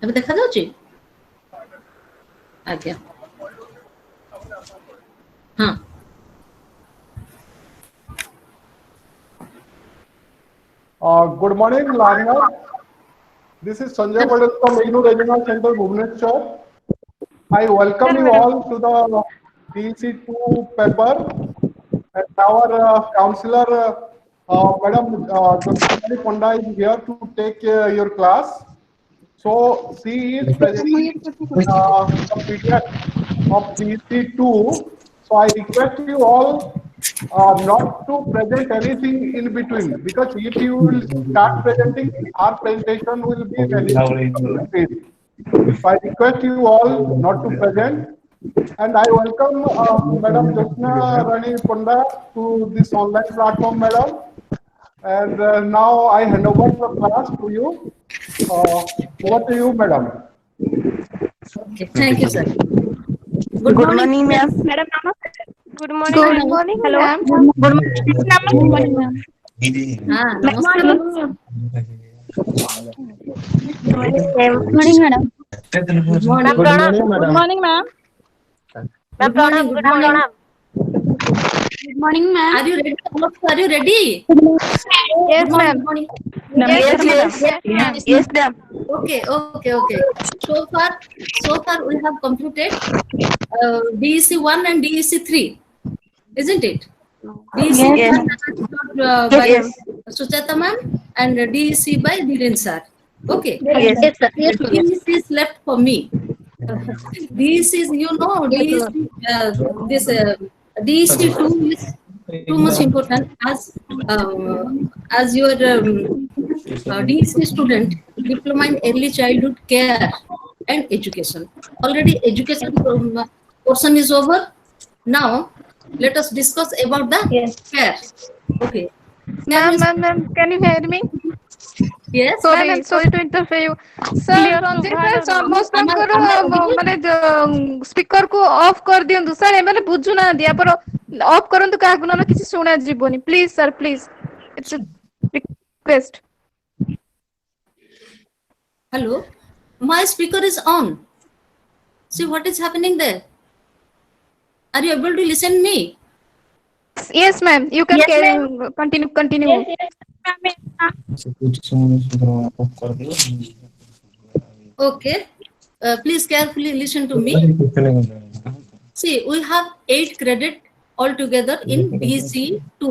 ଏବେ ଦେଖା ଯାଉଛି? ଆଜ୍ଞା ହଁ। Good morning, learners. This is Sanjay Patel from IGNOU Regional Center, Bhubaneswar. I welcome you all to the Dece2 paper. And our counselor, Madam Jyotsna Ponda, is here to take your class. So she is presenting the PDF of Dece2. So I request you all not to present anything in between, because if you will start presenting, our presentation will be very. So I request you all not to present, and I welcome Madam Jyotsna Rani Ponda to this online platform, Madam. And now I hand over the class to you. Over to you, Madam. Okay, thank you, sir. Good morning, ma'am. Madam, namaste. Good morning. Good morning, ma'am. Good morning, ma'am. नमस्ते Good morning, madam. Good morning. Good morning, Good madam. morning, ma'am. Good morning. Good morning. Good morning, ma'am. Are you ready? Are you ready? Yes, Good morning. ma'am. Good morning. Yes, ma'am. Okay. So far we have completed DEC1 and DEC3, isn't it? DEC1 Yes. by Yes. Sucheta ma'am and DEC by Dhiren sir. Okay. Yes. DEC is left for me. DEC is, you know, DEC, this DEC2 is too much important as your DEC student, diploma in early childhood care and education. Already education portion is over. Now let us discuss about the care. Okay. Care is, Ma'am, can you hear me? yes. Sorry to interfere you. Sir, Sanjay sir, ସମସ୍ତଙ୍କର ମାନେ speaker କୁ of କରି ଦିଅନ୍ତୁ sir, ଏମାନେ ବୁଝୁନାହାନ୍ତି, ଆପଣ of କରନ୍ତୁ, କାହାକୁ ନହେଲେ କିଛି ଶୁଣା ଯିବନି, please sir, please, it's request. Hello, my speaker is on. See what is happening there. Are you able to listen me? Yes, ma'am, you can continue. Okay, please carefully listen to me. See, we have 8 credit altogether in DC2.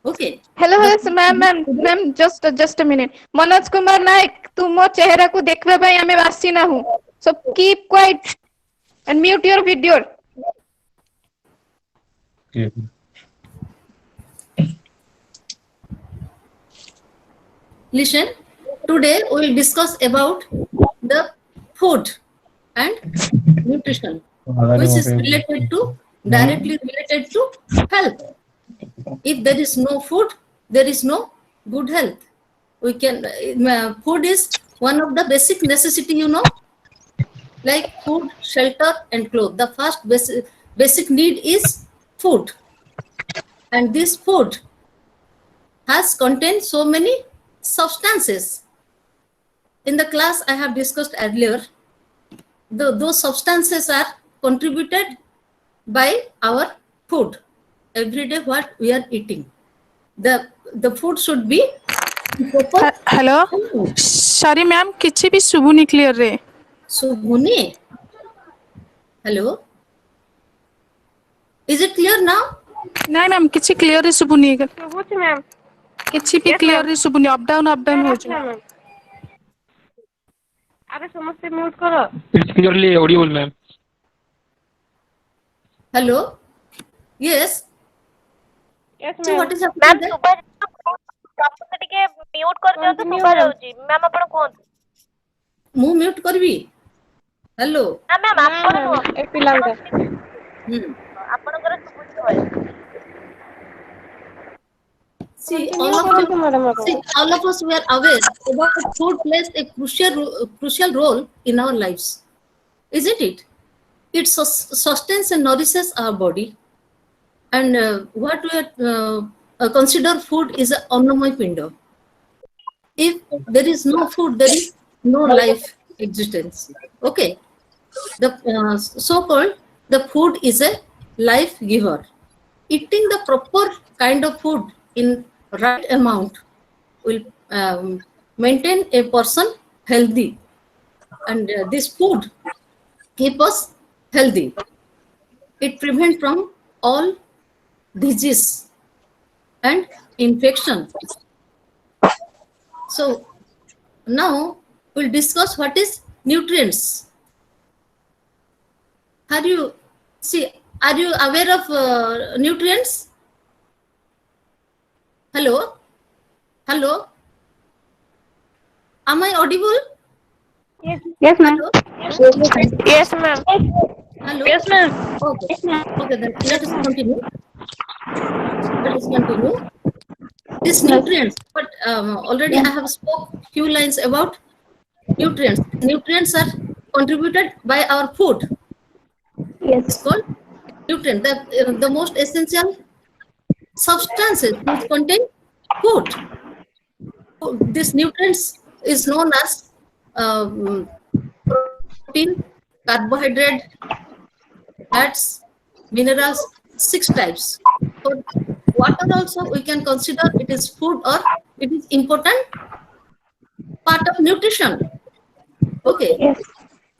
Okay. Hello, ma'am, just a minute. Manoj Kumar Nayak, तुम चेहरा को देखबा भाई हमें आसी ना हूं, so keep quiet and mute your video. Listen, today we will discuss about the food and nutrition, which is directly related to health. If there is no food, there is no good health. Food is one of the basic necessity, you know, like food, shelter and clothes. The first basic need is food, and this food has contained so many substances. In the class I have discussed earlier, those substances are contributed by our food. Every day what we are eating, the food should be proper. Hello, sorry ma'am, किछि भी सुबुनी clear रे. Subhuni, hello, is it clear now? नहीं ma'am, किछि clear रे सुबुनी. सुबुच ma'am, किछि भी clear रे सुबुनी. Up down हो जाए. अरे समस्ते म्यूट करो. It's clearly audible, ma'am. Hello, yes. Yes, So ma'am. what is happening there? ସମସ୍ତେ ଟିକେ ମ୍ୟୁଟ୍ କରିଦିଅନ୍ତୁ, ଶୁଭା ଯାଉଛି ମ୍ୟାମ୍, ଆପଣ କୁହନ୍ତୁ. ମୁଁ mute କରିବି? Hello. ନା ମ୍ୟାମ୍, ଆପଣ ନୁହଁ, ଏ ପିଲାଗୁଡା. ଆପଣଙ୍କର ଶୁଭୁଛି voice. See, all of us were aware about food plays a crucial role in our lives, isn't it? It sustains and nourishes our body, and what we consider food is an annamaya pinda. If there is no food, there is no life. existence. Okay, the so-called the food is a life giver. Eating the proper kind of food in right amount will maintain a person healthy, and this food keep us healthy. It prevent from all disease and infection. So now we'll discuss what is nutrients. Are you see? Are you aware of nutrients? Hello, hello. Am I audible? Yes, ma'am. Hello, Yes, ma'am. hello. Yes, ma'am. Okay, okay. Then let us continue. Let us continue. These nutrients, but already I have spoke few lines about nutrients. Nutrients are contributed by our food. It's called nutrient. The most essential substances which contain food. This nutrients is known as protein, carbohydrate, fats, minerals, 6 types. So water also we can consider it is food or it is important part of nutrition. Okay.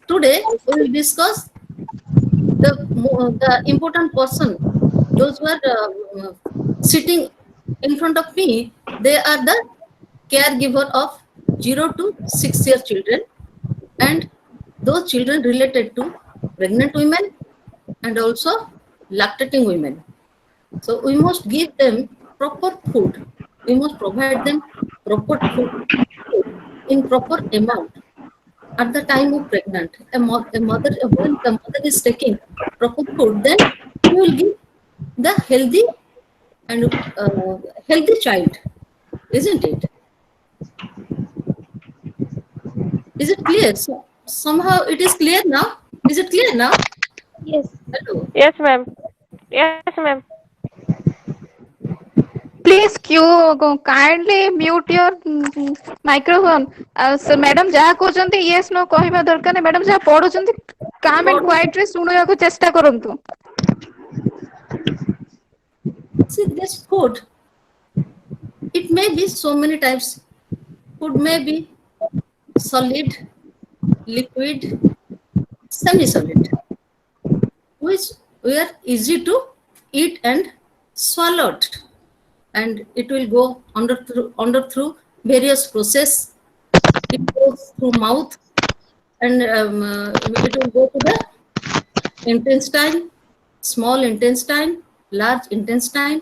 Today we will discuss the important person. Those who are sitting in front of me, they are the caregiver of 0 to 6 year children, and those children related to pregnant women and also lactating women. So we must give them proper food. We must provide them proper food in proper amount at the time of pregnant. A mother, when the mother is taking proper food, then she will give the healthy and healthy child, isn't it? Is it clear? So somehow it is clear now. Is it clear now? Hello. Yes, ma'am. Yes, ma'am. Please kindly mute your microphone. Madam ଯାହା କହୁଛନ୍ତି yes no କହିବା ଦରକାର ନାହିଁ। Madam ଯାହା ପଢୁଛନ୍ତି calm and quiet ରେ ଶୁଣିବାକୁ ଚେଷ୍ଟା କରନ୍ତୁ। See, this food, it may be so many types. Food may be solid, liquid, semi-solid, which were easy to eat and swallowed, and it will go under through various process. It goes through mouth, and it will go to the intestine, small intestine, large intestine,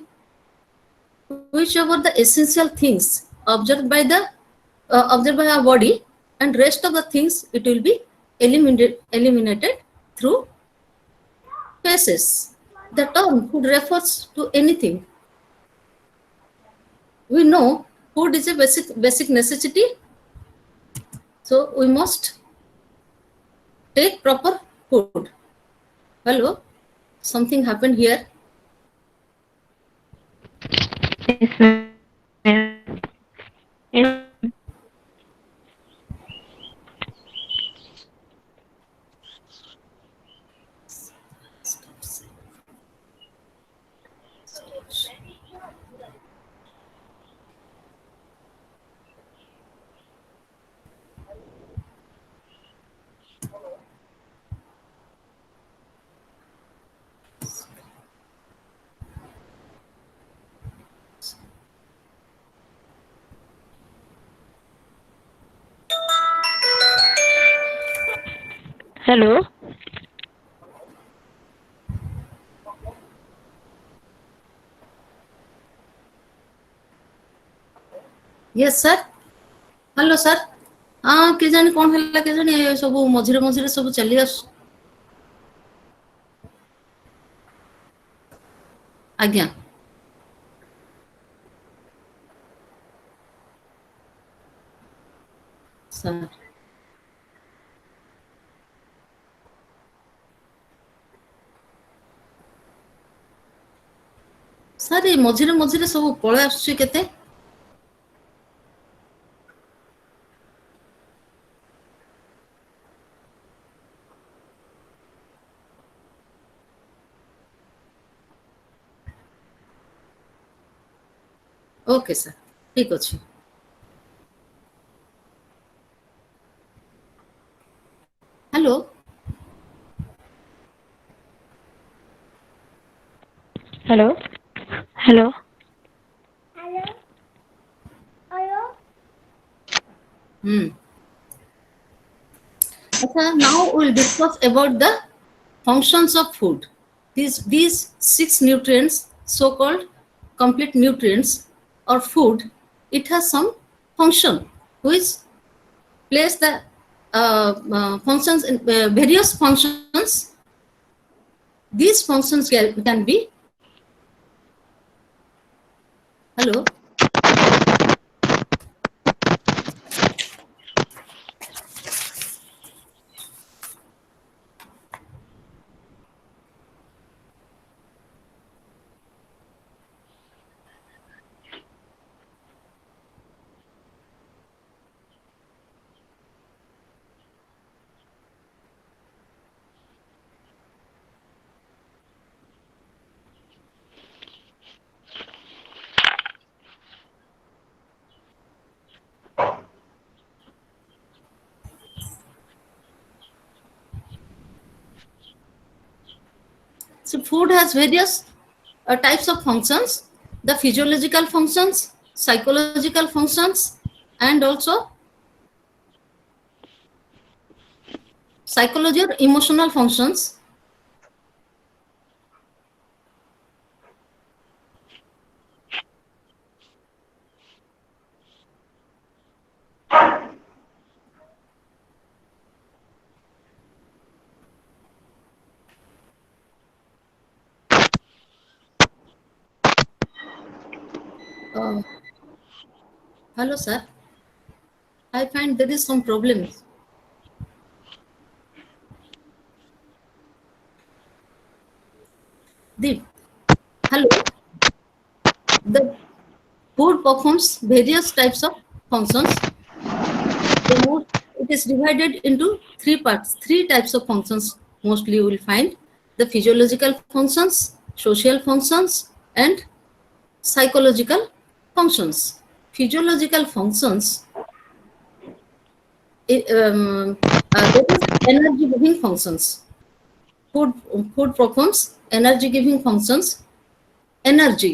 whichever the essential things observed by our body, and rest of the things it will be eliminated through faces. The term food refers to anything. We know food is a basic necessity, so we must take proper food. Hello, something happened here. Hello. Yes, sir. Hello, sir. के जाने कौन हल्ला के जाने सब मझिरे मझिरे सब चली आस आज्ञा सर सर ये मझिरे मझिरे सब पळे आसुची केते ओके सर ठीक अच्छे hello hello hello okay now we'll discuss about the functions of food these 6 nutrients so called complete nutrients or food it has some function which plays the functions in various functions these functions can be hello so food has various types of functions the physiological functions psychological functions and also psychology or emotional functions uh, hello sir I find there is some problem Deep hello the food performs various types of functions the most it is divided into three parts three types of functions mostly you will find the physiological functions social functions and psychological functions physiological functions there is energy giving functions food food performs energy giving functions energy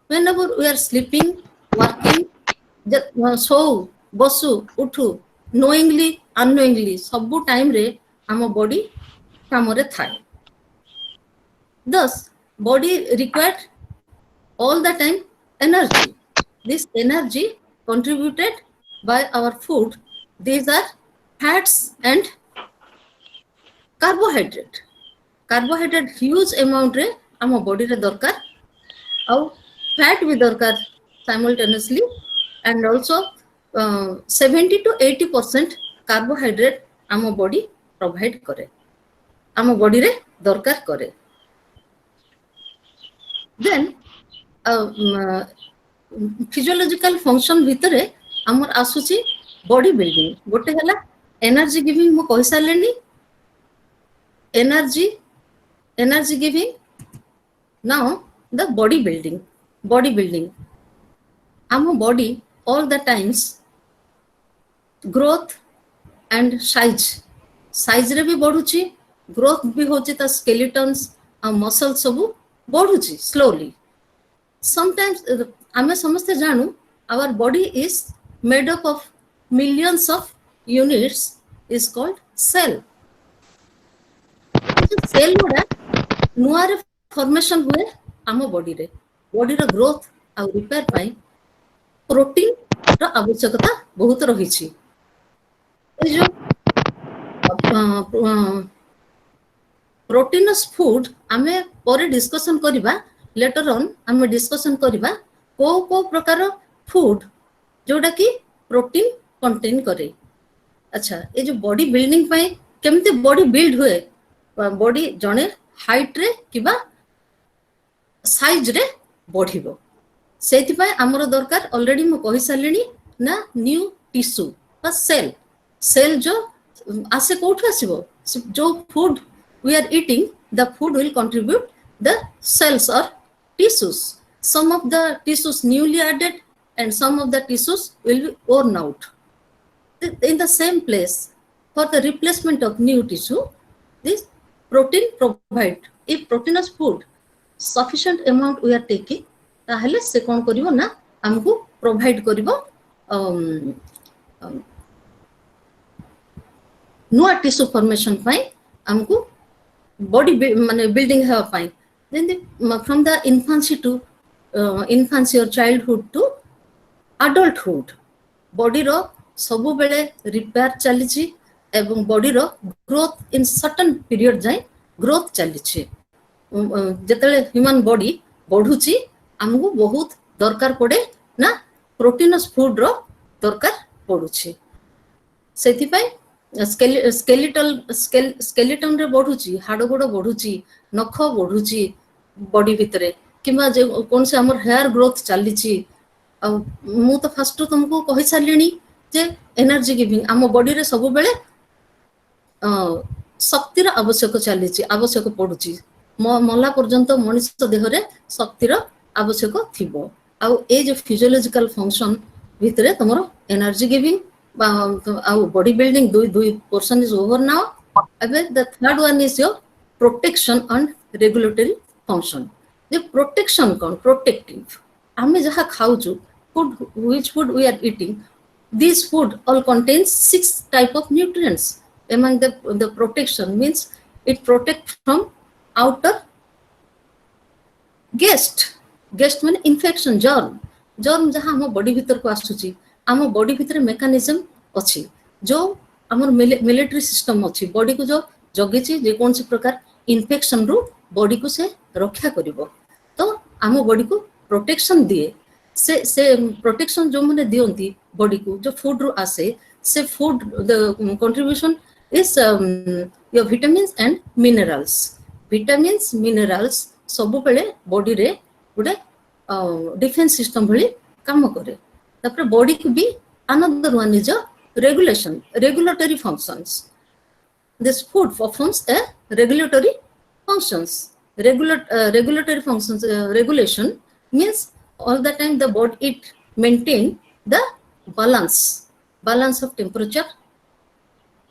whenever we are sleeping working ଶୋଉ ବସୁ ଉଠୁ knowingly unknowingly ସବୁ ଟାଇମରେ ଆମ body କାମରେ ଥାଏ thus body required all the time energy this energy contributed by our food these are fats and carbohydrate huge amount रे ଆମ body रे दरकार ଆଉ fat भी दरकार simultaneously and also 70 to 80% carbohydrate ଆମ body provide करे ଆମ body रे दरकार करे then physiological function भितरे हमर आसुची body building गोटे हला energy giving मु कहि सालेनी energy giving now the body building our body all the times growth and size रे भी बढ़ुची growth भी होची ता skeletons और muscles सब बढ़ुची slowly sometimes आमे समझते जानू our body is made up of millions of units is called cell cell गुडा नुआ रे formation हुए आमो बॉडी रे ग्रोथ आ रिपेयर पाई प्रोटीन रो आवश्यकता बहुत रही छी ए जो प्रोटीनस फूड आमे परे डिस्कशन करिबा लेटर ऑन आमे डिस्कशन करिबा को प्रकार फूड जोटा की प्रोटीन कंटेन करे अच्छा ए जो बॉडी बिल्डिंग पाई केमते बॉडी बिल्ड हुए बॉडी जने हाइट रे किबा साइज रे बढ़िबो सेति पाई हमर दरकार ऑलरेडी म कहि सालेनी ना न्यू टिश्यू बा सेल जो आसे कोठ आसीबो जो food we are eating the food will contribute the cells or tissues some of the tissues newly added and some of the tissues will be worn out. In the same place, for the replacement of new tissue, this protein provide. If proteinous food sufficient amount we are taking, ताहले से कौन करिवो ना हमको provide करिवो नुआ tissue formation पाई हमको body माने building है पाई then from the infancy to infancy or childhood to adulthood body ro सब बेले रिपेयर चली एवं बॉडी रो ग्रोथ इन सर्टन पीरियड जाए ग्रोथ चली जिते ह्यूमन बॉडी बढ़ुची आमको बहुत दरकार पड़े ना प्रोटीनस फूड रो दरकार पड़ुची स्केलेटन रे बढ़ुची हाड़ गोड़ बढ़ुची नख बढ़ुची बॉडी भितरे किंबा जे कौन से हमर हेयर ग्रोथ चली मु तो फर्स्ट तुमको कहि सारलिनी जे एनर्जी गिविंग आम बॉडी रे सब बेले शक्तिर आवश्यक चली आवश्यक पड़ुची मला पर्यंत मनुष्य देह रे शक्तिर आवश्यक थिबो आउ ए जो फिजियोलॉजिकल फंक्शन भितरे तमरो एनर्जी गिविंग आउ बॉडी बिल्डिंग दुई पोर्शन इज ओवर नाउ अबे the third one is your protection and regulatory function जे प्रोटेक्शन कोन प्रोटेक्टिव आमे जहा खाउछु food which food we are eating this food all contains 6 type of nutrients among the protection means it protect from outer guest माने infection germ जहाँ हम body भीतर को आसुची आम बॉडी भीतर मेकानिज्म अछि जो हमर मिलिटरी सिस्टम अछि बॉडी को जो जगिची जे कोन से प्रकार इन्फेक्शन रु बॉडी को से रक्षा करिवो तो आम बॉडी को प्रोटेक्शन दिए से प्रोटेक्शन जो माने दियंती बॉडी को जो फूड रो आसे से food the contribution is your vitamins and minerals सब बेले बॉडी रे गुडे डिफेंस सिस्टम भली काम करे तापर बॉडी को भी another one is regulatory functions. This food performs a regulatory functions. Regulatory functions regulation means all the time the body it maintain the balance of temperature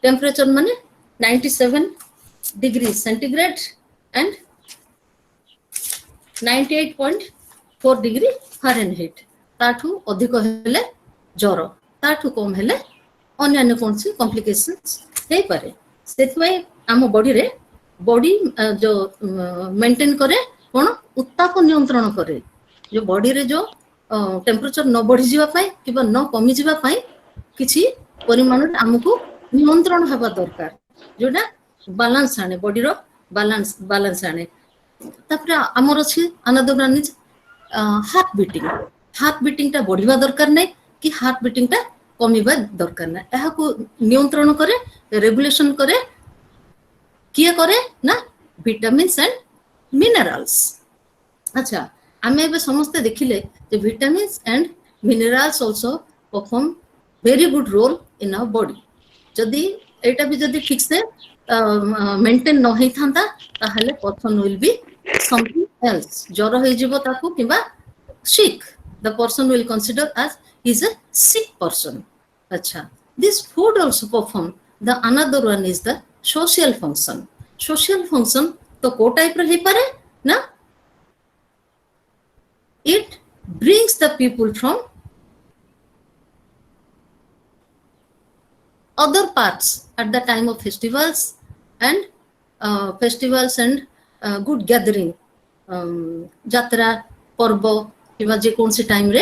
माने 97 degrees centigrade and 98.4 degree Fahrenheit. ताठू अधिक हेले ज्वर ताठू कम हेले अन्य कौन सी complications हे पारे सेतमै आम body रे बॉडी जो मेंटेन करे कोन उत्ताप नियंत्रण करे जो बॉडी रे जो टेम्परेचर न बढ़ी जीवा पाए किबा न कमी जीवा पाए किछि परिमाण हमकु नियंत्रण हबा दरकार जोटा बैलेंस आने बॉडी रो बैलेंस आने तापर हमर अछि another one is heart beating टा बढ़िबा दरकार नै कि हार्ट बीटिंग टा कमिबा दरकार नै एहा को नियंत्रण करे रेगुलेशन करे किए करे ना विटामिन्स एंड मिनरल्स अच्छा आमे बे समस्त देखिले जे vitamins and minerals also perform very good role in our body जदी एटा भी जदी ठीक से मेंटेन न होई थांता ताहले person will be something else ज्वर होई जिवो ताकू किबा sick the person will consider as is a sick person acha this food also perform the another one is the social function to ko type ra he pare na it brings the people from other parts at the time of festivals and good gathering jatra पर्व किबा जे कोन से time रे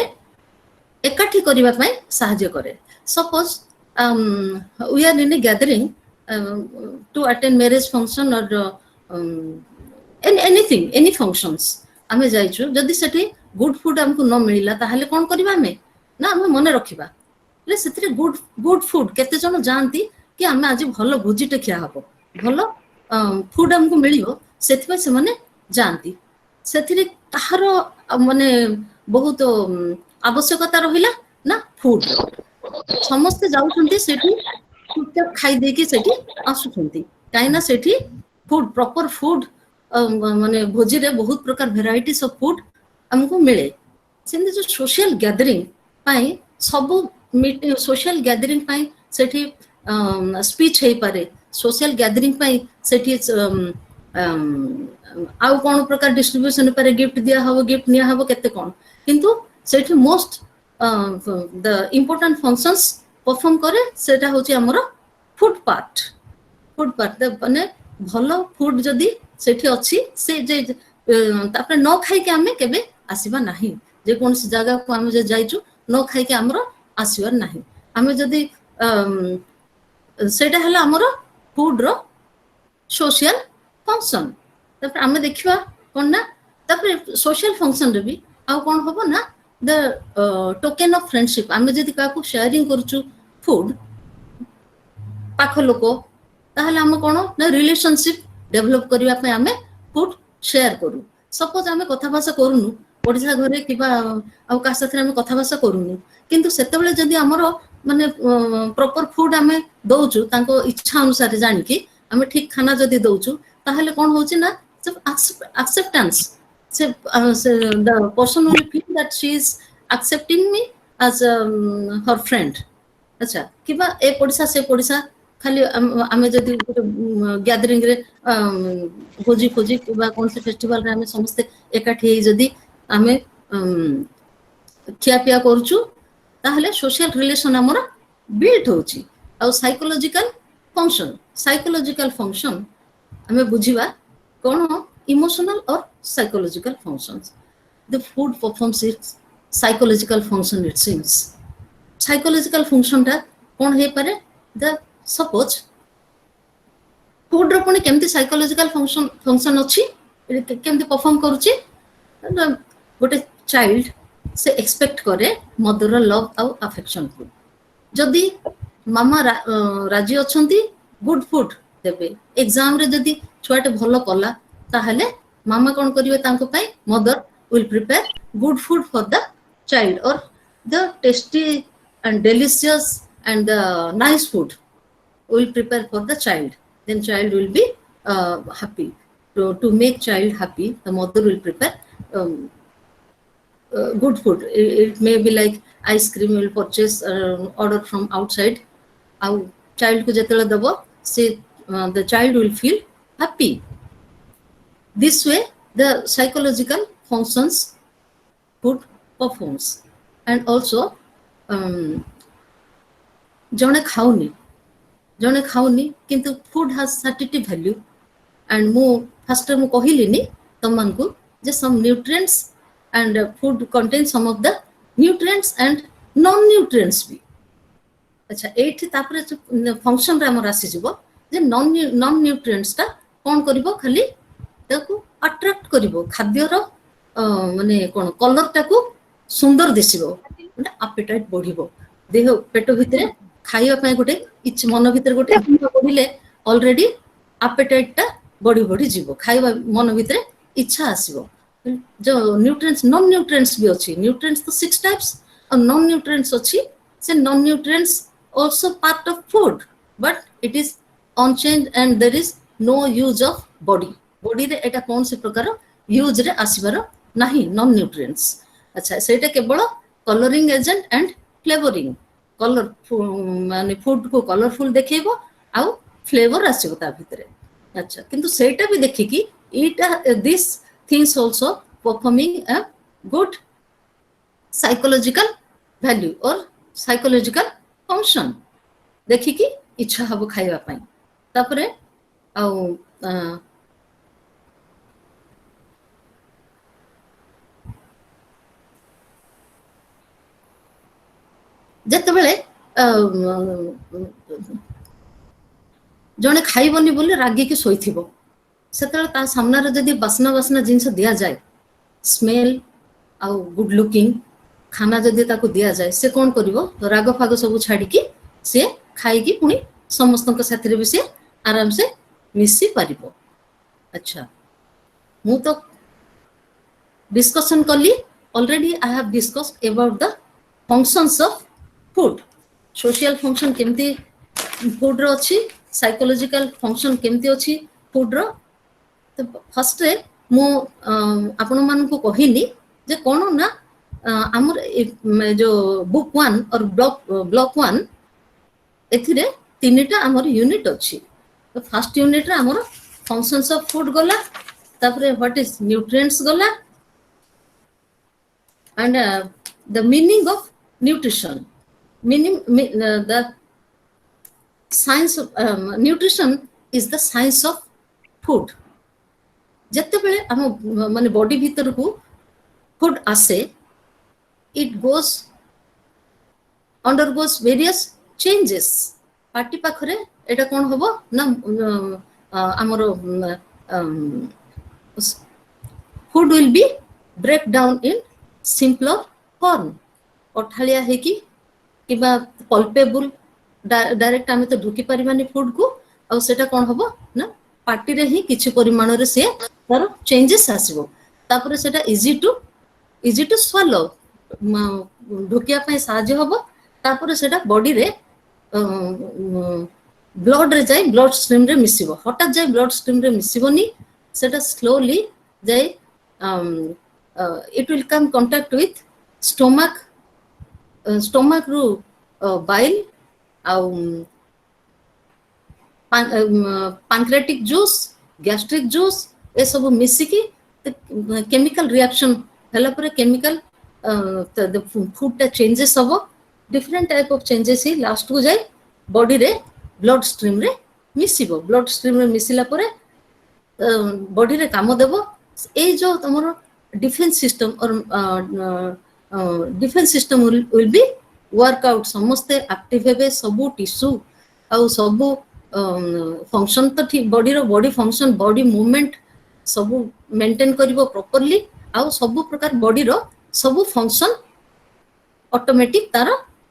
एकाठी करिबा पय सहाय्य करे suppose we are in a gathering to attend marriage function or anything any functions आमे जाइछु जदी सेठी गुड फूड हमको न मिलिला ताहले कोन करिबा हमें ना हम मने रखिबा ले सेतरे गुड फूड केते जण जानती कि हमें आज भलो भोजिटे खिया हबो भलो फूड हमको मिलियो सेथिबा से माने जानती सेथिरे ताहार माने बहुत आवश्यकता रहिला ना फूड समस्त जाउछंती सेठी चुपचाप खाई दे के सेठी आसुछंती काइना सेठी फूड प्रॉपर फूड माने भोजी रे बहुत प्रकार वेराइटीज ऑफ फूड हमको मिले सेमती जो सोशल गैदरिंग पाई सब सोशल गैदरिंग पाई सेठी स्पीच हे पारे सोशल गैदरिंग पाई सेठी आउ कौन प्रकार डिस्ट्रीब्यूशन पारे गिफ्ट दिया हबो गिफ्ट निया हबो केते कौन किंतु सेठी most the important functions perform करे सेटा होची हमर फूड पार्ट माने भलो फूड जदी सेठी अछि से जे तापर न खाई के हमें केबे आसीबा नाही जे कोन से जगह को हम जे जाइचु न खाई के हमरो आसीबार नाही हमें जदी सेटा हला हमरो फूड रो सोशल फंक्शन तापर हमें देखिबा कोन ना तापर सोशल फंक्शन रे भी आ कोन होबो ना द टोकन ऑफ फ्रेंडशिप हमें जदी का को शेयरिंग करचु फूड पाख लोको ताहले हम कोन ना रिलेशनशिप डेवलप करिवा पे हमें फूड शेयर करू सपोज हमें कथा भाषा करूनु ओडिसा घरे किबा आ का साथे हमें कथा भाषा करूनु किंतु सेते बेले जदी हमरो माने प्रॉपर फूड हमें दोचु तांको इच्छा अनुसार जानि कि हमें ठीक खाना जदी दोचु ताहले कोन होची ना एक्सेप्टेंस से the person will feel that she is accepting me as her friend अच्छा किबा ए पड़िसा से पड़िसा खाली आमे जदी गैदरिंग रे भोजी खोजी किबा कोन से फेस्टिवल रे आमे समस्त एकाठी जदी आमे खिया पिया करचु ताहले सोशल रिलेशन हमर बिल्ड होची आ साइकोलॉजिकल फंक्शन आमे बुझिबा कोन इमोशनल और psychological functions the food performs its psychological function it seems psychological function ता कोन हे पारे the suppose food रो कोन केमती psychological function अछि केमती परफॉर्म करूची गोटे चाइल्ड से एक्सपेक्ट करे मदर लव आ अफेक्शन फूड जदी मामा राजी अछंती गुड फूड देबे एग्जाम रे जदी छुआटे भलो कला ताहले मामा कौन करिवे तांको पाई mother will prepare good food for the child और the tasty and delicious and the nice food will prepare for the child then child will be happy to make child happy the mother will prepare good food it may be like ice cream will purchase order from outside our child को जेतले दबो से the child will feel happy. This way, the psychological functions food performs, and also जने खाऊनी किंतु food has satiety value, and मु first मु कहिलिनी तमन को जे some nutrients and food contains some of the nutrients and non-nutrients भी. अच्छा एठी तापरे फंक्शन रे हमर आसी जिवो जे नॉन न्यूट्रिएंट्स ता कोन करिवो खाली ताकू अट्रैक्ट करिवो खाद्य रो माने कोन कलर ताकू सुंदर दिसिबो माने एपेटाइट बढ़िबो देह पेट भितरे खाइबा पय गोटे इच मन भितरे गोटे बढ़िले ऑलरेडी एपेटाइट ता बढ़ी जिवो खाइबा मन भितरे इच्छा आसीबो जो न्यूट्रिएंट्स नॉन न्यूट्रिएंट्स भी अछि न्यूट्रिएंट्स तो 6 टाइप्स और नॉन न्यूट्रिएंट्स अछि से non nutrients also part of food but it is unchanged and there is no use of body रे एटा कोन से प्रकार यूज रे आसीबार नाही नॉन न्यूट्रिएंट्स अच्छा सेटा केवल colouring agent and flavouring colour माने फूड को कलरफुल देखेबो आ फ्लेवर आसीबो ता भितरे अच्छा किंतु सेटा भी देखि कि इटा this things also performing a good psychological value और साइकोलॉजिकल फंक्शन देखि कि इच्छा हबो खाइबा पई तापरे आ जते बेले जने खाइबनी बोले रागी के सोइथिबो सेतले ता सामना रे जदी बसना जिंस दिया जाए स्मेल आ गुड लुकिंग खाना जदी ताको दिया जाए से कौन करिवो राग फाग सब छाड़ी की से खाइकी पुणी समस्त साथ भी से आराम से मिसी पारिबो अच्छा मु तो डिस्कशन कली already I have discussed about the functions of food social function केमती फूड रो अछि साइकोलॉजिकल फंक्शन केमती अछि फूड रो तो फर्स्ट रे मु आपण मान को कहिली ଯେ କ'ଣ ନା ଆମର जो बुक 1 और ब्लॉक 1 एथिरे तीनटा हमर यूनिट अछि। तो फर्स्ट यूनिट रे हमर फंक्शंस ऑफ फूड गला, तापरे व्हाट इज न्यूट्रिएंट्स गला, and the meaning of nutrition, meaning the science of nutrition is the science of food. जत्ते बेले हम माने बॉडी भीतर को फूड आसे, it goes undergoes various changes. Party पाखरे एटा कोन होबो ना हमरो food will be break down in simpler form. अठालिया है कि किबा पल्पेबल डायरेक्ट आमे तो ढुकी परिबानी फूड को, आ सेटा कोन होबो ना पार्टी रे ही किछि परिमाण रे से तार चेंजेस आसीबो, तापर सेटा इजी टू स्वालो ढुकिया पय साहाଯ୍य होबो, तापर सेटा बॉडी रे ब्लड रे जाय ब्लड स्ट्रीम रे मिसिबो, हठात जाय ब्लड स्ट्रीम रे मिसिबोनी, सेटा स्लोली जाय it will come contact with stomach रू bile ଆଉ pancreatic juice, gastric juice ए सब मिसिकी केमिकल रिएक्शन हला पर केमिकल द फूड टा चेंजेस हबो, different type of changes he last को जाय बॉडी रे ब्लड स्ट्रीम रे मिसिबो, ब्लड स्ट्रीम रे मिसिला परे बॉडी रे काम देबो। ए जो तमरो डिफेंस सिस्टम और defence system will be workout, समस्ते एक्टिव हेबे, सबू टिश्यू आउ सबू फंक्शन तो ठीक बॉडी रो बॉडी फंक्शन बॉडी मूवमेंट सबू मेंटेन करिवो प्रॉपर्ली, आउ सबू प्रकार बॉडी रो सबू फंक्शन ऑटोमेटिक तार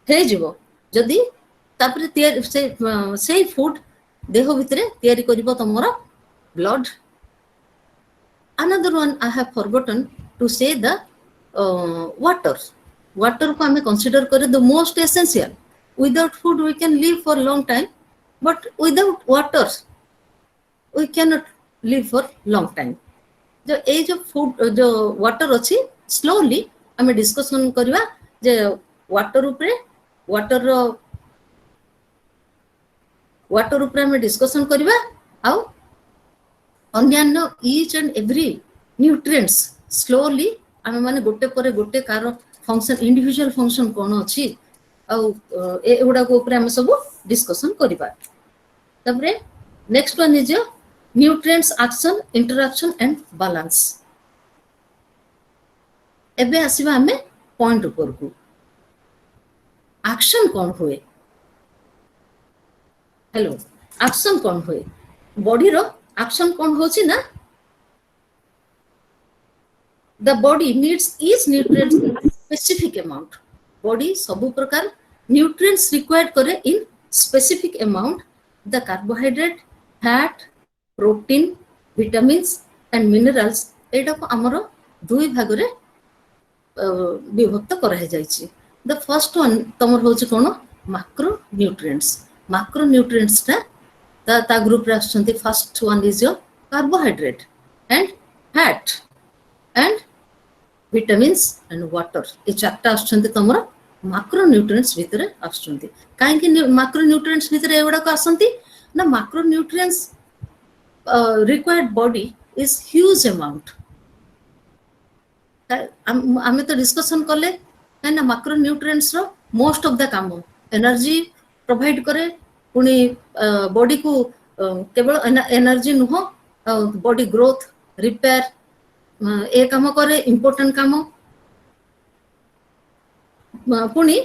हे जिवो जदी तापर से फूड देह भितरे तयारी करिवो तमरो blood. Another one I have forgotten to say the water. Water को हमें consider करें the most essential. Without food we can live for long time, but without water we cannot live for long time. जो ए जो food जो water अच्छी slowly हमें discussion करवा जे water उपरे वाटर उपरे हमें डिस्कशन करवा आउ अन्यान्य each and every nutrients slowly आमे माने गोटे परे गोटे कार फंक्शन इंडिविजुअल फंक्शन कोन अछि आउ एगुडा को ऊपर हम सब डिस्कशन करिबा। तबरे next one is nutrients action interaction and balance. एबे आसीबा हमें पॉइंट ऊपर को एक्शन कोन होए। हेलो एक्शन कोन होए बॉडी रो एक्शन कोन होची ना, the body needs each nutrient in specific amount. Body सबु प्रकार nutrients required करे in specific amount. The carbohydrate, fat, protein, vitamins and minerals एटा को हमरो दुई भाग रे विभक्त करा जायछि। The first one तमर होची कोन macronutrients. Macronutrients ता ग्रुप रे आछंती। First one is your carbohydrate and fat and vitamins and water, ए चारटा आछंती तमरा मैक्रोन्यूट्रिएंट्स भितरे आछंती। काहे कि मैक्रोन्यूट्रिएंट्स भितरे एगुडा को आछंती ना, macronutrients required body is huge amount. आमे तो डिस्कशन करले ना मैक्रोन्यूट्रिएंट्स रो मोस्ट ऑफ द काम एनर्जी प्रोवाइड करे, पुणी बॉडी को केवल एनर्जी नुह बॉडी ग्रोथ रिपेयर ए काम करे, इंपोर्टेंट काम पुणी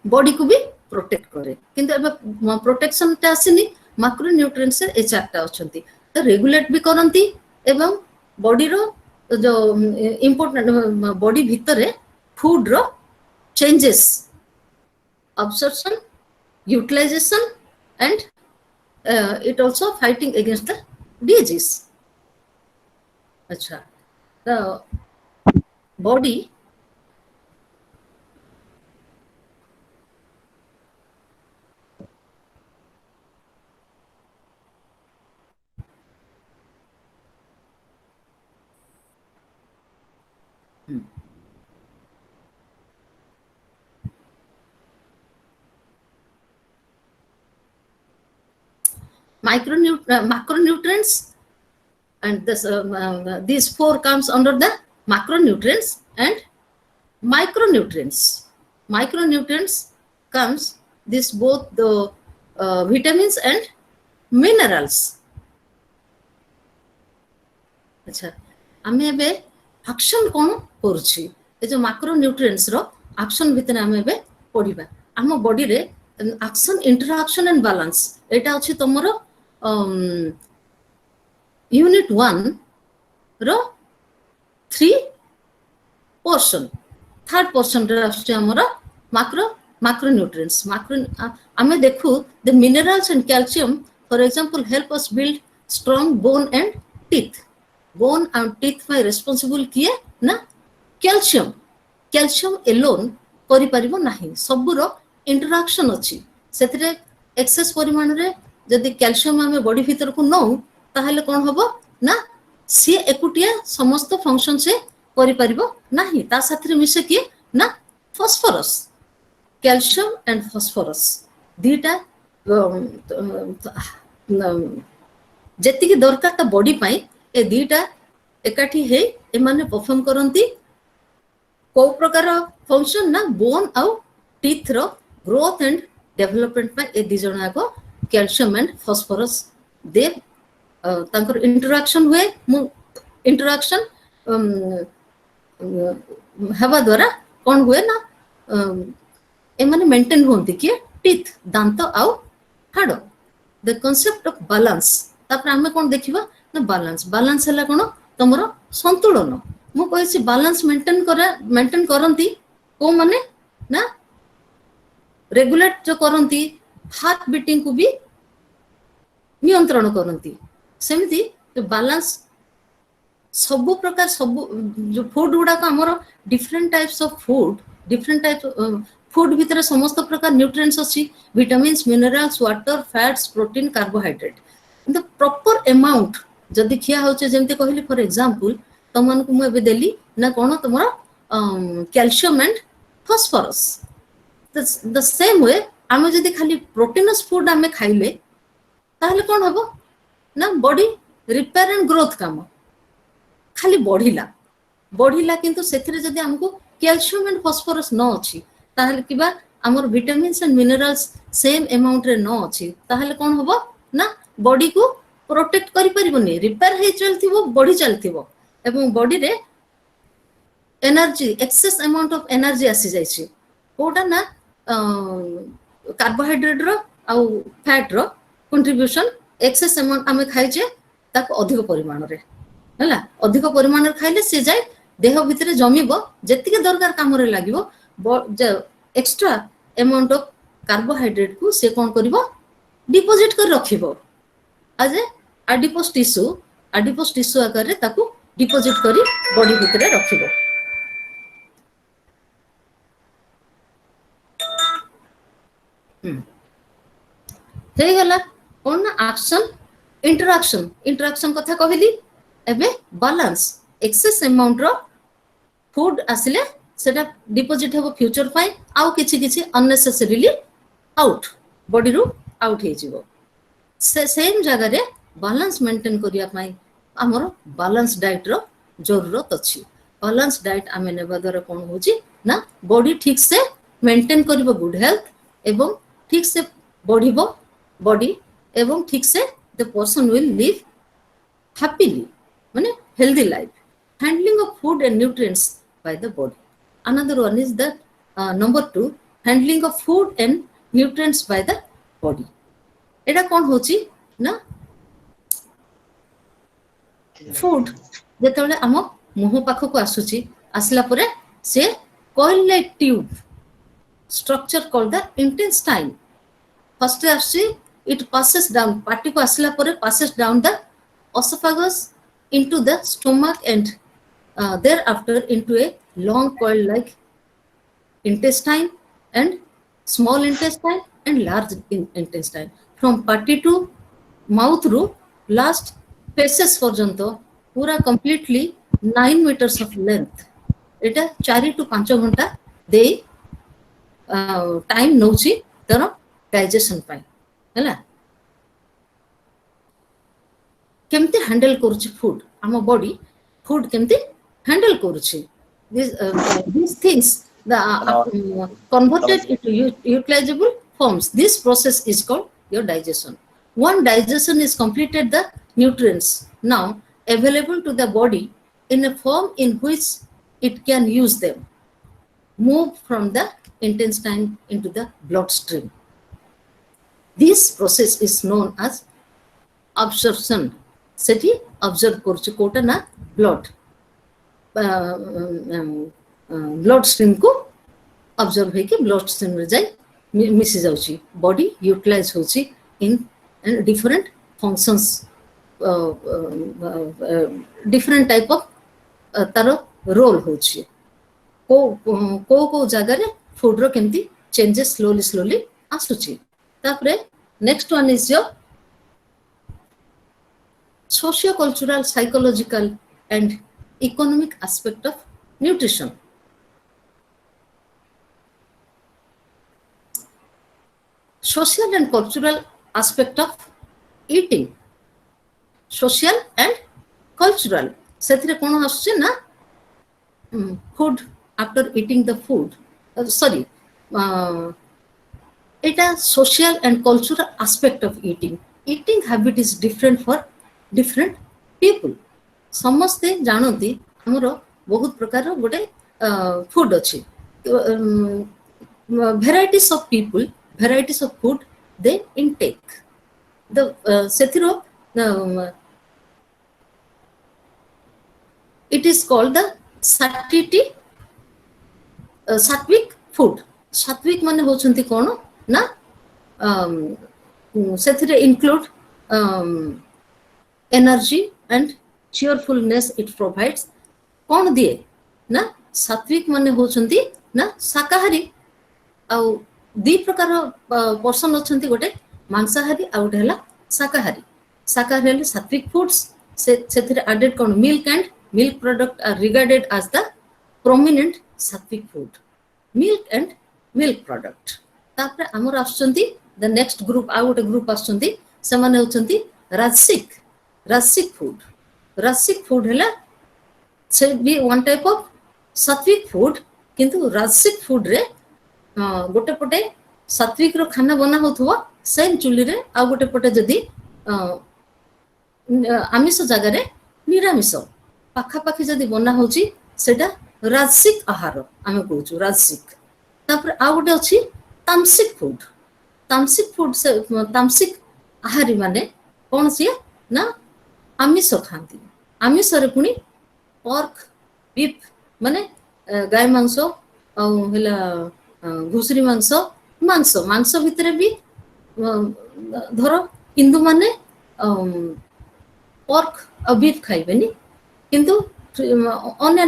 बॉडी को भी प्रोटेक्ट करे। किंतु एबे प्रोटेक्शन ता आसीनी, मैक्रोन्यूट्रिएंट्स ए चारटा अछंती तो रेगुलेट भी करंती एवं बॉडी रो जो इंपोर्टेंट बॉडी भितरे फूड रो changes absorption, utilization and it also fighting against the disease. अच्छा, the body Macronutrients, and these four comes under the macronutrients and micronutrients. Micronutrients comes this both the vitamins and minerals. अच्छा आमे एबे action कोन करूछि ए जो macronutrients रो action भितर आमे एबे पढिबा आम body रे एक्शन इंटरैक्शन एंड बैलेंस एटा अछि तमरो यूनिट 1 रो 3 पोर्शन थर्ड पोर्शन रे अछि हमरो macronutrients आमे देखु the minerals and calcium for example help us build strong bone and teeth bone and teeth में रेस्पॉन्सिबल किए ना कैल्शियम कैल्शियम एलोन करि परिबो नाही सबरो इंटरैक्शन अछि सेतरे एक्सेस परिमाण रे जदि कैल्शियम आमे बॉडी भीतर को नौ ताहले कोन हबो ना सी एकुटिया समस्त फंक्शन से करि परिबो नाही ता साथरे मिसे कि ना फॉस्फोरस कैल्शियम एंड फॉस्फोरस दीटा जेतिकी दरकार ता बॉडी पाई ए दीटा एकाठी हे ए माने परफॉर्म करंती को प्रकार फंक्शन ना बोन आउ टीथ रो ग्रोथ एंड डेवलपमेंट में ए दी जणा को कैल्शियम एंड फॉस्फोरस दे तांकर इंटरैक्शन हुए इंटरैक्शन हवा द्वारा कौन हुए ना ए माने मेंटेन होंती कि टीथ दांत आउ हाड़ द कांसेप्ट ऑफ बैलेंस तापर हमें कौन देखिबा ना बैलेंस हला कोन तमरो संतुलन मु कहछि बैलेंस मेंटेन करंती को माने ना रेगुलेट जो करंती हार्ट बीटिंग को भी नियंत्रण करंती सेमिति जो बैलेंस सब प्रकार सब जो फूड गुडा को हमरो different types of food different type food भीतर समस्त प्रकार न्यूट्रिएंट्स अछि vitamins minerals water fats protein carbohydrate the proper amount जदि खिया होचे जेमते कहली फॉर एग्जांपल तमन को मैं देली ना कोन तमरा calcium and phosphorus the same way आमे जदि खाली प्रोटीनस फूड आमे खाइले ताहले कोन हबो ना बॉडी रिपेयर एंड ग्रोथ काम खाली बढ़िला किंतु सेथिरे जदि हमको कैल्शियम एंड फॉस्फोरस न अछि ताहले किबा हमर vitamins and minerals same amount रे न अछि ताहले कोन हबो ना बॉडी को प्रोटेक्ट करि परिबोनी रिपेयर हे चलथिबो बॉडी चलथिबो एवं बॉडी रे energy excess amount of energy आसी जाय छी कोटा ना कार्बोहाइड्रेट रो आ फैट रो कंट्रीब्यूशन एक्सेस अमाउंट आमे खाइ जे ताक अधिक परिमाण रे हला अधिक परिमाण रे खाइले से जाय देह भितरे जमिबो जेतिके दरकार काम रे लागिबो एक्स्ट्रा अमाउंट ऑफ कार्बोहाइड्रेट को से कोन करबो डिपॉजिट कर रखिबो आज एडिपोस टिश्यू आकार रे ताकू डिपॉजिट करी बॉडी भितरे रखिबो हे गला कोन एक्शन इंटरैक्शन कथा कहली एबे बैलेंस एक्सेस अमाउंट रो फूड आसिले सेटा डिपॉजिट हेबो फ्यूचर पाई आउ किछि अननेसेसरीली आउट बॉडी रू आउट हे जिवो सेम जगह रे बैलेंस मेंटेन करिया पाई हमर बैलेंस डाइट रो जरूरत अछि बैलेंस डाइट आमे नेबा द्वारा कोन होची ना बॉडी ठीक से मेंटेन करिवो गुड हेल्थ एवं ठीक से बढ़िबो बॉडी एवं ठीक से the person will live happily माने healthy life handling of food and nutrients by the body. Another one is the number 2 handling of food and nutrients by the body. एटा कौन होची ना फूड जेतले हम मुह पाख को आसुची आसला परे से coil like tube structure called the intestine first आसी it passes down पार्टी को आसला परे passes down the esophagus into the stomach and thereafter into a long coil like intestine and small intestine and large intestine from party to mouth ru last faces porjanto pura completely 9 meters of length Etah 4 to 5 घंटा दे time नौची तर digestion पाई हैला केमती handle करूची food आम body food केमती handle करूची these things the converted into utilizable forms. This process is called your digestion. One digestion is completed, the nutrients now available to the body in a form in which it can use them move from the intestine into the bloodstream. This process is known as absorption. सेठी observe करछु कोटा ना blood blood stream को observe है कि blood stream रे जाय मिसी जाउची बॉडी यूटिलाइज होची in different functions different type of तारो रोल होची को जगह रे फूड रो केमती चेंजेस स्लोली आसुची तापरे next one is your socio-cultural, psychological and economic aspect of nutrition. Social and cultural aspect of eating. Social and cultural. सेथिरे कोन आछे ना food after eating the food. Sorry. Eta social and cultural aspect of eating. Eating habit is different for different people. समस्ते जानती हमर बहुत प्रकार गोटे food अच्छी varieties of people, varieties of food they intake. The sethiro it is called the satiety sattvic food. Sattvic माने होचंती कोन ना sethire include energy and cheerfulness it provides. कौन दिए ना सात्विक माने होचंती ना शाकाहारी आ दी प्रकार पर्सन अछंती गोटे मांसाहारी आ गोटे हला शाकाहारी. शाकाहारी हले सात्विक फूड्स सेथिरे एडेड कोन milk and milk product are regarded as the prominent sattvic food. Milk and milk product तापर हमर आछंती द नेक्स्ट ग्रुप आ गोटे ग्रुप आछंती से माने होचंती राजसिक Rasic food. Rasic food है से भी one type of sattvic food किंतु rasic food रे गोटे पटे sattvic रो खाना बना होथवा सेम चुली रे आ गोटे पटे जदी आमिष जगह रे निरामिष पाखा पाखी जदी बना होची सेटा rasic आहार आमे कहूछु rasic. तापर आ गोटे अछि तामसिक फूड. तामसिक फूड से तामसिक आहारी माने कोन से ना आमिष खाती आमिष रे पुनी पर्क बीफ माने गाय मांस हला घुसरी मांस मांस मांस भितरे भी धरो हिंदू माने पर्क और बीफ खाइबेनी किंतु अन्य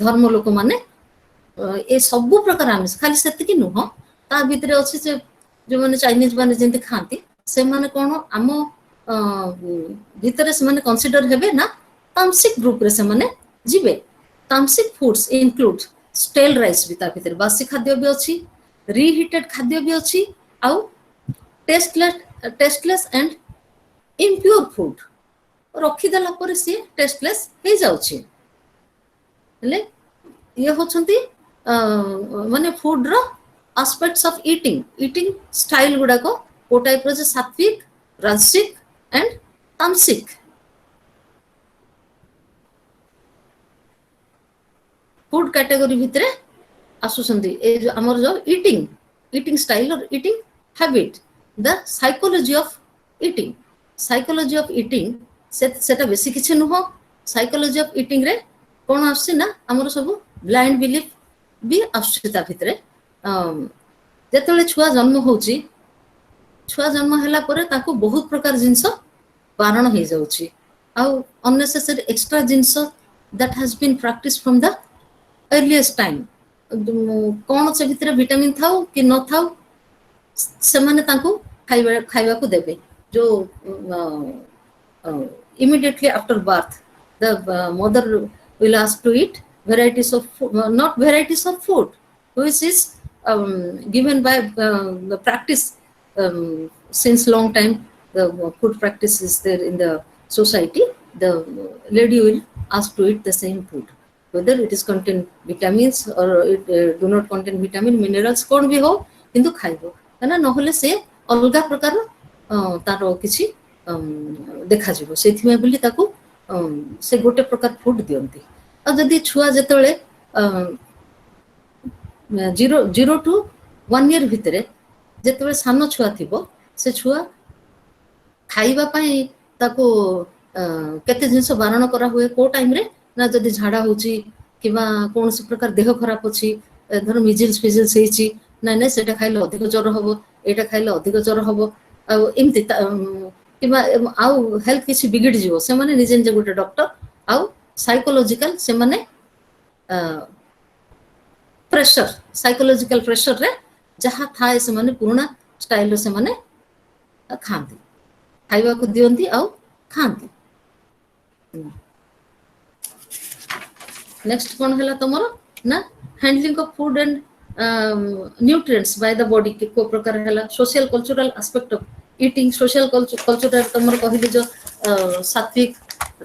धर्म लोक माने ए सब प्रकार आमिष खाली सेतिकी नुह ता भितरे अछि जे जो माने चाइनीज माने जेंति खाती से माने कोन आम भितर से माने कंसीडर हेबे ना तामसिक ग्रुप रे से माने जिबे. तामसिक फूड्स इंक्लूड स्टेल राइस भी ता भितर बासी खाद्य भी अछि रीहीटेड खाद्य भी अछि आ टेस्टलेस एंड इम्प्योर फूड रखी देला पर से टेस्टलेस हे जाउछि ले ये होछंती माने फूड रो एस्पेक्ट्स ऑफ ईटिंग स्टाइल गुडा को ओ टाइप रो जे सात्विक राजसिक and tamasic. फूड कैटेगरी भितरे आसुसंती ए जो हमर जो ईटिंग स्टाइल और eating habit the psychology of eating सेटा बेसी किछि नुह. साइकोलॉजी ऑफ ईटिंग रे कोन आसी ना हमर सब ब्लाइंड बिलीफ भी आसुता भितरे जेतले छुआ जन्म होची छुआ जन्म हैला परे ताको बहुत प्रकार जिंस बारण हो जाउची आ अननेसेसरी एक्स्ट्रा जिंस that has been practice from the earliest time कोन से भितरे विटामिन थाउ कि न थाउ से माने ताको खाइबा को देबे जो immediately after birth the mother will ask to eat varieties of not varieties of food, which is given by the practice since long time. The food practice is there in the society. The lady will ask to eat the same food, whether it is contain vitamins or it do not contain vitamin minerals कौन भी हो किंतु खाइबो ना नहले से अलगा प्रकार तार किछि देखा जिवो सेथिमे बोली ताकू से गोटे प्रकार फूड दियंती आ जदी छुआ जेतळे 0 to 1 year भितरे जेतळे सानो छुआ थिबो से छुआ खाइबा पई ताकू केते जिंस बारण करा हुए को टाइम रे ना जदी झाड़ा होची किबा कोन से प्रकार देह खराब अछि धर मिजिल्स फिजिल्स हेची ना ना सेटा खाइले अधिक ज्वर हबो एटा खाइले अधिक ज्वर हबो आ एमति किबा आउ हेल्थ किछि बिगड़ जिवो से माने निजे निजे गोटे डॉक्टर आउ साइकोलॉजिकल से माने प्रेशर साइकोलॉजिकल प्रेशर रे जहा थाए से माने पुराना स्टाइल से माने खांती खाइबा को दियंती आउ खांती नेक्स्ट कोन हला तमरो ना handling of food and nutrients by the body के को प्रकार हला social cultural aspect of eating social cultural तमरो कहली जो सात्विक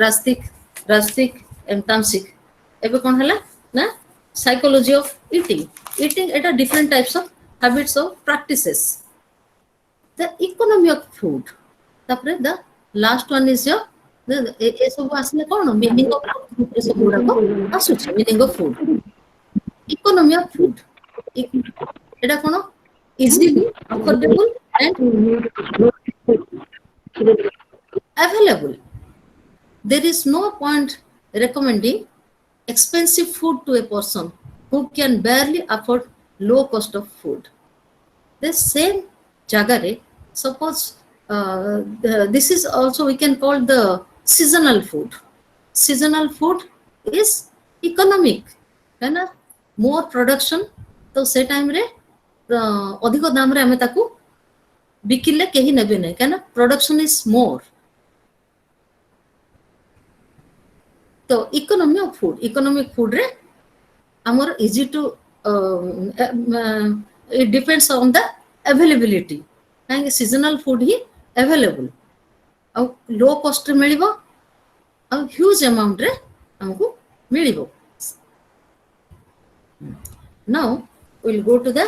रास्तिक एंड तामसिक एबे कोन हला ना साइकोलॉजी ऑफ ईटिंग एटा different types of habits of practices the economy of food तापरे the last one is your ए सब आसले कोन मीनिंग ऑफ फूड सब गुडा को आसुछ meaning of food economy of food एटा कोन easily affordable and available. There is no point recommending expensive food to a person who can barely afford low cost of food. The same jagare, suppose this is also we can call the seasonal food. Seasonal food is economic, है ना? More production, तो से time रे अधिक दाम रे हमें ताकू बिकिले कहीं नेबे नहीं, है ना? Production is more. तो इकोनॉमिक फूड रे हमर easy to eat depends on the availability काहे सीजनल फूड ही अवेलेबल आ लो कॉस्ट रे मिलिबो आ ह्यूज अमाउंट रे हमको मिलिबो now we'll go to the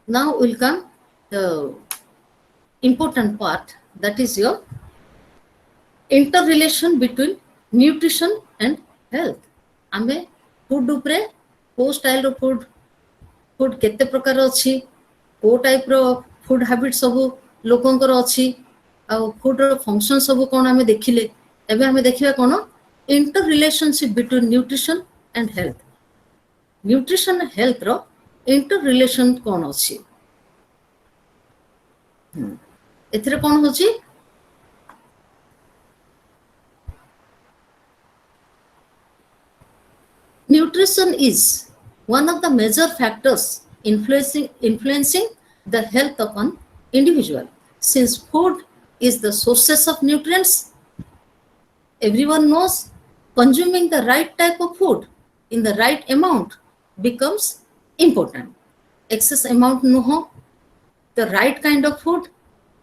now will come the important part, that is your interrelation between nutrition and health. आमे फूड उपरे को स्टाइल रो फूड केते प्रकार अछि को टाइप रो फूड हैबिट सब लोकंकर अछि आ फूड रो फंक्शन सब कोन आमे देखिले एबे आमे देखिबा कोन inter relationship between nutrition and health nutrition and health रो इंटर रिलेशन कोन अछि एथिरे कोन होछि nutrition is one of the major factors influencing the health of an individual. Since food is the sources of nutrients, everyone knows consuming the right type of food in the right amount becomes important. Excess amount no ho, the right kind of food,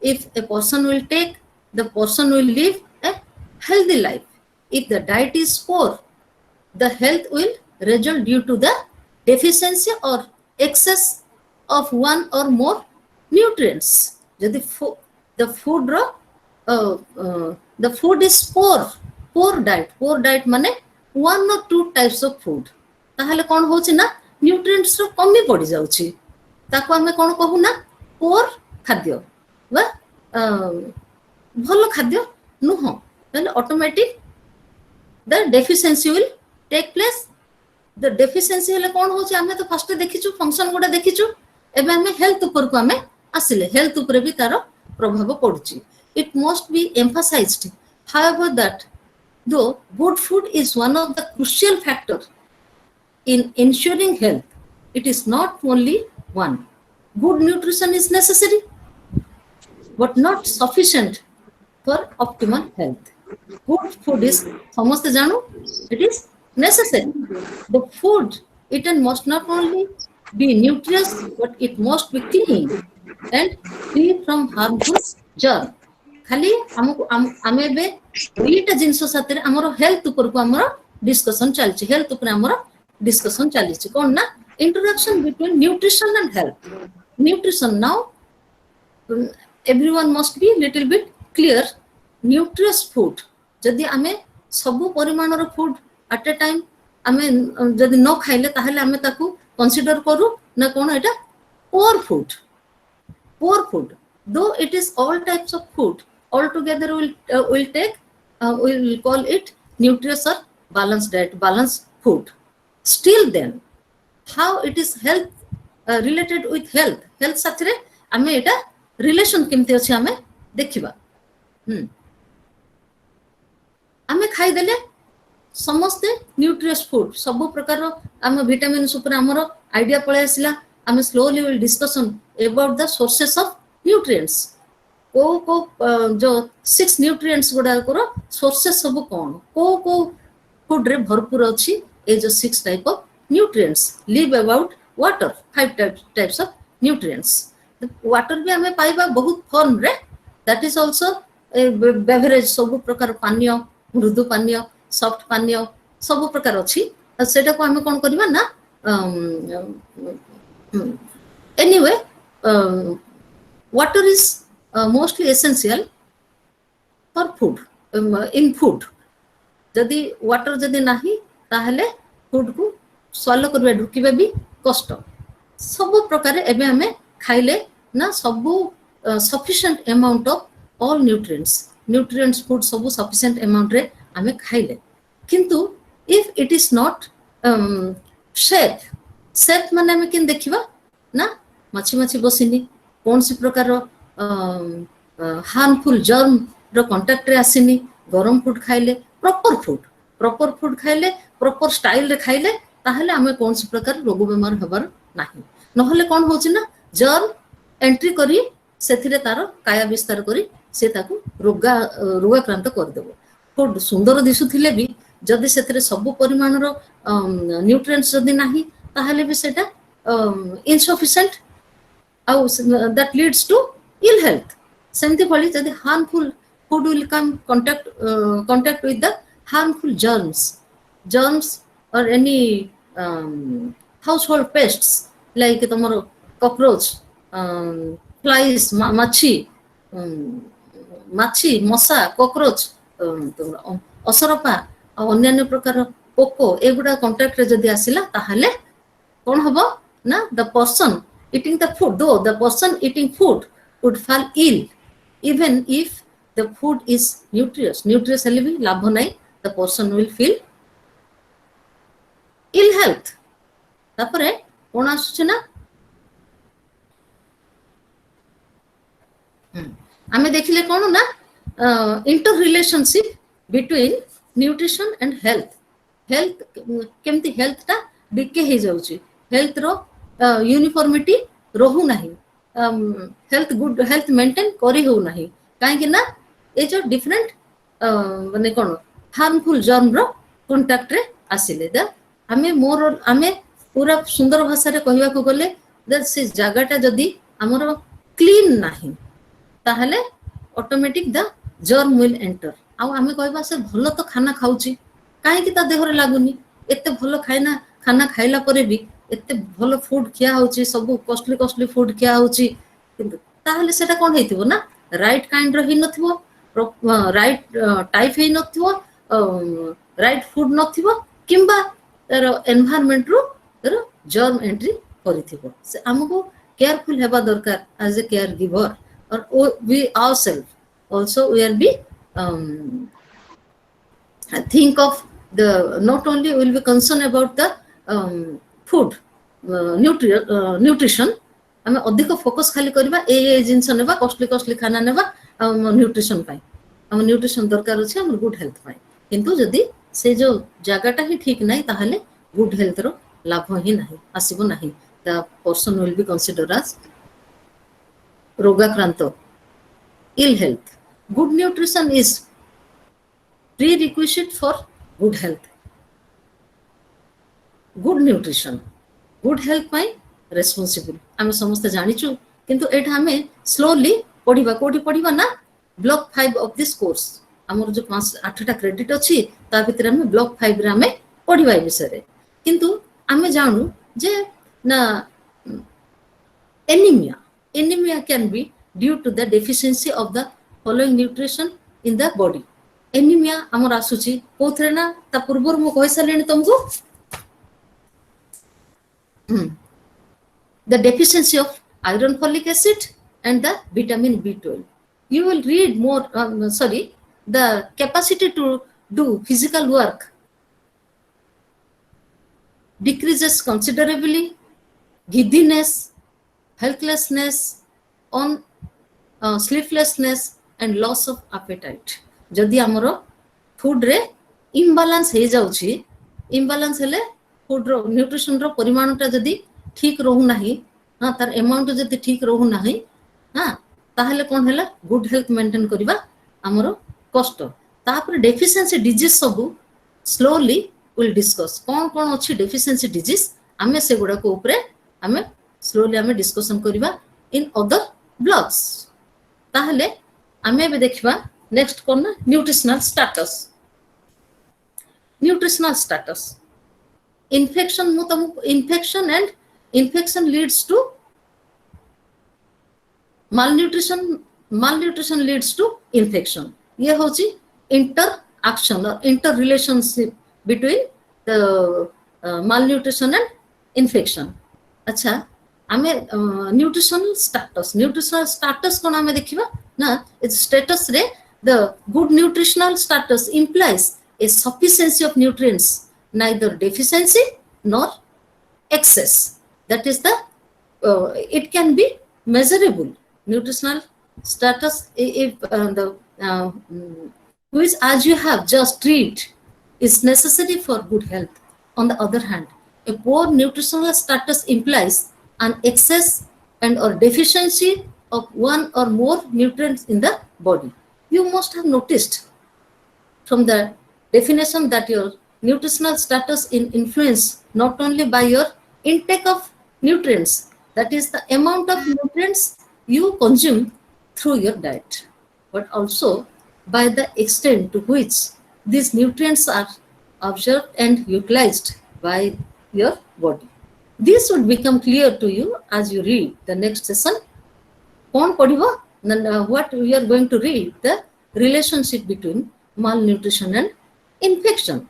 if a person will take, the person will live a healthy life. If the diet is poor, the health will result due to the deficiency or excess of one or more nutrients. Jadi the food is poor diet माने one or two types of food ताहले कोन होछि ना nutrients रो कमी पड़ी जाउछि ताको हमें कोन कहू ना poor खाद्य वा भलो खाद्य नुह ताहले automatic the deficiency will take place. The deficiency हेले कोन होछि हमें तो फर्स्ट देखिछु फंक्शन गोडा देखिछु एबे हमें हेल्थ ऊपर को हमें आसिले हेल्थ ऊपर भी तारो प्रभाव पडुछि. It must be emphasized however that though good food is one of the crucial factors in ensuring health, it is not only one. Good nutrition is necessary. but not sufficient for optimal health. Good food is samaste janu, it is necessary. The food eaten must not only be nutritious but it must be clean and free from harmful germ. खाली हमको आमे बे दुईटा जिंस साथे हमर health ऊपर को हमर discussion चलछि health ऊपर हमर डिस्कशन चलछि कोन ना interaction between nutrition and health nutrition now everyone must be little bit clear nutritious food जदि आमे सब परिमाणर फूड एट ए टाइम आमे जदि न खाइले ताहले आमे ताकू कंसीडर करू ना कोन एटा poor food though it is all types of food all together will take we will call it nutritious or balanced diet balanced food still then how it is health related with health साथरे आमे एटा relation केमते अछि आमे देखिबा आमे खाइ देले समस्ते nutritious food सब प्रकार आमे विटामिन्स ऊपर हमर आइडिया पळे आसिला आमे slowly will discussion about the sources of nutrients को जो 6 न्यूट्रिएंट्स गुडा को सोर्सेस सब कोन को फूड रे भरपूर अछि ए जो 6 type of nutrients live about water 5 types of nutrients water भी हमें पाइबा बहुत फॉर्म रे दैट इज आल्सो बेवरेज सब प्रकार पानीय मृदु पानीय सॉफ्ट पानीय सब प्रकार अछि सेटा को हमें कोन करबा ना anyway water is mostly essential for food in food जदि वाटर जदि नाही ताहले फूड को स्वालो करबा ढुकिबा भी कष्ट सब प्रकार एबे हमें खाइले ना सब sufficient amount of all nutrients food सब सफिशिएंट अमाउंट रे हमें खाइले किंतु if it is not safe माने हमें किन देखिबा ना मछी बसिनी कौन सी प्रकार हार्मफुल जर्म रो कांटेक्ट रे आसिनी गरम फूड खाइले प्रॉपर फूड खाइले प्रॉपर स्टाइल रे खाइले ताहले हमें कौन सी प्रकार रोग बेमार हबार नाही नहले कोन होची ना जर्म एंट्री करी सेथिरे तार काया विस्तार करी से ताकू रोगाक्रांत कर देबो फूड सुंदर दिसुथिले भी जदि सेथिरे सब परिमाणर न्यूट्रिएंट्स जदि नाही ताहले भी सेटा इनसफिशिएंट आउ that leads to ill health सेमति भली जदि harmful food will come contact with the harmful germs or any household pests like tomorrow cockroach flies माछी मशा cockroach असरपा अन्य प्रकार पोको एगुडा कांटेक्ट रे जदि आसिला ताहले कोन हबो ना the person eating the food though the person eating food would fall ill even if the food is nutritious हेले भी लाभ नाही the person will feel ill health तापरे कोन आसुछ ना आमे देखिले कोन ना inter relationship between nutrition and health केमती हेल्थ ता डिके हे जाउची हेल्थ रो यूनिफॉर्मिटी रहू नाही हेल्थ गुड हेल्थ मेंटेन करी हो नाही काहे कि ना ए जो डिफरेंट माने कोन हार्मफुल जर्म रो कांटेक्ट रे आसिले द आमे पूरा सुंदर भाषा रे कहबा को गले द से जागाटा जदी हमर क्लीन नाही ताहले automatic the germ will enter आ आमे कहबा से भलो तो खाना खाउची काहे कि ता देहरे लागुनी एते भलो खाना खाइला परे भी एते भलो फूड खिया होची सब कॉस्टली फूड खिया होची किंतु ताहले सेटा कोन हेतिबो ना राइट काइंड रो हि नथिबो राइट टाइप हि नथिबो राइट फूड नथिबो किंबा तार एनवायरनमेंट रो जर्म एंट्री करिथिबो से हमको केयरफुल हेबा दरकार as a caregiver or we ourselves also will be think of the not only will be concerned about the food nutrition हमें अधिक फोकस खाली करबा ए जिंस नेबा कॉस्टली खाना नेबा न्यूट्रिशन पाई हम न्यूट्रिशन दरकार अछि हम गुड हेल्थ पाई किंतु जदी से जो जागाटा ही ठीक नाही ताहले गुड हेल्थ रो लाभ ही नाही आसीबो नाही the person will be consider as रोगाक्रांत ill health. Good nutrition is prerequisite for good health. Good nutrition, good health ପାଇଁ responsible ଆମେ ସମସ୍ତେ ଜାଣିଛୁ, କିନ୍ତୁ ଏଇଟା ଆମେ ସ୍ଲୋଲି ପଢିବା। କୋଉଠି ପଢିବା ନା ବ୍ଲକ୍ 5 ଅଫ୍ ଦିସ୍ କୋର୍ସ। ଆମର ଯୋଉ 8ଟା କ୍ରେଡିଟ୍ ଅଛି ତା ଭିତରେ ଆମେ ବ୍ଲକ୍ 5 ରେ ଆମେ ପଢିବା ଏ ବିଷୟରେ। କିନ୍ତୁ ଆମେ ଜାଣୁ ଯେ ନା anemia can be due to the deficiency of the following nutrition in the body. anemia ଆମର ଆସୁଛି କୋଉଥିରେ ନା ତା ପୂର୍ବରୁ ମୁଁ କହିସାରିଲିଣି ତମକୁ the deficiency of iron folic acid and the vitamin B12. You will read more, the capacity to do physical work decreases considerably, giddiness, helplessness, on sleeplessness and loss of appetite. जदि आमर फूड रे इम्बालांस हे जाउछि, इम्बालांस हेले food रो nutrition रो परिमाणटा जदि ठीक रहू नाही, हां तार अमाउंट जदि ठीक रहू नाही, हां ताहले कोन हैला गुड हेल्थ मेंटेन करबा आमर कष्ट। तापर डेफिशिएंसी डिजीज सब स्लोली विल डिस्कस कोन कोन अछि डेफिशिएंसी डिजीज, आमे से गुडा को ऊपर आमे स्लोली आमे डिस्कशन करबा इन अदर ब्लॉक्स। ताहले आमे बे देखबा नेक्स्ट कोन ना nutritional status. Nutritional status infection मु तम infection and infection leads to malnutrition leads to infection. ये होची interaction or interrelationship between the malnutrition and infection. अच्छा आमे nutritional status कोन आमे देखिबा ना its status रे the good nutritional status implies a sufficiency of nutrients, neither deficiency nor excess. That is the it can be measurable. Nutritional status if which as you have just read is necessary for good health. On the other hand, a poor nutritional status implies an excess and or deficiency of one or more nutrients in the body. You must have noticed from the definition that your nutritional status is influenced not only by your intake of nutrients, that is the amount of nutrients you consume through your diet, but also by the extent to which these nutrients are absorbed and utilized by your body. This would become clear to you as you read the next session. What we are going to read, the relationship between malnutrition and infection.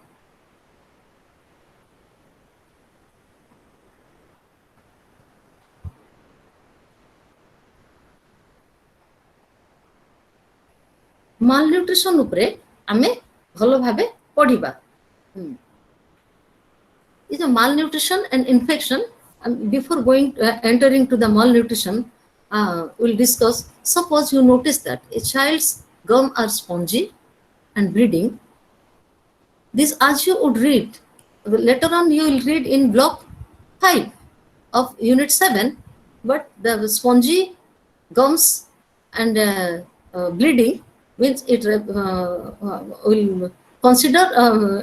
malnutrition उपरे आमे भलो भाबे पढिबा। Is a malnutrition and infection. Before going entering to the malnutrition, we'll discuss. Suppose you notice that a child's gum are spongy and bleeding. This as you would read later on, you will read in block 5 of unit 7. But the spongy gums and bleeding means it will consider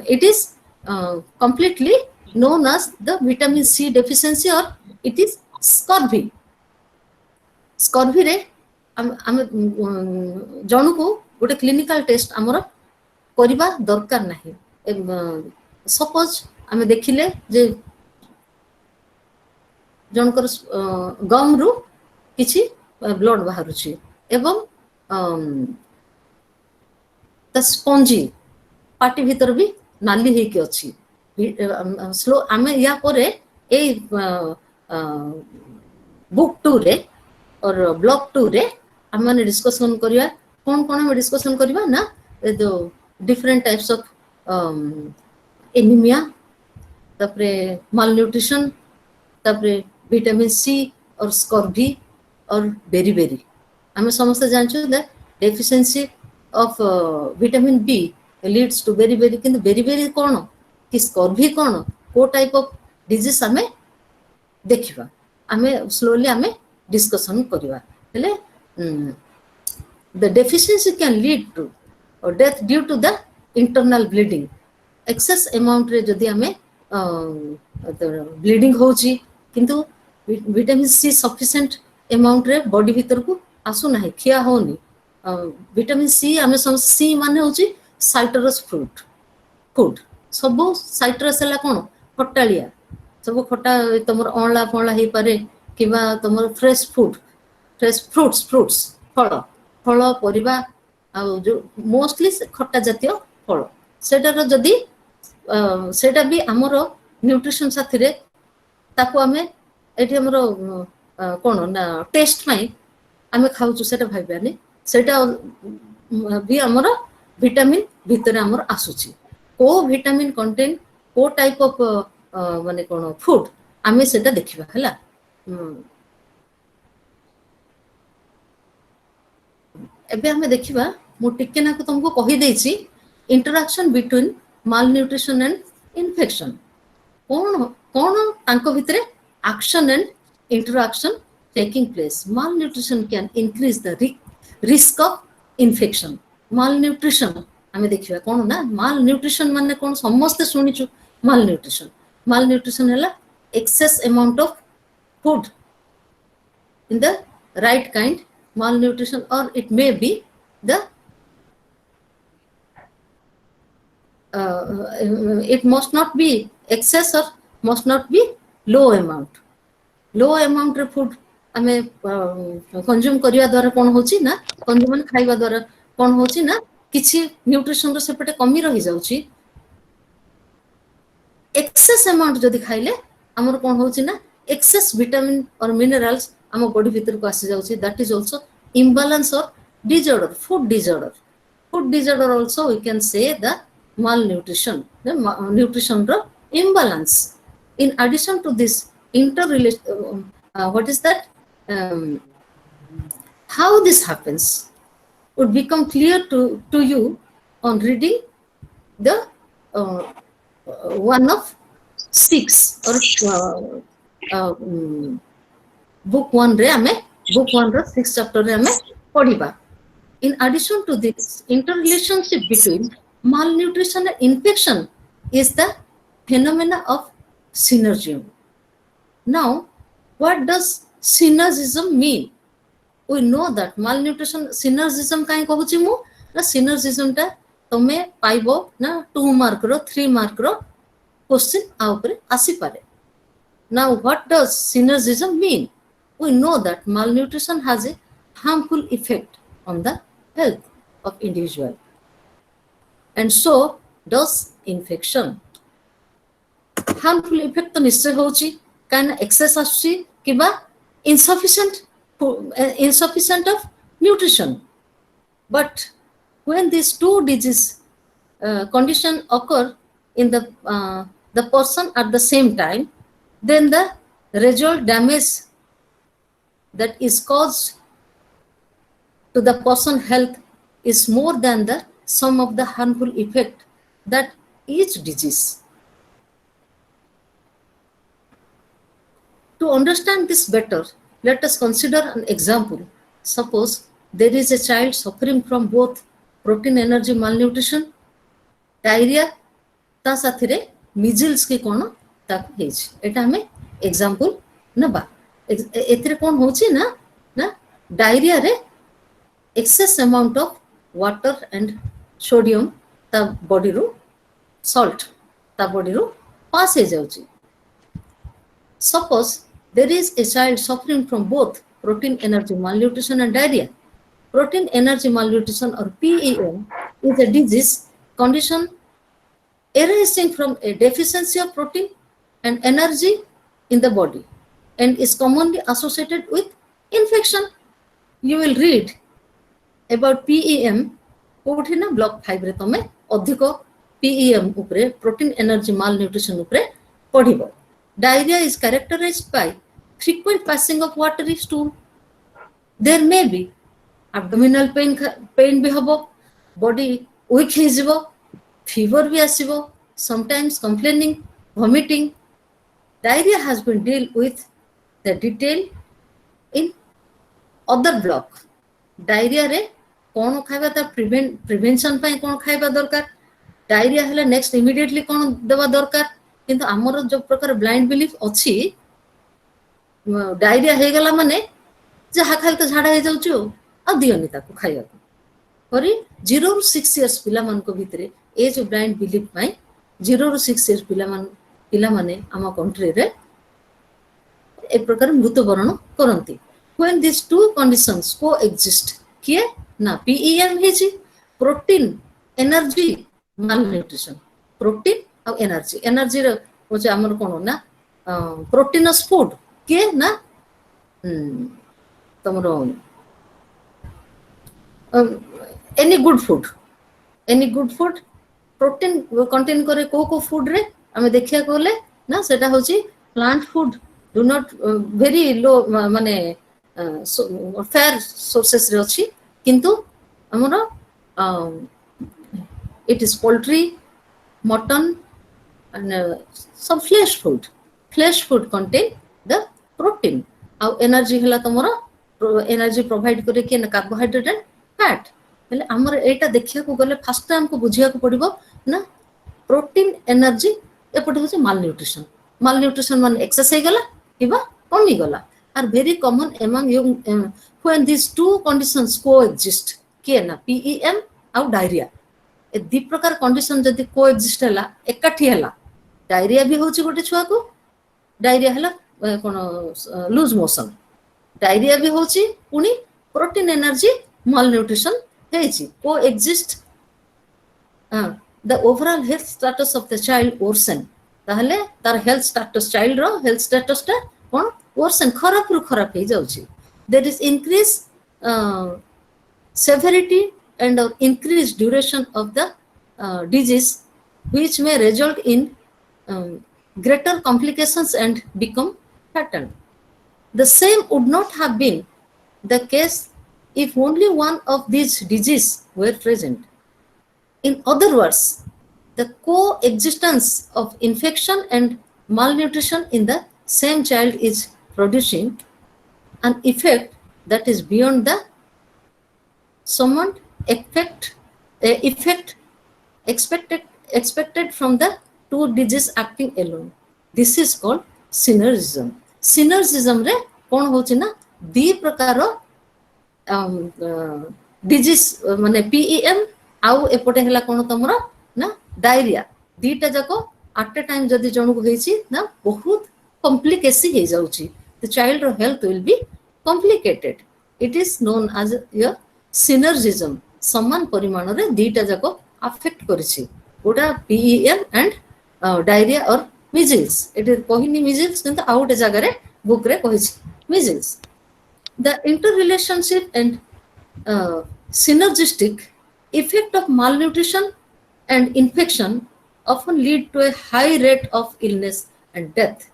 it is completely known as the vitamin C deficiency or it is scurvy. Scurvy रे आम जणु को गोटे clinical test आमर करिबा दरकार नाही। Suppose आम देखिले जे जनकर गम रु किछि ब्लड बाहरुछि एवं the spongy पार्टी भीतर भी नाली हे के अछि। स्लो आमे या परे ए बुक 2 रे और ब्लॉक 2 रे हम माने डिस्कशन करिया कोन कोन हम डिस्कशन करिवा ना जो डिफरेंट टाइप्स ऑफ एनीमिया, तापरे malnutrition, तापरे विटामिन सी और स्कर्वी और बेरी हम समस्त जानछु the deficiency of vitamin B leads to very किंतु very कोन कि स्कर्वी कोन को टाइप ऑफ डिजीज हमें देखिबा। हमें स्लोली हमें डिस्कशन करिवा। हेले the deficiency can lead to death due to the internal bleeding. Excess amount रे जदि आमे ब्लीडिंग होची किंतु विटामिन सी सफिशिएंट अमाउंट रे बॉडी भीतर को आसु नाही खिया होनी विटामिन सी आमे सब सी माने होची साइट्रस फूड सब साइट्रस हला कोन खटालिया सब खटा तमर अणला फणला हे पारे किबा तमर फ्रेश फ्रूट्स फल परिबा जो मोस्टली खट्टा जातीय फल सेटार जदि सेटा भी हमरो न्यूट्रिशन साथी रे ताको आमे एठी हमरो कोन ना टेस्ट में आमे खाउछु सेटा भाइबानी सेटा भी हमरो विटामिन भीतर हमर आसुची को विटामिन कंटेन को टाइप ऑफ माने कोन फूड आमे सेटा देखिबा हला एबे हमें देखिबा मु टिके ना को तुमको कहि देछि interaction between malnutrition and infection कौन तांको भितरे action and interaction taking place. Malnutrition can increase the risk of infection. Malnutrition आमे देखिबा कौन ना malnutrition माने कौन समस्त सुनिछु malnutrition हला excess amount of food in the right kind malnutrition, or it may be the it must not be excess or must not be low amount रे food आमे कंज्यूम करिया द्वारा कोन होची ना कंज्यूम खाइबा द्वारा कोन होची ना किछि न्यूट्रिशन रो सेपटे कमी रहि जाउची एक्सेस अमाउंट जदि खाइले हमर कोन होची ना एक्सेस विटामिन और मिनरल्स हम बॉडी भीतर को आसी जाउची that is also imbalance or disorder food disorder also we can say the malnutrition the nutrition ro imbalance. In addition to this interrelation what is that how this happens would become clear to you on reading the one of 6 or book 1 रे हमें book 1 रो 6th chapter रे हमें पढ़िबा. In addition to this interrelationship between malnutrition and infection is the phenomena of synergism. Now what does synergism mean? We know that malnutrition synergism काहे कहूची मु ना synergism ता तमे पाइबो ना 2 मार्क रो 3 मार्क रो क्वेश्चन आ ऊपर आसी पारे. Now what does synergism mean? We know that malnutrition has a harmful effect on the health of individual, and so does infection. Harmful effect तो निश्चय होची कारण excess आसी किबा insufficient of nutrition. But when these two disease condition occur in the person at the same time, then the result damage that is caused to the person's health is more than the sum of the harmful effect that each disease. To understand this better, let us consider an example. Suppose there is a child suffering from both protein energy malnutrition, diarrhea, ता साथी measles की कोन ताकू हेछि. एटा हमें example नबा. एतरे कोन होछि ना ना diarrhoea रे excess amount of water and sodium ता बॉडी रो salt ता बॉडी रो पास हे जाउछि. Suppose there is a child suffering from both protein energy malnutrition and diarrhea. Protein energy malnutrition or PEM is a disease condition arising from a deficiency of protein and energy in the body and is commonly associated with infection. You will read about PEM कोठी ना block 5 रे तमे अधिक PEM उपरे protein energy malnutrition उपरे पढिबो. Diarrhea is characterized by frequent passing of watery stool. There may be abdominal pain भी हबो, body weak हे जिवो, fever भी आसीबो, sometimes complaining, vomiting. Diarrhea has been dealt with the detail in other block. Diarrhea रे कौन खाइबा ता prevention पाई कौन खाइबा दरकार डायरिया हेला नेक्स्ट इमिडिएटली कौन देवा दरकार किंतु हमर जो प्रकार ब्लाइंड बिलीफ अछि डायरिया हे गला माने जहा खाइ तो झाड़ा हे जाउछु आ दियनी ताको खाइबा परी 0 ରୁ 6 इयर्स पिला मन को भितरे ए जो ब्लाइंड बिलीफ पाई 0 ରୁ 6 इयर्स पिला माने आम कंट्री रे एक प्रकार मृत्युवरण करती when these two conditions coexist किए ना PEM हेची प्रोटीन एनर्जी malnutrition प्रोटीन और एनर्जी रे होचे हमर कोन ना प्रोटीनस फूड किए ना तमरो any good food protein contain करे को फूड रे हमें देखिया कोले ना सेटा होची plant food do not very low माने फेयर सोर्सेस रे अछि किंतु हमरो it is poultry mutton and some flesh food contain the protein और एनर्जी हला तमरो एनर्जी प्रोवाइड करे के कार्बोहाइड्रेट एंड फैट हेले हमर एटा देखिया को गले फर्स्ट टाइम को बुझिया को पड़िबो ना प्रोटीन एनर्जी एपटे होचे malnutrition मान एक्सेस हे गला किबा कमी गला are very common among young when these two conditions coexist के ना PEM और डायरिया ए दी प्रकार कंडीशन जदी कोएक्सिस्ट हला एकाठी हला डायरिया भी होची गोटे छुआ को डायरिया हला कोन लूज मोशन डायरिया भी होची पुनी प्रोटीन एनर्जी malnutrition हेची कोएक्सिस्ट the overall health status of the child worsen ताहले तार health status child रो health status ता कोन worsen खराब रु खराब हे जाउची there is increase severity and or increased duration of the disease which may result in greater complications and become fatal. The same would not have been the case if only one of these diseases were present. In other words, the coexistence of infection and malnutrition in the same child is producing an effect that is beyond the summoned effect expected from the two diseases acting alone. This is called synergism. Synergism रे कौन होची ना दी प्रकार disease माने PEM आउ एपटे हला कोन तमरा ना diarrhoea दीटा जाको एट अ टाइम जदी जणु होईची ना बहुत कॉम्प्लिकेसी हे जाउची the child health will be complicated. It is known as a synergism. समान परिमाण रे दीटा जाको अफेक्ट करिछि ओटा PEM एंड डायरिया और measles it is कहिनी measles किंतु आउटे जगह रे बुक रे कहिछि measles. The interrelationship and synergistic effect of malnutrition and infection often lead to a high rate of illness and death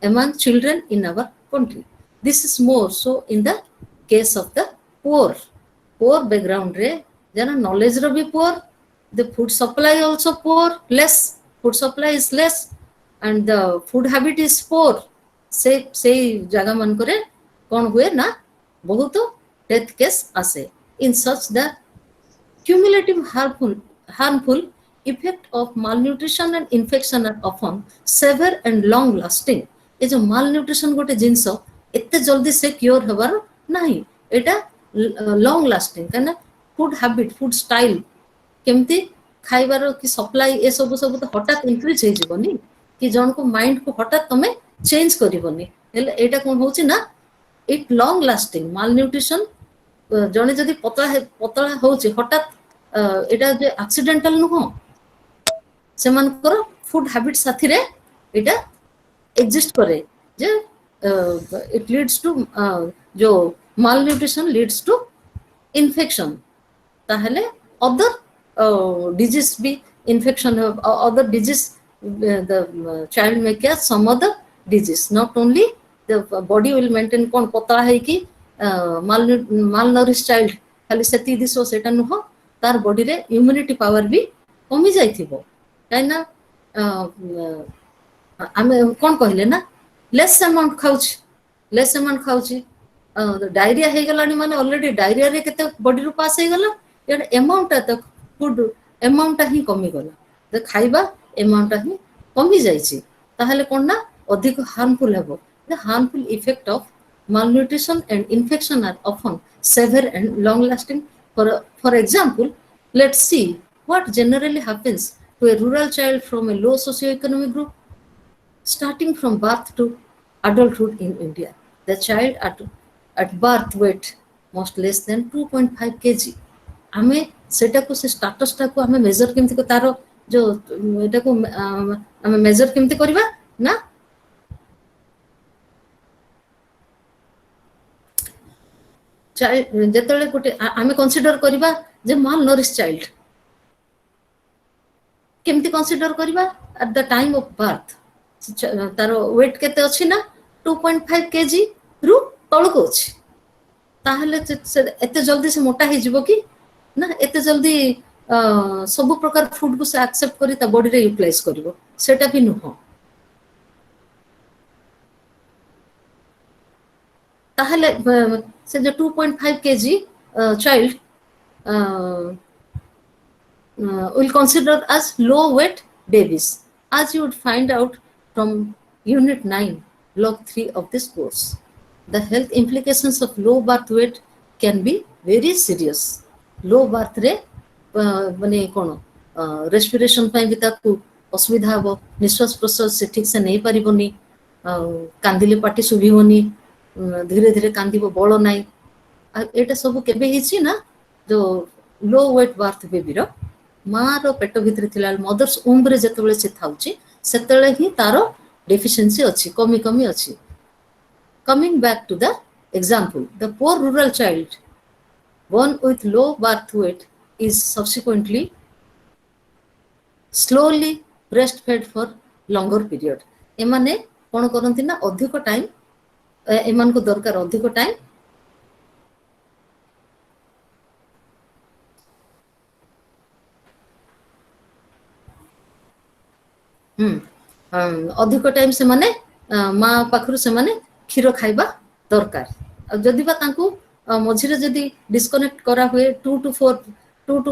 among children in our country. This is more so in the case of the poor background रे जना knowledge रो भी poor, the food supply also poor, less food supply is less and the food habit is poor. से जगह मन करे कौन हुए ना बहुत डेथ केस आसे. In such the cumulative harmful effect of malnutrition and infection are often severe and long lasting. ये जो malnutrition गोटे जिंस एते जल्दी से क्योर हबार नहीं एटा लॉन्ग लास्टिंग कहना फूड हैबिट फूड स्टाइल केमती खाइबार कि सप्लाई ए सब तो हठात इंक्रीज हे जिवनी कि जन को माइंड को हठात तमे चेंज करिवनी हेले एटा कोन होची ना इट लॉन्ग लास्टिंग मालन्यूट्रिशन जने जदी पतला होची हठात एटा जे एक्सीडेंटल नुहो सेमानकर फूड हैबिट साथी रे एटा एग्जिस्ट करे जे it leads to जो malnutrition leads to infection ताहले other disease भी infection other disease the child may get some other disease not only the body will maintain कौन पता है कि malnourished child खाली सेती दिसो सेटा नुहो तार बॉडी रे इम्यूनिटी पावर भी कमी जाइथिबो काइना आमे कोन कहले ना लेस अमाउंट खाउची डायरिया हे गलानी माने ऑलरेडी डायरिया रे केते बॉडी रु पास हे गला एड अमाउंट त फूड अमाउंट ही कमी गला द खाइबा अमाउंट ही कमी जाइछि ताहले कोन ना अधिक हार्मफुल हेबो the harmful effect of malnutrition and infection are often severe and long lasting. For example, let's see what generally happens to a rural child from a low socioeconomic group. Starting from birth to adulthood in India, the child at birth weight must less than 2.5 kg. आमे सेटा को से status टा को आमे major केमति को तारो जो एटा को आमे मेजर केमति करबा ना चाइल्ड जेतले गोटे आमे कंसीडर करबा जे माल नरिश चाइल्ड केमति कंसीडर करबा at the time of birth तारो वेट केते अछि ना 2.5 केजी रु तळको अछि ताहले एते जल्दी से मोटा हे जिवो कि ना एते जल्दी सब प्रकार फूड को से एक्सेप्ट करी ता बॉडी रे यूटिलाइज करिवो सेटा भी नुह ताहले से जो 2.5 kg child will consider as low weight babies, as you would find out from unit 9 log 3 of this course. The health implications of low birth weight can be very serious. Low birth रे माने कोन respiration पई भी ताकू असुविधा हो निश्वास प्रश्वास से ठीक से नहीं पारिबोनी कांदिले पाटी सुभिबोनी धीरे धीरे कांदिबो बळ नाही एटा सब केबे हिची ना जो लो वेट बर्थ बेबी रो मारो पेट भितर थिला मदर्स वूम्ब रे जतबेले से थाउची सेतले ही तारो डेफिशिएंसी अछि कमी कमी अछि coming back to the example the poor rural child born with low birth weight is subsequently slowly breastfed for longer period एमाने कोन करंती ना अधिक टाइम एमान को दरकार अधिक टाइम अधिक टाइम से माने माँ पाखरु से माने क्षीर खाइबा दरकार जदि बा तांकू मझिरे जदि डिस्कनेक्ट करा हुए 2 to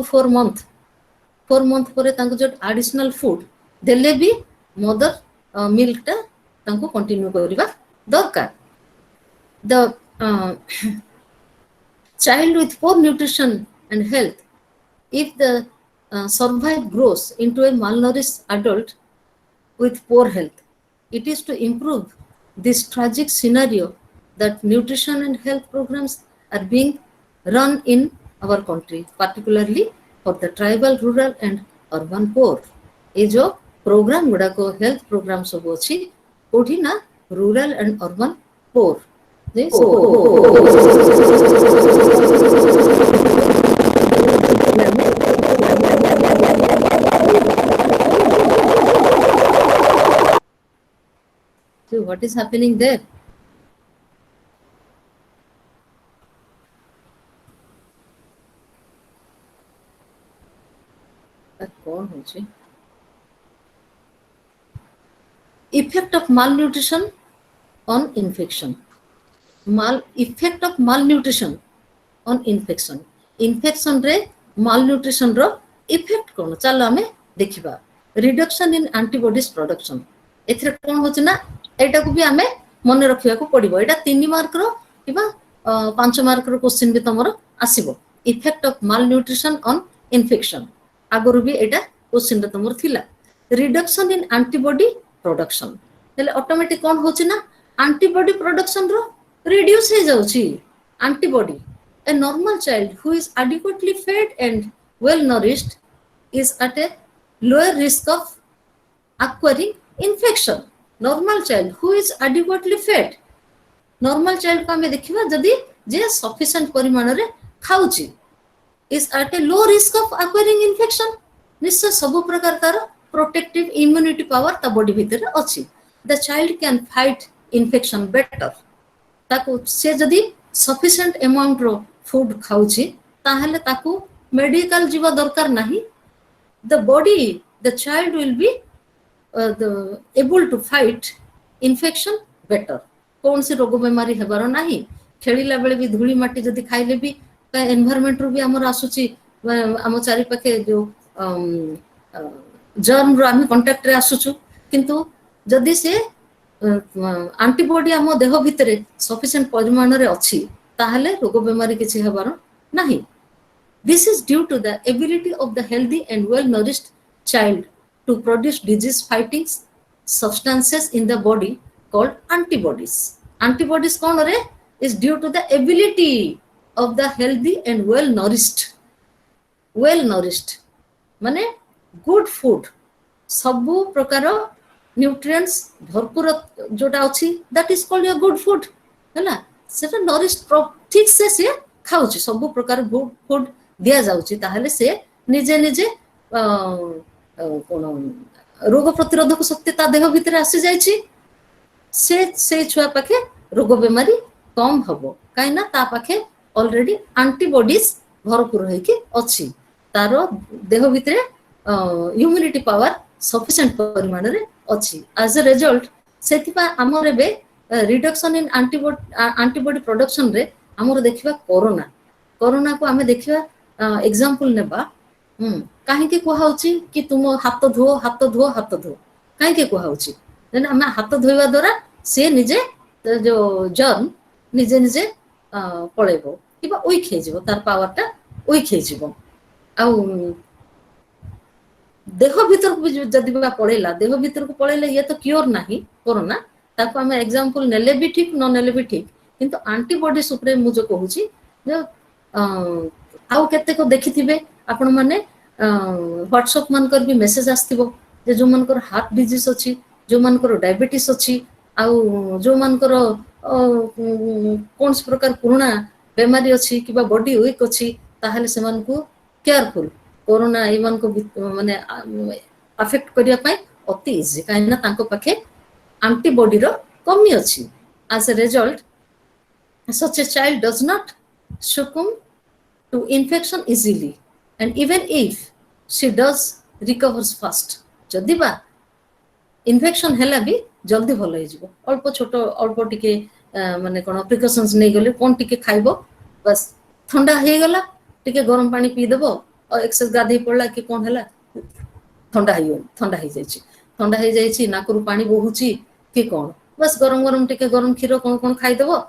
4 month परे तांकू जो एडिशनल फूड देले भी मदर मिल्क टा तांकू कंटिन्यू करिबा दरकार the child with poor nutrition and health, if the survive grows into a malnourished adult with poor health, it is to improve this tragic scenario that nutrition and health programs are being run in our country, particularly for the tribal, rural and urban poor. ये जो program गुड़ा को health program सब अच्छी कोठी ना rural and urban poor. This so what is happening there? कौन होची? Effect of malnutrition on infection. Effect of malnutrition on infection. Infection रे malnutrition रो effect कोन चलो हमें देखिबा reduction in antibodies production एथरे कोन होछ ना एटा को भी हमें मन रखिया को पड़िबो एटा 3 मार्क रो किबा 5 मार्क रो क्वेश्चन भी तमरो आसीबो effect of malnutrition on infection आगरु भी एटा क्वेश्चन रे तमरो थिला reduction in antibody production हेले ऑटोमेटिक कोन होछ ना antibody production row reduce he jauchi antibody a normal child who is adequately fed and well nourished is at a lower risk of acquiring infection normal child who is adequately fed normal child को हमें देखिबा जदी जे sufficient परिमाण रे खाउची is at a low risk of acquiring infection निश्चय सब प्रकार तार protective immunity power ता बॉडी भीतर अछि the child can fight infection better ताकू से जदी सफिशिएंट अमाउंट रो फूड खाउची ताहले ताकू मेडिकल जीवा दरकार नाही the body the child will be able to fight infection better कौन से रोग बीमारी हेबार नाही ଖେଳିला बेले भी धूली माटी जदि खाइले भी एनवायरमेंट रू भी हमर आसुची आम चारि पाखे जो जर्म रो आम कांटेक्ट रे आसुचु किंतु जदि से आंटीबॉडी आम देह भितर सफिशिएंट परिमाण रे अछि ताहले रोग बेमारी किछि हेबार नाही. This is due to the ability of the healthy and well-nourished child to produce disease-fighting substances in the body called antibodies. Antibodies कौन रे is due to the ability of the healthy and well-nourished माने good food सबु प्रकार nutrients भरपूर जोटा अछि that is called your good food हैला सेटा nourished ठीक से खाउची सबु प्रकार good food दिया जाउची ताहले से निजे निजे कोन रोग प्रतिरोधक शक्ति ता देह भितर आसी जायछि से छुआ पाखे रोग बेमारी कम हबो काई ना ता पाखे ऑलरेडी एंटीबॉडीज भरपूर होइके अछि तारो देह भितर इम्यूनिटी पावर सफिशिएंट परिमाण रे अछि एज अ रिजल्ट सेतिपा हमर बे रिडक्शन इन एंटीबॉडी प्रोडक्शन रे हमर देखिबा कोरोना को आमे देखिबा एग्जांपल नेबा काहे के कोहा होची कि तुम हाथ धो काहे के कोहा होची देन हम हाथ धोइबा द्वारा से निजे जो जर्म निजे निजे पळेबो किबा ओइ खेजिबो तार पावरटा ओइ खेजिबो आ देह भीतर को जदि बा पळेला देह भीतर को पळेले ये तो क्योर नाही कोरोना ताको हम एग्जांपल नेले भी ठीक न नेले भी ठीक किंतु एंटीबॉडी सुप्रे मु जो कहूची जो आउ केते को देखिथिबे आपण माने व्हाट्सएप मान कर भी मेसेज आस्थिबो जे जो मान कर हार्ट डिजीज अछि जो मान कर डायबिटीज अछि आउ जो मान कर कोन प्रकार पुराना बेमारी अछि किबा बॉडी वीक अछि ताहले से मान को केयरफुल कोरोना ए मान को माने अफेक्ट करिया पय अति इजी काइना तांको पाखे एंटीबॉडी रो कमी अछि as a result such a child does not succumb to infection easily and even if she does recovers fast जदि बा इन्फेक्शन हैला भी जल्दी भल हो जिवो अल्प छोट अल्प टिके माने कोन प्रिकॉशंस नै गले कोन टिके खाइबो बस ठंडा हे गला टिके गरम पानी पी देबो और एक्सेस गाधी पड़ला कि कोन हैला ठंडा हे जायछि नाकरू पानी बहुची कि कोन बस गरम टिके गरम खीर कोन खाइ देबो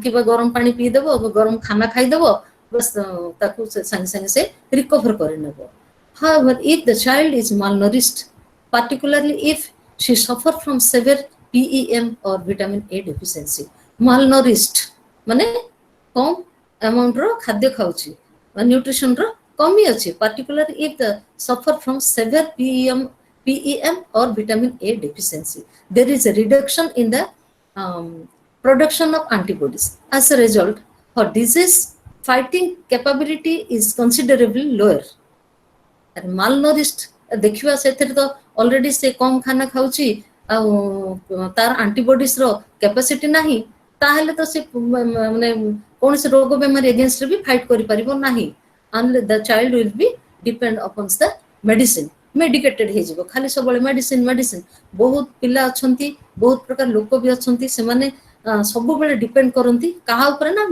किबा गरम पानी पी देबो गरम खाना खाइ देबो बस ताकू संगे से रिकवर करे नेबो. However, if the child is malnourished, particularly if she suffer from severe PEM or vitamin A deficiency, malnourished माने कम अमाउंट रो खाद्य खाउची न्यूट्रिशन रो कमी अछि particularly if the suffer from severe PEM or vitamin A deficiency, there is a reduction in the production of antibodies. As a result, her disease fighting capability is considerably lower. And malnourished देखिवा सेतिर तो already से कम खाना खाउची आ तार antibodies रो capacity नाही ताहले तो से माने कोन से रोग बेमारी अगेंस्ट भी फाइट करि परिबो नाही unless the child will be depend upon the medicine medicated हे जिवो खाली सब मेडिसिन बहुत पिला अछंती बहुत प्रकार लोक भी अछंती से माने सब बेले डिपेंड करंती कहा ऊपर ना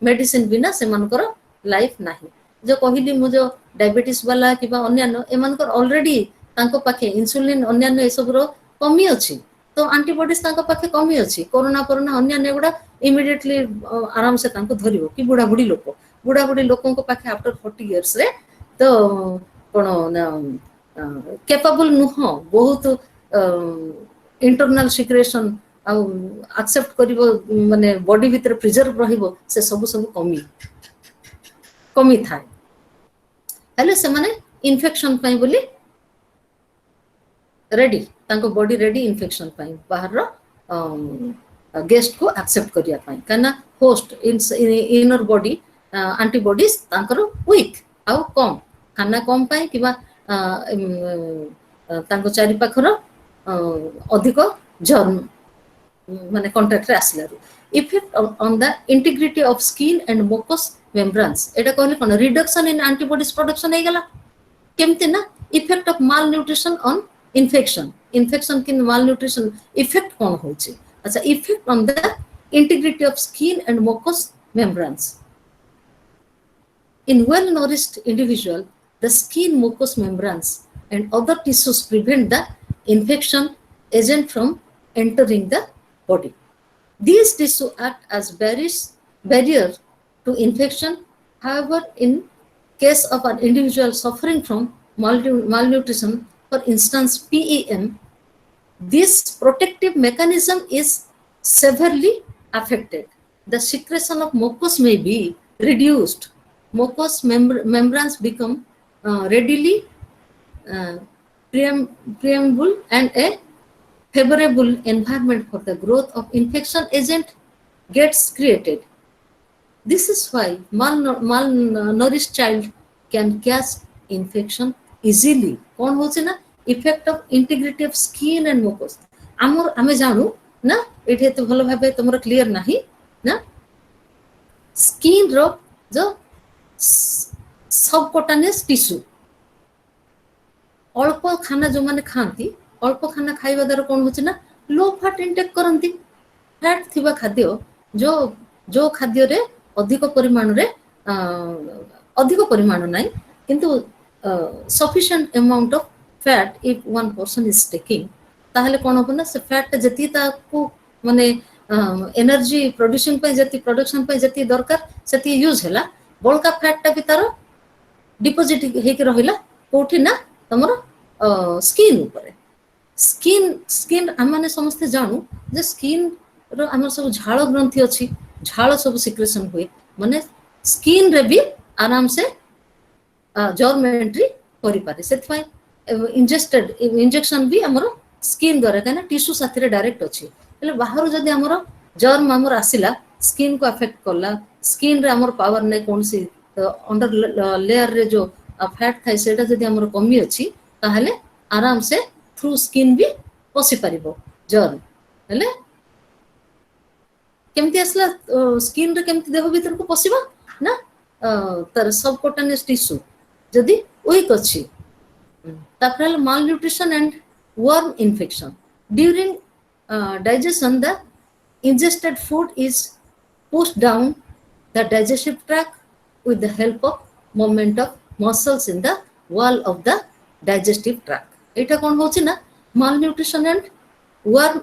मेडिसिन बिना से मानकर लाइफ नाही जो कहिली मु जो डायबिटीज वाला किबा अन्यान्य एमानकर ऑलरेडी तांको पाखे इंसुलिन अन्यान्य ए सब रो कमी अछि तो एंटीबॉडीज तांको पाखे कमी अछि कोरोना अन्यान्य गुडा इमीडिएटली आराम से तांको धरिबो कि बुढ़ा बुढ़ी लोकों को पाखे आफ्टर 40 इयर्स रे तो कोन कैपेबल नुह बहुत इंटरनल सिक्रेशन आ एक्सेप्ट करिवो माने बॉडी भीतर प्रिजर्व रहिबो से सब कमी थाए हेले से माने इन्फेक्शन पई बोली रेडी तांको बॉडी रेडी इन्फेक्शन पई बाहर रो गेस्ट को एक्सेप्ट करिया पई काना होस्ट इनर बॉडी एंटीबॉडीज तांकर वीक आ कम खाना कम पाए किबा तांको चारि पाखर अधिक जर्म माने कांटेक्ट रे आसलारू effect on the integrity of skin and mucus membranes एटा कहले कोन रिडक्शन इन एंटीबॉडीज प्रोडक्शन हे गेला केमते ना effect of malnutrition on infection किन माल न्यूट्रिशन इफेक्ट कोन होची अच्छा effect on the integrity of skin and mucous membranes. In well-nourished individual, the skin, mucous membranes, and other tissues prevent the infection agent from entering the body. These tissues act as barrier to infection. However, in case of an individual suffering from malnutrition, for instance PEM, this protective mechanism is severely affected. The secretion of mucus may be reduced. Mucous membranes become readily uh, permeable, and a favorable environment for the growth of infection agent gets created. This is why malnourished child can catch infection easily. कौन होचे ना effect of integrity of skin and mucus आमर आमे जानू ना एठे तो भलो भाबे तमरो clear नाही ना स्किन रो जो सबकोटानेस टिश्यू अल्प खाना जो माने खाती अल्प खाना खाइबा द्वारा कौन होचे ना लो फैट इंटेक करंती फैट थिबा खाद्य जो जो खाद्य रे अधिक परिमाण रे अधिक परिमाण नाही किंतु sufficient amount of fat if one person is taking ताहले कौन होबो ना से फैट जति ताको माने एनर्जी प्रोड्यूसिंग पे जति प्रोडक्शन पे जति दरकार सेति यूज हैला बळका फैट ता भी तारो डिपोजिट हे के रहिला कोठी ना तमरो स्किन ऊपर स्किन आमाने समस्त जानू जे स्किन रो हमर सब झाळ ग्रंथि अछि झाळ सब सिक्रेशन हुए माने स्किन रे भी आराम से जर्म एंट्री करि पारे सेथि इंजेक्टेड इंजेक्शन भी हमर स्किन द्वारा कना टिश्यू साथी रे डायरेक्ट अछि એટલે बाहर जदि हमर जर्म हमर आसिला स्किन को अफेक्ट करला स्किन रे हमर पावर नै कोनसी अंडर लेयर रे जो फैट थाइ सेटा जदि हमर कमी अछि ताहले आराम से थ्रू स्किन भी पसी परिबो जर्म हेले केमती असला स्किन रे केमती देह भीतर को पसिबा ना तर सबकोटानियस टिश्यू जदि वीक अछि तापरे malnutrition and worm infection during digestion the ingested food is pushed down the digestive tract with the help of movement of muscles in the wall of the digestive tract eta kon hochi na malnutrition and worm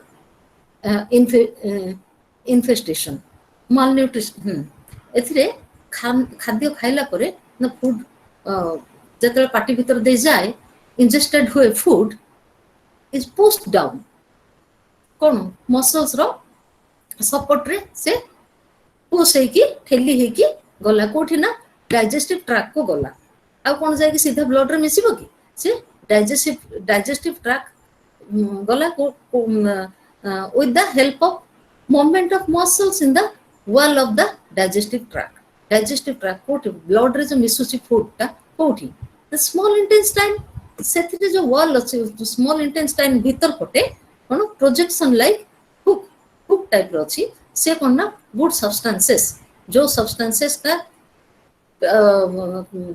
infestation malnutrition एथिरे खाद्य खाइला परे ना food जतले party भीतर दे जाए ingested हुए food is pushed down कोन muscles रो सपोर्ट रे से पुश हे की ठेली हे की गला कोठी ना डाइजेस्टिव ट्रैक को गला आ कोन जाय कि सीधा ब्लड रे मिसिबो की से डाइजेस्टिव ट्रैक गला को with the help of movement of muscles in the wall of the digestive tract कोठी ब्लड रे जो मिसुची फूड ता कोठी the small intestine सेथिरे जो वॉल अछि स्मॉल इंटेस्टाइन भीतर पटे कोन प्रोजेक्शन लाइक हुक टाइप रो अछि से कोन ना गुड सब्सटेंसेस जो सब्सटेंसेस का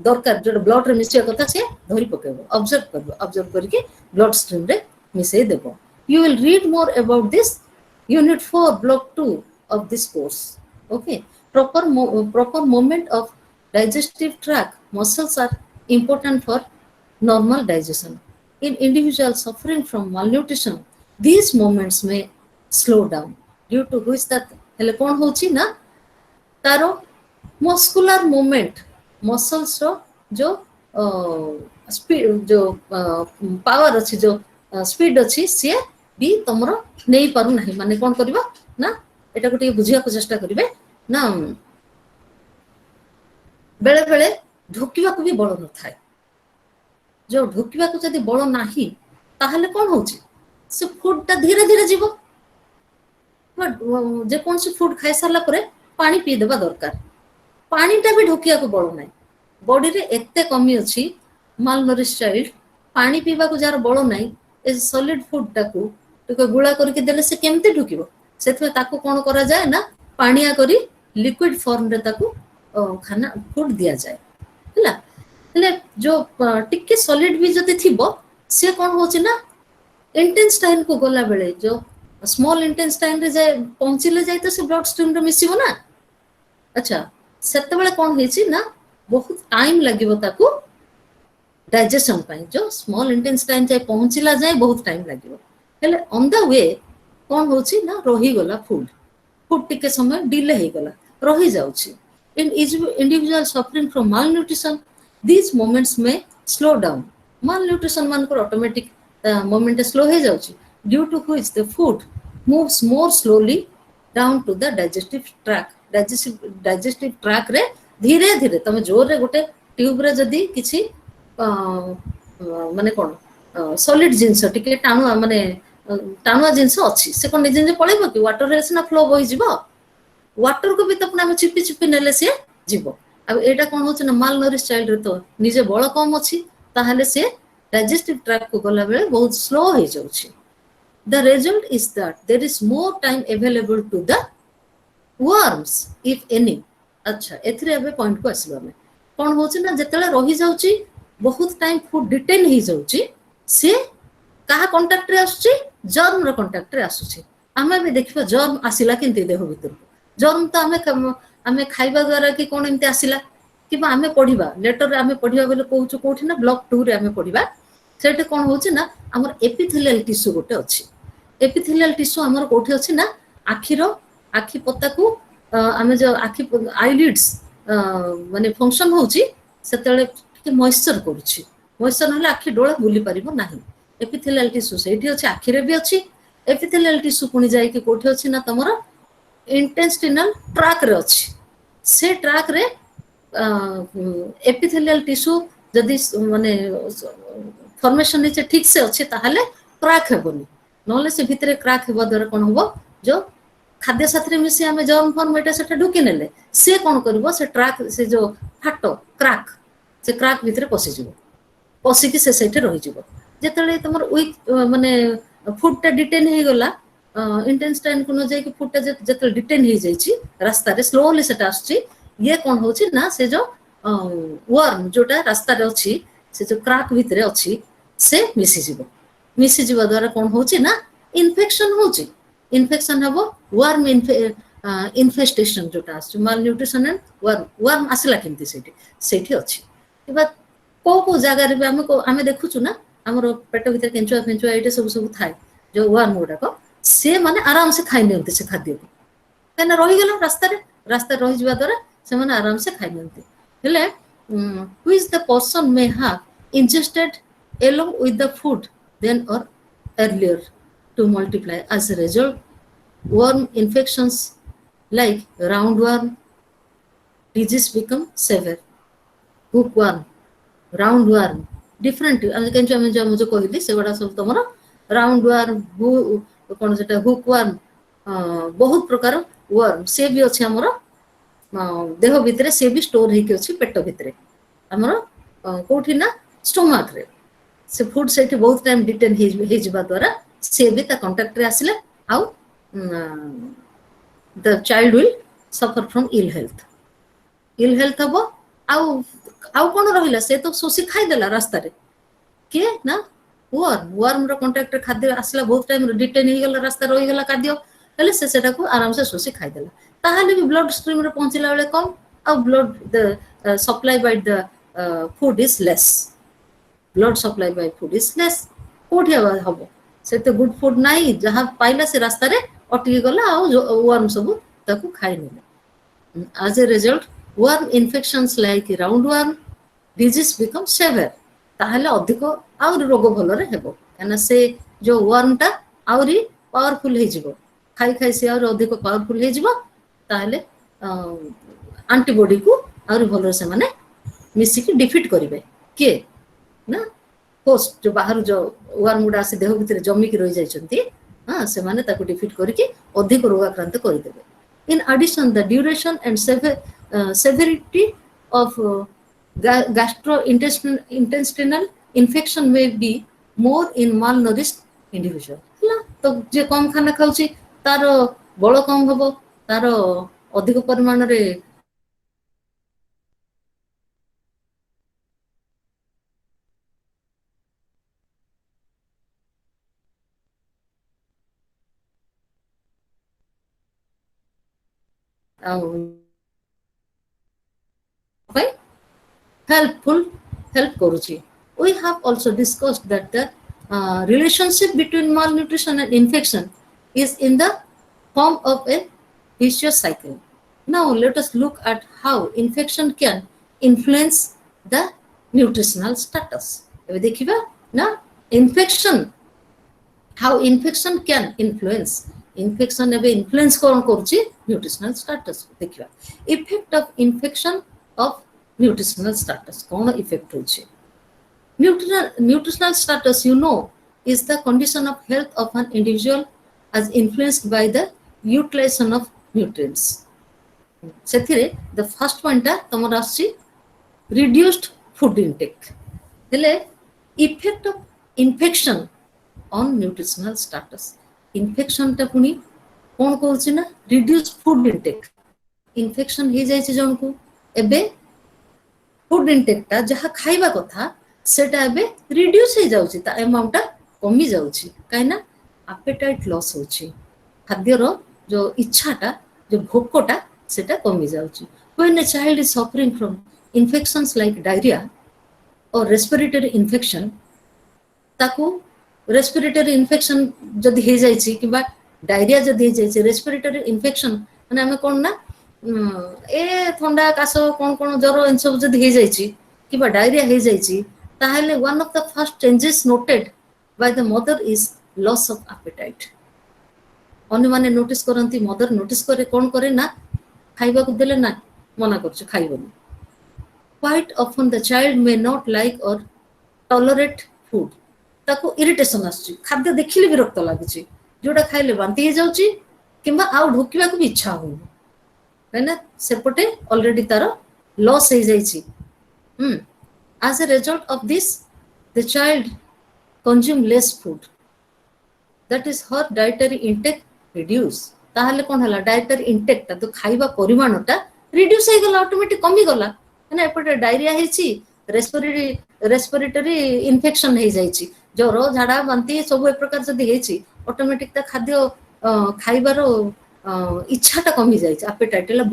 दरकार जो ब्लड रे मिसिया कथा से धरि पकेबो ऑब्जर्व करके ब्लड स्ट्रीम रे मिसै देबो you will read more about this unit 4 block 2 of this course okay proper movement of digestive tract muscles are important for normal digestion in individuals suffering from malnutrition these movements may slow down due to which that hele kon hochi na taro muscular movement muscles ro jo speed jo power अछि जो speed अछि से भी तमरो नै पारु नाही माने कोन करबा ना एटा गोटे बुझिया को चेष्टा करिवे ना बेले बेले ढोकिबा को भी बळ न थाए जो ढोकिबा को जदी बळ नाही ताहले कोन होछि से फूड ता धीरे धीरे जीवो जे कोन से फूड खाइ साला परे पानी पी देबा दरकार पानी ता भी ढोकिया को बळ नाही बॉडी रे एते कमी अछि मालनरिश चाइल्ड पानी पीबा को जार बळ नाही ए सॉलिड फूड टाकू तो गुळा करके देले से केमते ढुकिबो सेथमे ताकू कोन करा जाय ना पानिया करी लिक्विड फॉर्म रे ताकू खाना फूड दिया जाय हला हले जो टिके सॉलिड भी जति थिबो से कोन होछि ना इंटेस्टाइन को गला बेले जो स्मॉल इंटेस्टाइन रे जाए पहुंचले जाए तो से ब्लड स्ट्रीम रे मिसिबो ना अच्छा सेते बेले कोन हेछि ना बहुत टाइम लागिवो ताकू डाइजेशन पाई जो स्मॉल इंटेस्टाइन जाए पहुंचला जाए बहुत टाइम लागिवो हेले ऑन द वे कोन होछि ना रही गला फूड फूड टिके समय डिले हे गला रही जाउछि in individual suffering from malnutrition these moments may slow down malnutrition मान को ऑटोमेटिक मोमेंट स्लो हो जाउछि due to which the food moves more slowly down to the digestive tract रे धीरे धीरे तमे जोर रे गोटे ट्यूब रे जदी किछि माने कोन सॉलिड जिंस टिके टाणुआ माने टाणुआ जिंस अछि से कोन निजे निजे पळेबो कि वाटर रे सिना फ्लो होई जिवो वाटर को भी तो अपना चिपी चिपी नेले से जीव अब एटा कोन होछ ना माल नरिश चाइल्ड रे तो निजे बळ कम अछि ताहले से डाइजेस्टिव ट्रैक्ट को गला बेले बहुत स्लो हो जाउछि the result is that there is more time available to the worms if any अच्छा एथरे एबे पॉइंट को आसलो हमें कोन होछ ना जेतले रही जाउछि बहुत टाइम फूड डिटेन ही जाउछि से कहा कांटेक्ट रे आसुछि जर्म रो कांटेक्ट रे आसुछि आमे भी देखिबा जर्म आसिला किंती देह भीतर जर्म तो आमे खाइबा द्वारा कि कोन एमते आसिला कि आमे पढिबा लेटर रे आमे पढिबा बेले कहूछु कोठी ना ब्लॉक 2 रे आमे पढिबा सेटे कोन होछि ना हमर एपिथेलियल टिश्यू गोटे अछि एपिथेलियल टिश्यू हमर कोठी अछि ना आखि पत्ता को आमे जो आखि आईलिड्स माने फंक्शन होछि सेतेले कि मॉइस्चर करूछि मॉइस्चर हले आखि डोळे बुली परिबो नाही एपिथेलियल टिश्यू सेठी अछि आखि रे भी अछि एपिथेलियल टिश्यू पुनी जाय कि कोठी अछि ना तमरो इंटेस्टिनल ट्रैक रे अछि से ट्रैक रे एपिथेलियल टिश्यू जदि माने फॉर्मेशन नीचे ठीक से अच्छे ताहले क्रैक हेबोनी नहले से भितरे क्रैक हेबा द्वारा कोन होबो जो खाद्य साथी मिसी आमे जर्म फॉर्म एटा सेटा ढुकी नेले से कोन करबो से ट्रैक से जो फाटो क्रैक से क्रैक भितरे पसि जिवो पसि कि से सेठे रहि जिवो जेतले तमर वीक माने फूड टा डिटेन हे गला इंटेस्टाइन को न जाय कि फूड टा जेतले डिटेन हे जायछि रास्ता रे स्लोली सेटा आछी ये कोन होछि ना से जो वर्म जोटा रास्ता रे अछि से जो क्रैक भितरे अछि से मिसी जीवा द्वारा कोन होछि ना इन्फेक्शन होछि इन्फेक्शन हबो वर्म इन्फेस्टेशन जोटा अछि माल न्यूट्रिशन एंड वर्म आसला किंती सेठी अछि एबा को जागा रे आमे देखुछु ना हमर पेट भितर केंचुआ फेंचुआ एटे सब सब थाय जो वर्म गुडा को से माने आराम से खाइ नेउते से खाद्य को केना रहि गेलो रास्ता रहि जिवा द्वारा से माने आराम से खाइ नेउते हेले which the person may have ingested along with the food then or earlier to multiply as a result worm infections like roundworm disease become severe hookworm roundworm different ଆମେ जो କହିଲି ସେଗୁଡା ସବୁ ତମର roundworm कोन सेटा hookworm बहुत प्रकार वर्म से भी अछि हमर देह भितरे से भी स्टोर हेकि अछि पेट भितरे हमर कोठी ना स्टोमक रे से फूड सेठी बहुत टाइम डिटेन हे जिबा द्वारा से भी ता कांटेक्ट रे आसिले आउ the child will suffer from ill health हबो आउ कोन रहिला से तो सोसी खाइ देला रास्ता रे के ना वर्म रो कांटेक्ट रे खाद्य आसिला बहुत टाइम डिटेन हे गेला रास्ता रहि गेला खाद्य हेले से सेटा को आराम से सोसी खाइ देला ताहाले भी ब्लड स्ट्रीम रे पहुंचला बेले कम आ blood the supply by the food is less blood supply by food is less कोठी हबो से तो गुड फूड नाही जहां पाइला से रास्ता रे अटकी गला आ वर्म सब ताकू खाइ नेले as a result worm infections like roundworm disease become severe ताहले अधिक आउरी रोग भलरे हेबो काना से जो वर्म टा आउरी पावरफुल हे जिवो खाइ खाइ से आउरी अधिक पावरफुल हे जिवो ताहले एंटीबॉडी को आउरी भलरे से माने मिसी की डिफीट करिवे के ना होस्ट जो बाहर जो वर्म गुडा से देह भितर जमी की रहि जाइछंती हां से माने ताको डिफीट करिके अधिक रोगाक्रांत करि देबे in addition the duration and severity of gastrointestinal infection may be more in malnourished individual ହେଲା तो जे कम खाना खाउची तार बळ कम हबो तार अधिक परिमाण रे help କରୁଛି. We have also discussed that the relationship between malnutrition and infection is in the form of a vicious cycle. Now let us look at how infection can influence the nutritional status. ଏବେ ଦେଖିବା ନା infection, how infection can influence. Infection ଏବେ influence କ'ଣ କରୁଛି nutritional status ଦେଖିବା. Effect of infection of nutritional status କ'ଣ effect ହେଉଛି. Nutritional status, you know, is the condition of health of an individual as influenced by the utilization of nutrients. ସେଥିରେ the first point ଟା ତମର ଆସୁଛି reduced food intake. ହେଲେ effect of infection on nutritional status. Infection ଟା ପୁଣି କ'ଣ କହୁଛି ନା reduced food intake. Infection ହେଇଯାଇଛି ଜଣକୁ, ଏବେ food intake ଟା ଯାହା ଖାଇବା କଥା ସେଟା ଏବେ reduce ହେଇଯାଉଛି, ତା amount ଟା କମି ଯାଉଛି, କାହିଁକି ନା appetite loss ହେଉଛି, ଖାଦ୍ୟର ଯୋଉ ଇଚ୍ଛାଟା ଯୋଉ ଭୋକଟା ସେଟା କମି ଯାଉଛି. When a child is suffering from infections like diarrhea or respiratory infection, ତାକୁ respiratory infection ଯଦି ହେଇଯାଇଛି କିମ୍ବା ଡାଇରିଆ ଯଦି ହେଇଯାଇଛି, respiratory infection ମାନେ ଆମେ କ'ଣ ନା ଏ ଥଣ୍ଡା କାଶ କ'ଣ କ'ଣ ଜ୍ୱର ଏମିତି ସବୁ ଯଦି ହେଇଯାଇଛି କିମ୍ବା ଡାଇରିଆ ହେଇଯାଇଛି, ତାହେଲେ one of the first changes noted by the mother is loss of appetite. ଅନ୍ୟମାନେ ନୋଟିସ୍ କରନ୍ତି, ମଦର ନୋଟିସ୍ କରେ, କ'ଣ କରେ ନା ଖାଇବାକୁ ଦେଲେ ନା ମନା କରୁଛୁ ଖାଇବନି. Quite often the child may not like or tolerate food. ତାକୁ ଇରିଟେସନ୍ ଆସୁଛି, ଖାଦ୍ୟ ଦେଖିଲେ ବିରକ୍ତ ଲାଗୁଛି, ଯୋଉଟା ଖାଇଲେ ବାନ୍ତି ହେଇଯାଉଛି କିମ୍ବା ଆଉ ଢୋକିବାକୁ ବି ଇଚ୍ଛା ହଉନି, କାହିଁକିନା ସେପଟେ ଅଲରେଡି ତାର ଲସ୍ ହେଇଯାଇଛି. As a result of this, the child consume less food. That is her dietary intake reduce. ତାହେଲେ କ'ଣ ହେଲା, dietary intake ଟା ତ ଖାଇବା ପରିମାଣଟା reduce ହେଇଗଲା, ଅଟୋମେଟିକ୍ କମିଗଲା, କାହିଁକିନା ଏପଟେ ଡାଇରିଆ ହେଇଛି, ରେସ୍ପିରେଟୋରୀ ଇନଫେକ୍ସନ୍ ହେଇଯାଇଛି, ଜ୍ୱର ଝାଡ଼ା ବାନ୍ତି ସବୁ ଏ ପ୍ରକାର ଯଦି ହେଇଛି, ଅଟୋମେଟିକ୍ ତା ଖାଦ୍ୟ ଖାଇବାର ଇଚ୍ଛାଟା କମିଯାଇଛି, ଆପେଟାଇଟ୍ ହେଲା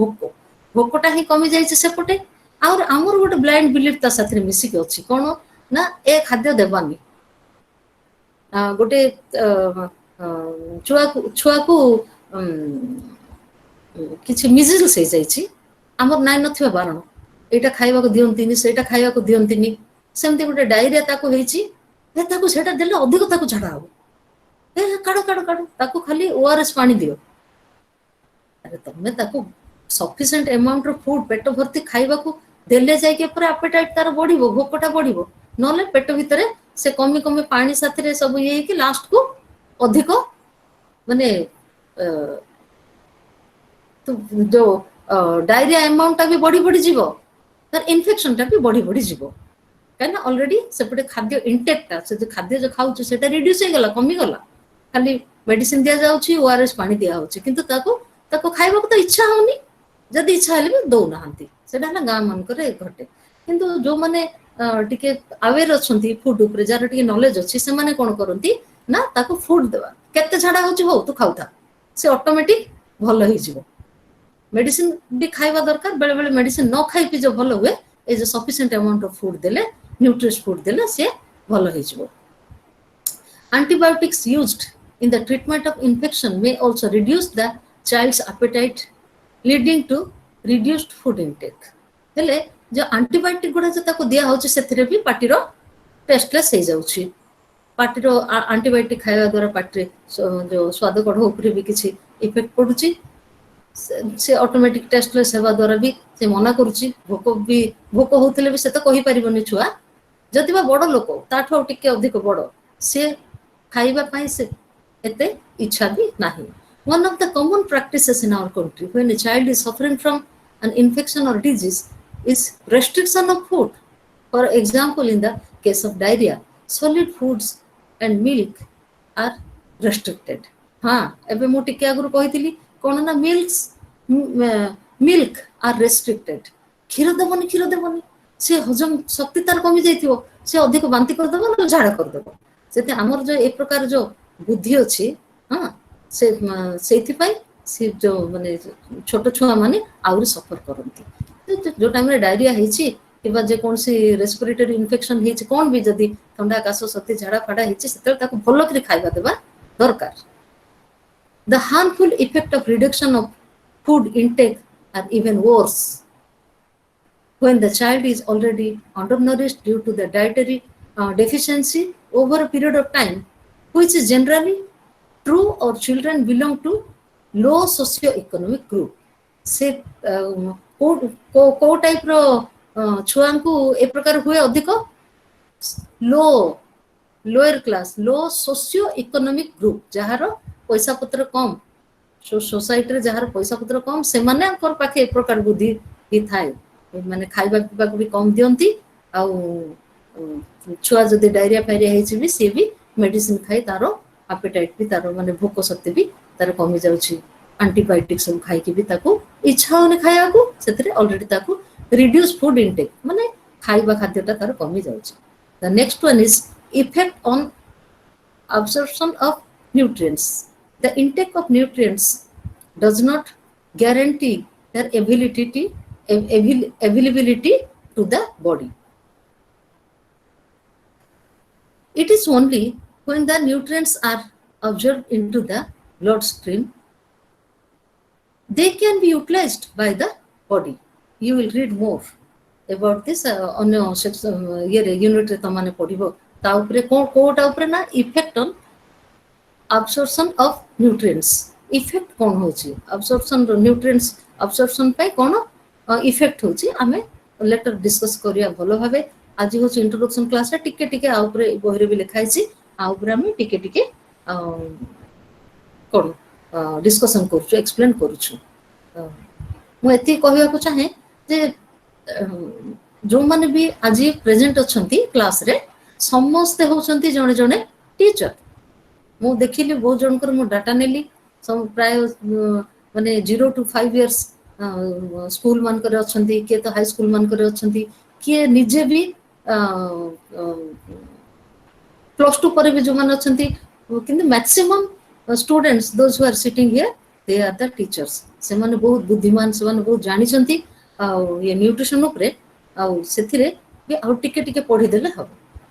ଭୋକଟା ହିଁ କମିଯାଇଛି ସେପଟେ. ଆଉ ଆମର ଗୋଟେ ବ୍ଲାଇଣ୍ଡ ବିଲିଫ୍ ତା ସାଥିରେ ମିଶିକି ଅଛି, କ'ଣ ନା ଏ ଖାଦ୍ୟ ଦେବାନି. ଗୋଟେ ଛୁଆକୁ କିଛି ମିଜିଲ୍ସ ହେଇଯାଇଛି, ଆମର ନାଇଁ ନଥିବା ବାରଣ, ଏଇଟା ଖାଇବାକୁ ଦିଅନ୍ତିନି, ସେଇଟା ଖାଇବାକୁ ଦିଅନ୍ତିନି. ସେମିତି ଗୋଟେ ଡାଇରିଆ ତାକୁ ହେଇଛି, ତାକୁ ସେଇଟା ଦେଲେ ଅଧିକ ତାକୁ ଝାଡ଼ା ହବ, କାଢ ତାକୁ ଖାଲି ORS ପାଣି ଦିଅ. ଆରେ ତମେ ତାକୁ ସଫିସିଏଣ୍ଟ ଆମାଉଣ୍ଟର ଫୁଡ୍ ପେଟ ଭର୍ତ୍ତି ଖାଇବାକୁ ଦେଲେ ଯାଇକି ପୁରା ଆପେଟାଇଟ୍ ତାର ବଢିବ, ଭୋକଟା ବଢିବ, ନହେଲେ ପେଟ ଭିତରେ ସେ କମି କମି ପାଣି ସାଥିରେ ସବୁ ଇଏ ହେଇକି ଲାଷ୍ଟକୁ ଅଧିକ ମାନେ ଯୋଉ ଡାଇରିଆ ଆମାଉଣ୍ଟଟା ବି ବଢି ବଢି ଯିବ, ତାର ଇନଫେକ୍ସନଟା ବି ବଢି ବଢି ଯିବ, କାହିଁକିନା ଅଲରେଡି ସେପଟେ ଖାଦ୍ୟ ଇନଟେକ୍ଟଟା, ସେ ଯୋଉ ଖାଦ୍ୟ ଯୋଉ ଖାଉଛୁ ସେଟା ରିଡ୍ୟୁସ୍ ହେଇଗଲା, କମିଗଲା, ଖାଲି ମେଡିସିନ ଦିଆଯାଉଛି, ORS ପାଣି ଦିଆହଉଛି, କିନ୍ତୁ ତାକୁ ଖାଇବାକୁ ତ ଇଚ୍ଛା ହଉନି, ଯଦି ଇଚ୍ଛା ହେଲେ ବି ଦଉନାହାନ୍ତି. ସେଟା ହେଲା ଗାଁ ମାନଙ୍କରେ ଘଟେ. କିନ୍ତୁ ଯୋଉମାନେ ଟିକେ ଆୱେର ଅଛନ୍ତି ଫୁଡ୍ ଉପରେ, ଯାହାର ଟିକେ ନଲେଜ ଅଛି, ସେମାନେ କ'ଣ କରନ୍ତି ନା ତାକୁ ଫୁଡ୍ ଦେବା, କେତେ ଝାଡ଼ା ହଉଛି ହଉ ତୁ ଖାଉଥା, ସେ ଅଟୋମେଟିକ୍ ଭଲ ହେଇଯିବ. ମେଡିସିନ ବି ଖାଇବା ଦରକାର, ବେଳେ ବେଳେ ମେଡିସିନ ନ ଖାଇକି ଯୋଉ ଭଲ ହୁଏ, ଏ ଯୋଉ ସଫିସିଏଣ୍ଟ ଆମାଉଣ୍ଟ ଅଫ ଫୁଡ୍ ଦେଲେ, ନ୍ୟୁଟ୍ରିଏଣ୍ଟ ଫୁଡ୍ ଦେଲେ ସେ ଭଲ ହେଇଯିବ. Antibiotics used in the treatment of infection may also reduce the child's appetite, leading to reduced food intake. ହେଲେ ଯୋଉ ଆଣ୍ଟିବାୟୋଟିକ୍ ଗୁଡା ଯୋଉ ତାକୁ ଦିଆ ହଉଛି, ସେଥିରେ ବି ପାଟିର ଟେଷ୍ଟଲେସ୍ ହେଇଯାଉଛି. ପାଟିର ଆଣ୍ଟିବାୟୋଟିକ୍ ଖାଇବା ଦ୍ୱାରା ପାଟିରେ ଯୋଉ ସ୍ୱାଦ କଢ଼ ଉପରେ ବି କିଛି ଇଫେକ୍ଟ ପଡୁଛି, ସେ ଅଟୋମେଟିକ୍ ଟେଷ୍ଟଲେସ୍ ହେବା ଦ୍ୱାରା ବି ସେ ମନା କରୁଛି. ଭୋକ ହଉଥିଲେ ବି ସେ ତ କହିପାରିବନି ଛୁଆ, ଯଦି ବା ବଡ଼ ଲୋକ ତାଠୁ ଆଉ ଟିକେ ଅଧିକ ବଡ଼, ସେ ଖାଇବା ପାଇଁ ସେ ଏତେ ଇଚ୍ଛା ବି ନାହିଁ. One of the common practices in our country when a child is suffering from an infection or disease is restriction of food. For example, in the case of diarrhea, solid foods and milk are restricted. हाँ, ଏବେ ମୁଁ ଟିକେ ଆଗରୁ କହିଥିଲି କ'ଣ ନା milk ଆର୍ restricted. କ୍ଷୀର ଦେବନି, ସେ ହଜମ ଶକ୍ତି ତାର କମି ଯାଇଥିବ, ସେ ଅଧିକ ବାନ୍ତି କରିଦେବ, ନହେଲେ ଝାଡ଼ା କରିଦେବ. ସେଥି ଆମର ଯୋଉ ଏ ପ୍ରକାର ଯୋଉ ବୁଦ୍ଧି ଅଛି, ହଁ, ସେଇଥିପାଇଁ सी जो माने छोट छुआ माने आउरी सफर करती जो टाइम रे डायरिया हेची किबा जे कोनसी रेस्पिरेटरी इन्फेक्शन हेची कोन भी जदी ठंडा काश सर्दी झाड़ा फाड़ा हेची सेते ताको भलो करी खाइबा देबा दरकार the harmful effect of reduction of food intake are even worse when the child is already undernourished due to the dietary deficiency over a period of time, which is generally true or children belong to low socio-economic group. से को type रो छुआ को ए प्रकार हुए अधिक लो lower class लो socio economic group जहार पैसा पत्र कम सोसाइटी रे जहार पैसा पत्र कम से माने कर पाखे ए प्रकार बुद्धि ही थाए माने खाइबा पीबा को भी कम दियंती आ छुआ जदी डायरिया फायरिया हेछि भी से भी मेडिसिन खाइ तारो एपेटाइट भी तारो माने भोक शक्ति भी तारो कमी जाउछि एंटीबायोटिक सब खाइ के भी ताको इच्छा होने खाया को सेतरे ऑलरेडी ताको रिड्यूस फूड इनटेक माने खाइबा खाद्यटा तारो कमी जाउछि the next one is effect on absorption of nutrients the intake of nutrients does not guarantee their availability to the body. It is only when the nutrients are absorbed into the bloodstream they can be utilized by the body. You will read more about this on your section unit re tamane padibo ta upre कोटा upre ना effect on absorption of nutrients effect कौन होची absorption nutrients absorption पे कौन effect होची आमे letter discuss करिया भलो भाबे आज होची इंट्रोडक्शन क्लास रे टिके टिके आ ऊपर बहिरे भी लिखाई छी आ ऊपर आमे टिके टिके कोन डिस्कशन करछु एक्सप्लेन करछु मु एती कहया को चाहे जे जो माने भी आज प्रेजेंट अछंती क्लास रे समस्त होचंती जणे जणे टीचर मु देखिली बहुत जनकर मु डाटा नेली सब प्राय माने 0 to 5 इयर्स स्कूल मान करे अछंती के तो हाई स्कूल मान करे अछंती के निजे भी प्लस 2 पर भी जो मान अछंती किंतु maximum students those who are sitting here they are the teachers से माने बहुत बुद्धिमान से माने बहुत जानि छंती आ ये न्यूट्रिशन ऊपर आ सेथिरे भी आ टिके टिके पढी देले हो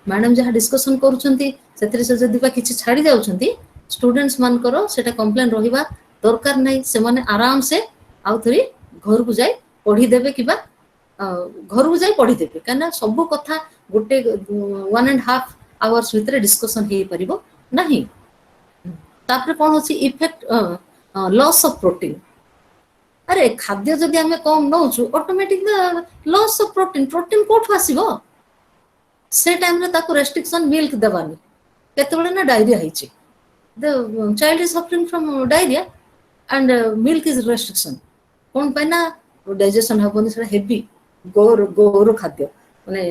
मैडम जहाँ डिस्कशन करूछंती सेथिरे से जदी बा किछि छाडी जाउछंती स्टूडेंट्स मान करो सेटा कंप्लेन रहिबा दरकार नै से माने आराम से आउ थरी घर को जाय पढी देबे किबा घर को जाय पढी देबे काना सब कथा गुटे 1.5 आवर्स भीतर डिस्कशन हे परिबो नाही तापर कोन होछि इफेक्ट लॉस ऑफ प्रोटीन अरे खाद्य जदी हमें कम नउछु automatic loss of protein protein कोठ आसीबो से टाइम रे ताको रेस्ट्रिक्शन मिल्क देबानी केतबेले ना डायरिया हिची the child is suffering from diarrhea and milk is restriction कोन पैना डाइजेशन हबोनी से हेवी गोर खाद्य माने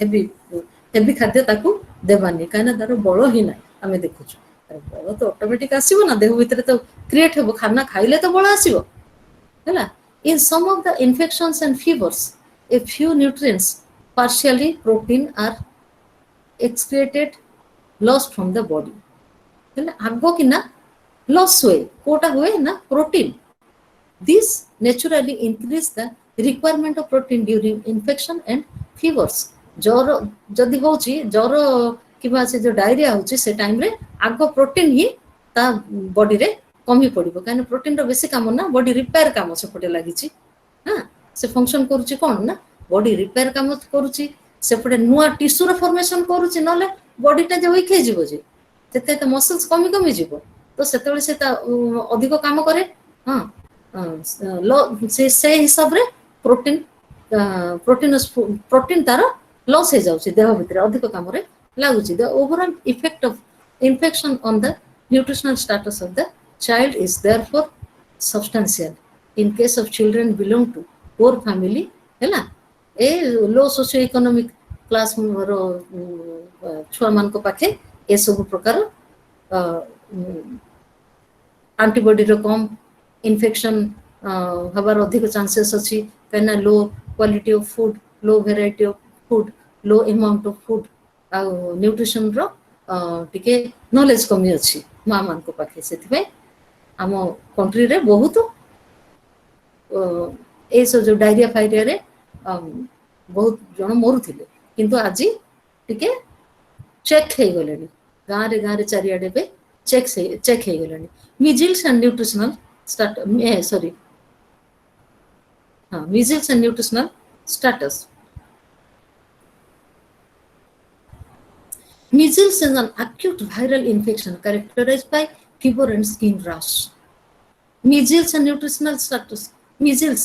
हेवी खाद्य ताको देबानी काना दारो बळो ही ना हमें देखुछु बळो तो ऑटोमेटिक आसीबो ना देह भीतर तो क्रिएट हेबो खाना खाइले तो बळो आसीबो हैला in some of the infections and fevers a few nutrients partially protein are excreted lost from the body आगो कि ना लॉस हुए कोटा हुए ना protein this naturally increase the requirement of protein during infection and fevers जर जदी होची जर किबा से जो डायरिया होची से टाइम रे आगो प्रोटीन ही ता बॉडी रे कमी पड़िबो काने प्रोटीन रो बेसी काम ना बॉडी रिपेयर काम से पटे लागिची हां से फंक्शन करूची कोन ना बॉडी रिपेयर काम करूची से पटे नुआ टिश्यू रो फॉर्मेशन करूची नले बॉडी ता जे वीक हे जिवो जे तेते तो मसल्स कमी कमी जीवो तो सेतबे से अधिक काम करे हां से हिसाब रे प्रोटीन तार लॉस हे जाउची देह भीतर अधिक काम रे लागुची the overall effect of infection on the nutritional status of the child is therefore substantial in case of children belong to poor family हैला a low socio economic class रो छुआ मान को पाखे ए सब प्रकार एंटीबॉडी रो कम इन्फेक्शन हबार अधिक चांसेस अछि कना low quality of food low variety of food low amount of food आ न्यूट्रिशन रो टिके नॉलेज कमी अछि मा मान को पाखे सेति पे आम कंट्री रे बहुत ए सब जो डायरिया फायरिया रे बहुत जन मरुथिले किंतु आज टिके चेक हो गले गाँव रे चारिआडे पे चेक हो गले मिजिल्स एंड न्यूट्रिशनल सॉरी हाँ measles and nutritional status. Measles is an acute viral infection characterized by fever and skin rash. Measles and nutritional status. Measles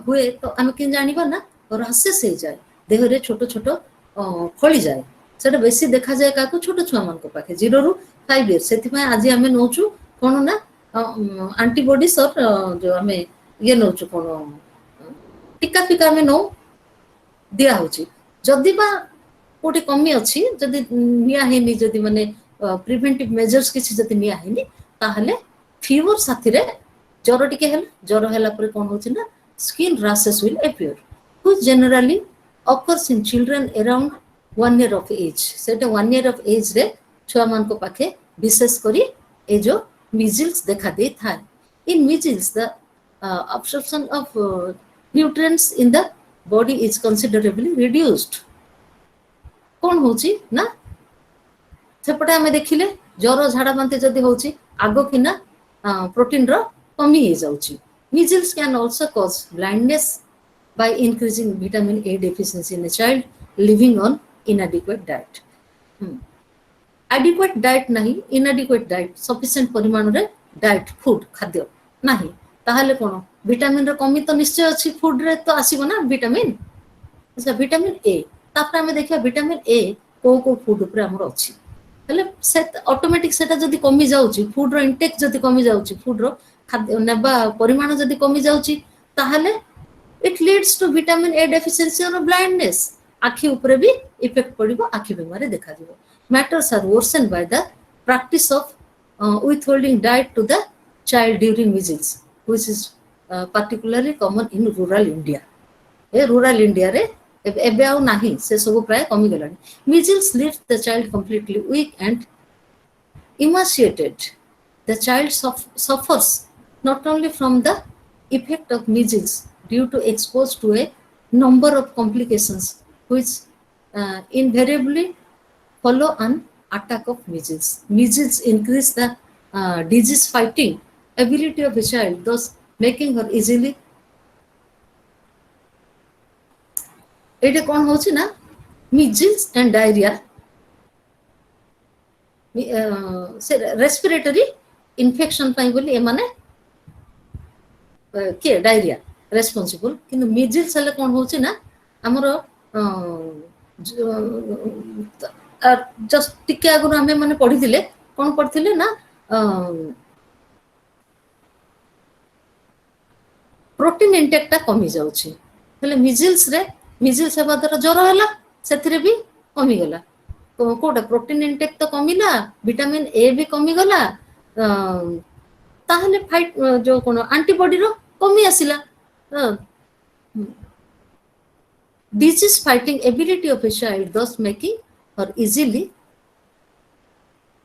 हुए तो आम कि जाना ना रासेस हो जाए देह रे छोट छोट फली जाए सेटा बेसी देखा जाए क्या छोट छुआ मान पाखे 0 ରୁ 5 years से आज आम नौ कौन ना आंटीबॉडीज और जो आम ये नौ कौन टीका फिका आम नौ दिया जदि बा कोटी कमी अच्छी जदि नियाहेनी जदि माने प्रिवेंटिव मेजर्स किसी जदि नियाहेनी ताहले फीवर साथी रे ज्वर टिके हेल ज्वर हैला पर कोन होछि ना skin rashes will appear which generally occurs in children around 1 year of age सेटा 1 year of age रे छुआ मान को पाखे विशेष करी ए जो measles देखा दे था in measles the absorption of nutrients in the body is considerably reduced कौन होची ना सेपटे आमे देखिले ज्वर झाड़ा बांति जदि होची आगो कि ना प्रोटीन रो कमी हो जाउची measles can also cause blindness by increasing vitamin A deficiency in a child living on inadequate diet adequate diet नहीं inadequate diet sufficient परिमाण रे diet food खाद्य नहीं ताहले कोन विटामिन रो कमी तो निश्चय अछि फूड रे तो आसीबो ना विटामिन अच्छा विटामिन ए तापर आमे देखिया विटामिन ए को फूड ऊपर हमर अछि हेले से ऑटोमेटिक सेटा जदी कमी जाउची फूड रो इंटेक जदी कमी जाउची फूड रो खाद्य नेबा परिमाण जदी कमी जाउची ताहले it leads to vitamin A deficiency और ब्लाइंडनेस आखि ऊपर भी इफेक्ट पड़िबो आखि बीमारी देखा दिबो matters are worsen by the practice of withholding diet to the child during measles which is particularly common in rural India A rural India रे एबे आउ नाही से सब प्राय कमी गलानी measles leaves the child completely weak and emaciated the child suffers not only from the effect of measles due to exposed to a number of complications which invariably follow an attack of measles. Measles increase the disease fighting ability of a child, thus making her easily एटे कौन होची ना measles and diarrhea से respiratory infection पाई बोली ए माने के diarrhoea responsible किंतु measles हले कौन होची ना हमरो जस्ट टिके आगु हमें माने पढ़ी थिले कौन पढ़थिले ना प्रोटीन इंटेक ता कमी जाउची हले measles हेबा द्वारा ज्वर होला सेथिरे भी कमी गला कोटा प्रोटीन इंटेक तो कमिला विटामिन ए भी कमी गला ताहले फाइट जो कोन एंटीबॉडी रो कमी आसिला disease fighting ability of a child thus making her easily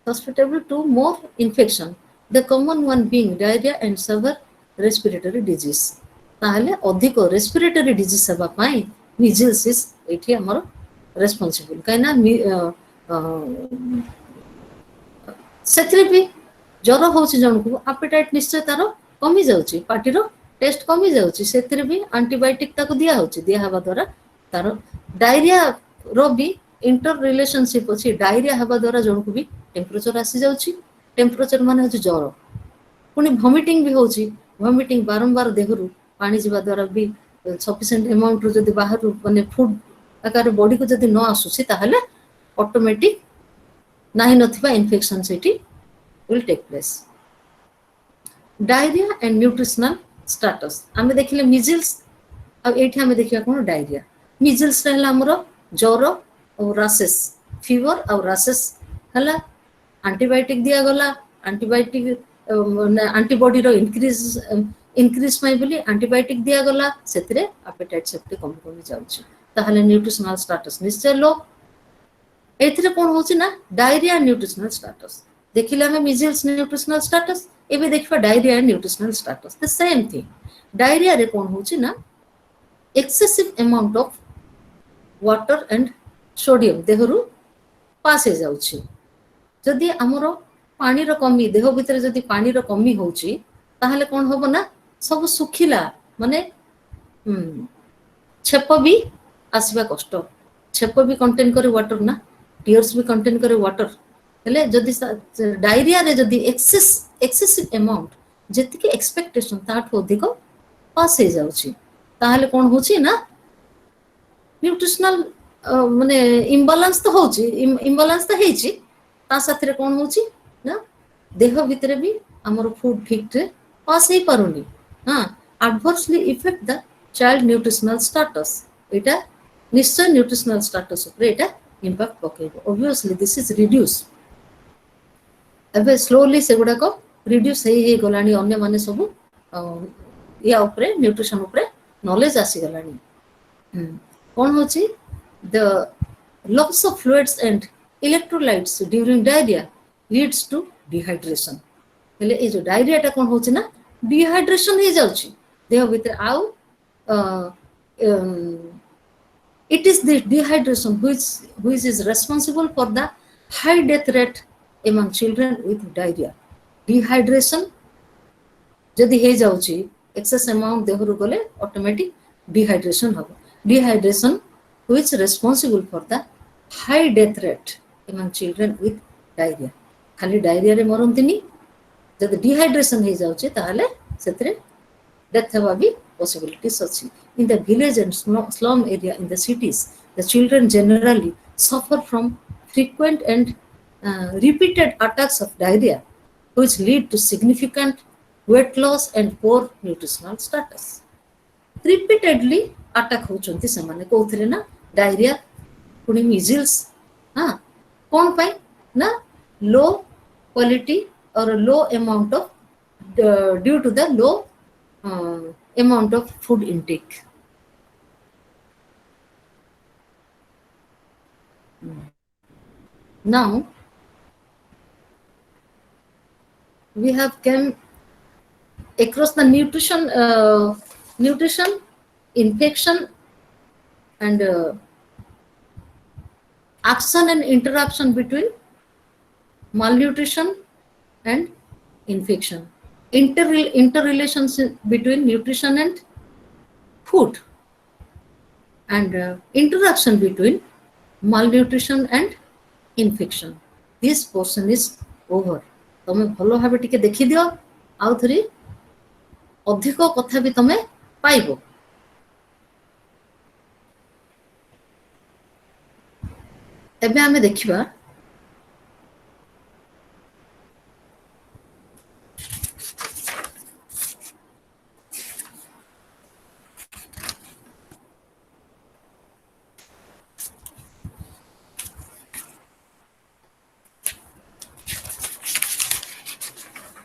susceptible to more infection the common one being diarrhea and severe respiratory disease ताहले अधिक respiratory disease हेबा पाई measles is एठी हमर responsible काइना सेथरे भी ज्वर होछि जणको एपेटाइट निश्चय तारो कमी जाउछि पार्टी रो टेस्ट कमी जाउछि सेथरे भी एंटीबायोटिक ताको दिया होछि दिया हबा द्वारा तारो डायरिया रो भी इंटर रिलेशनशिप अछि डायरिया हबा द्वारा जणको भी टेम्परेचर आसी जाउछि टेम्परेचर माने होछि ज्वर पुनी वॉमिटिंग भी होछि वॉमिटिंग बारंबार देहरु पानी जिबा द्वारा भी सफिशिएंट अमाउंट रो जदी बाहर माने फूड आकार बॉडी को जदी न आसुछि ताहले ऑटोमेटिक नाही नथिबा इन्फेक्शन सेठी will take place diarrhea and nutritional status आमे देखिले measles आ एठी आमे देखिया कोन डायरिया measles रहला हमरो ज्वर और rashes fever और rashes हला एंटीबायोटिक दिया गला एंटीबायोटिक एंटीबॉडी रो इंक्रीज पाई बोली एंटीबायोटिक दिया गला सेतरे एपेटाइट सेफ्टी कमी जाउछि ताहले न्यूट्रिशनल स्टेटस निश्चय लो एथिरे कोन होछि ना डायरिया न्यूट्रिशनल स्टेटस देखिले हमें measles न्यूट्रिशनल स्टेटस एबे देखिबा diarrhoea and nutritional status the same thing diarrhoea रे कोन होची ना excessive amount of water and sodium देहरु पास हे जाउची जदि हमरो पानी रो कमी देह भीतर जदि पानी रो कमी होची ताहले कोन होबो ना सब सुखिला माने छेप भी आसबा कष्ट छेप भी कंटेन करे वाटर ना टीयर्स भी कंटेन करे वाटर हेले जदि डायरिया रे जदि एक्सेसिव अमाउंट जेतिके एक्सपेक्टेशन ताठ अधिक पास हे जाउची ताहले कोन होची ना न्यूट्रिशनल माने इम्बालांस तो होची इम्बालांस तो हेची ता साथरे कोन होची ना देह भीतर भी हमर फूड ठीक रे पास हे पारुनी हां adversely affect the child nutritional status eta निश्चय न्यूट्रिशनल स्टेटस ऊपर एटा इंपैक्ट पकेबो ऑब्वियसली दिस इज रिड्यूस एबे स्लोली से गुडा को रिड्यूस हे गलानी अन्य माने सब या ऊपर न्यूट्रिशन ऊपर नॉलेज आसी गलानी कोन होची the loss of fluids and electrolytes during diarrhoea leads to dehydration हेले ए जो डायरिया टा कोन होची ना डिहाइड्रेशन हे जाउची देह भीतर आउ it is the dehydration which is responsible for the high death rate among children with diarrhea dehydration जदि हे जाउची excess amount देहरु गले automatic dehydration हबो dehydration which responsible for the high death rate among children with diarrhea खाली diarrhea रे मरंतिनी जदि dehydration हे जाउची ताहले सेतरे death हवा भी possibilities achi in the village and slum area in the cities the children generally suffer from frequent and repeated attacks of diarrhea which lead to significant weight loss and poor nutritional status repeatedly attack होचंती समाने कोथरे ना diarrhea पुनी measles हां कोन पाई ना low quality or low amount of due to the low amount of food intake. Now we have come across the nutrition, infection, and action and interaction between malnutrition and infection. Interrelationship between nutrition and food and interaction between malnutrition and infection. This portion is over. तमे भलो भाबे टिके देखि दियो आउ थरी अधिक कथा भी तमे पाइबो एबे हमें देखिबा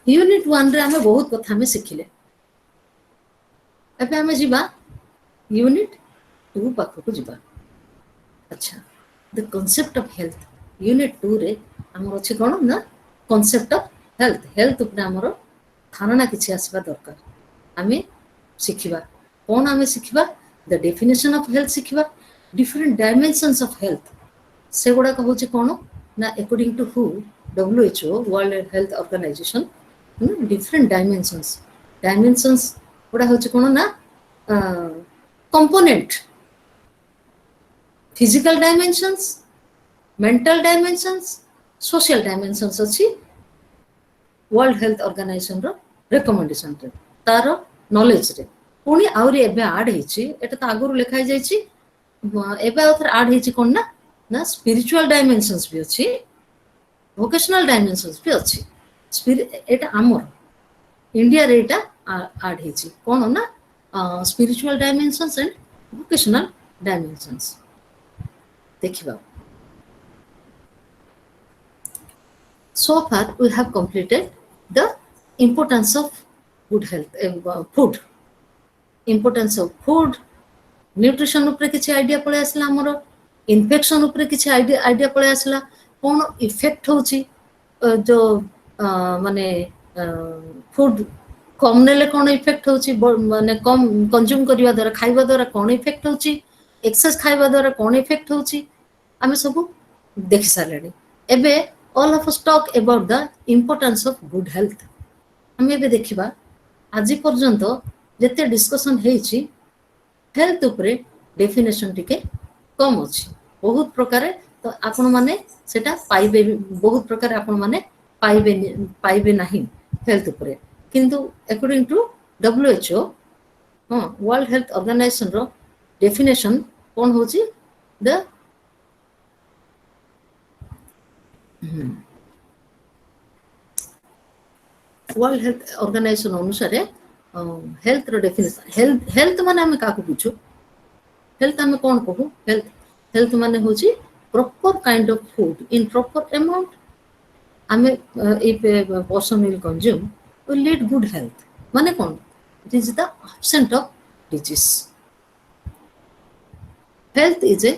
यूनिट 1 रे हमें बहुत कथा में सिखिले एबे हमें जिबा यूनिट 2 पाखो को जिबा अच्छा the concept of health unit 2 रे हमर अछि कोन ना कांसेप्ट ऑफ हेल्थ ऊपर हमर धारणा किछि आसीबा दरकार हमें सिखिबा कोन हमें सिखिबा द डेफिनेशन ऑफ हेल्थ सिखिबा डिफरेंट डायमेंशंस ऑफ हेल्थ से गुडा को होछि कोन ना according to who WHO World Health Organization different dimensions गुडा होछि कोन ना component physical dimensions mental dimensions social dimensions अछि वर्ल्ड हेल्थ ऑर्गेनाइजेशन रो रिकमेंडेशन रे तारो नॉलेज रे पुनी आउरी एबे ऐड हिछि एटा त आगुरु लिखाइ जाइछि एबे आउथर ऐड हिछि कोन ना स्पिरिचुअल डायमेंशंस भी अछि वोकेशनल डायमेंशंस भी अछि एटा आमर इंडिया रे एटा ऐड हिछि कोन ना spiritual dimensions and vocational dimensions देखिबा so far we have completed the importance of good health food importance of food nutrition upre kiछि idea pole asla amaro infection upre kiछि idea pole asla कोन effect होछि जो माने food कम नेले कौन effect होची माने कम कंज्यूम करिवा द्वारा खाइबा द्वारा कौन इफेक्ट होची एक्सेस खाइबा द्वारा कौन इफेक्ट होची आमे सब देखि सारले एबे all of us talk about the importance of good health आमे एबे देखिबा आज पर्यंत जते डिस्कशन हेची हेल्थ उपरे डेफिनेशन टिके कम अछि बहुत प्रकार तो आपण माने सेटा पाइबे बहुत प्रकार आपण माने पाइबे नहीं हेल्थ उपरे किंतु according to WHO World Health Organization रो डेफिनेशन कोन होची द वर्ल्ड हेल्थ ऑर्गेनाइजेशन अनुसार हेल्थ रो डेफिनेशन हेल्थ माने हम काको पूछो हेल्थ हम कौन कहू हेल्थ हेल्थ माने होची proper kind of food in proper amount आमे if a person will consume will lead good health माने कौन it is the absence of disease health is a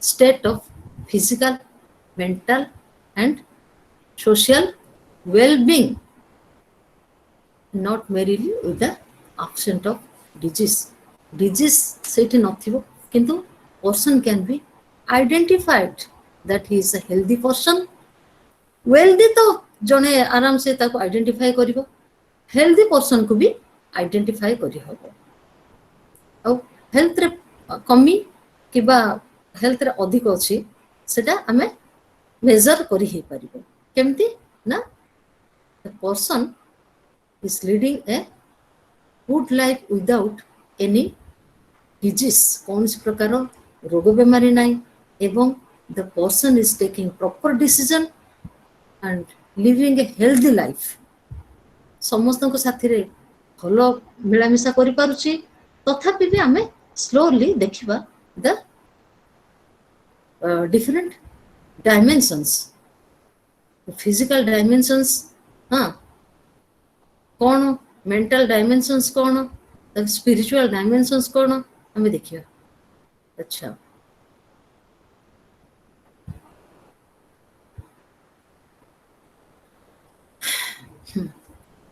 state of physical mental and social well-being not merely with the absence of disease disease सेठी नथिबो किंतु person can be identified that he is a healthy person wealthy तो जने आराम से ताको identify करिवो healthy person को भी identify करि हबो और हेल्थ रे कमी किबा हेल्थ रे अधिक अछि सेटा हमें मेजर करि हे परिबो केमती ना the person is leading a good life without any disease कौन सी प्रकार रोग बेमारी नाही एवं the person is taking proper decision and living a healthy life समस्त को साथी रे भलो मिलामिशा करि पारुची तथापि भी हमें स्लोली देखिबा the different dimensions physical dimensions हाँ कौन मेंटल डायमेंशंस कौन स्पिरिचुअल डायमेंशंस कौन हमें देखिबा अच्छा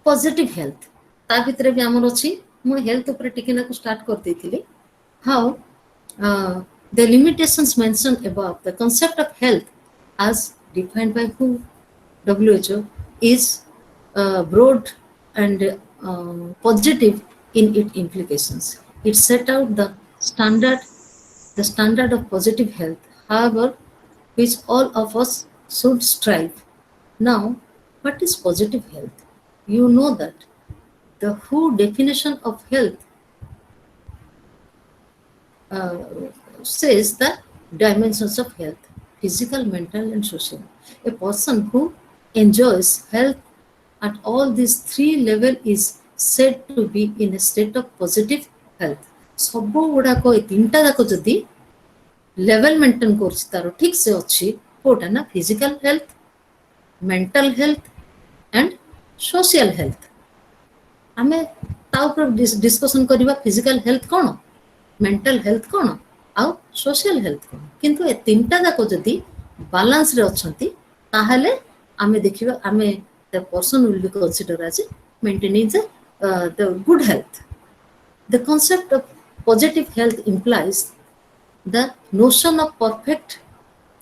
पॉजिटिव हेल्थ ता भितर भी हमर अछि मु हेल्थ ऊपर टिके ना को स्टार्ट कर देथिली how the limitations mentioned above the concept of health as defined by WHO is broad and positive in its implications it set out the standard of positive health however which all of us should strive now what is positive health you know that the WHO definition of health says the dimensions of health physical mental and social a person who enjoys health at all these three levels is said to be in a state of positive health सब गुड़ा को तीनटा जाक जदि level maintain करछि तारो ठीक से अछि कोटा ना physical health mental health and social health आमे ता ऊपर डिस्कशन करबा फिजिकल हेल्थ कोन मेंटल हेल्थ कोन आ सोशल हेल्थ कोन किंतु ए तीनटा जाको जदी बैलेंस रे अछंती ताहाले आमे देखिबा आमे the person will be consider as maintaining the good health the concept of positive health implies the notion of perfect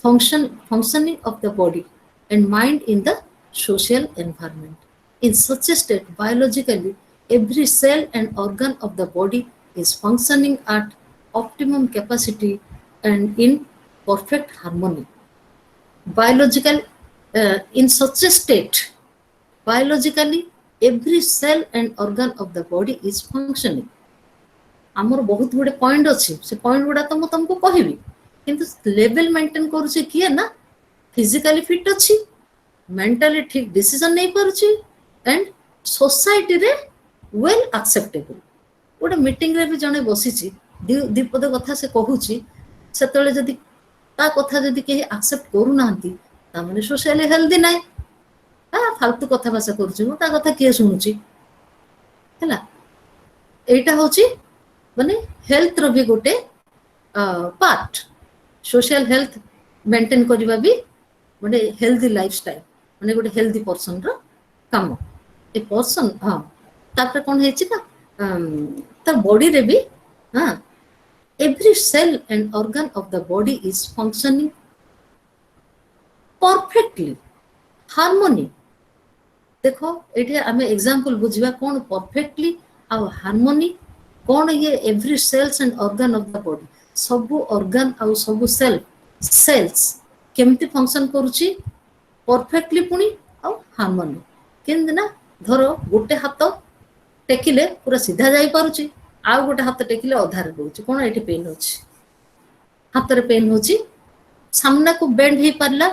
functioning of the body and mind in the social environment. In such a state, biologically, every cell and organ of the body is functioning at optimum capacity and in perfect harmony. Biological, in such a state, biologically, every cell and organ of the body is functioning. आमर बहुत गुड़े point अच्छी से point गुड़ा तो मुझे तुमको कहबी किंतु लेवल मेंटेन करूची किए ना फिजिकली फिट अच्छी मेंटली ठीक डिसीजन नहीं पारुची एंड सोसाइटी रे वेल एक्सेप्टेबल गोटे मीटिंग रे भी जने बसिची दीपद कथा से कहूची सेतले जदी ता कथा जदी केही एक्सेप्ट करू नांती ता माने सोशली हेल्दी नाही आ फालतू कथा भाषा करूची ता कथा किए सुनुची हैला एटा होची माने हेल्थ रो भी गोटे पार्ट सोशल हेल्थ मेंटेन करबा भी माने हेल्दी लाइफस्टाइल माने गोटे हेल्दी पर्सन रो काम ए पर्सन हाँ तापर कौन है ना तर बॉडी रे भी हाँ every cell and organ of the body is functioning perfectly harmony देखो ये आम एग्जांपल बुझा कौन परफेक्टली आ हार्मोनी कौन ये every cells and organ of the body सबु ऑर्गन आ सबु सेल्स केमती फंक्शन करुची परफेक्टली पुनी आ हार्मोनी केमती ना धर गोटे हाथ टेकिले पूरा सीधा जाई पारुची आ गोटे हाथ टेकिले अधारे रोची कौन ये पेन होची हाथ रे पेन होची सामना को बेंड ही पारला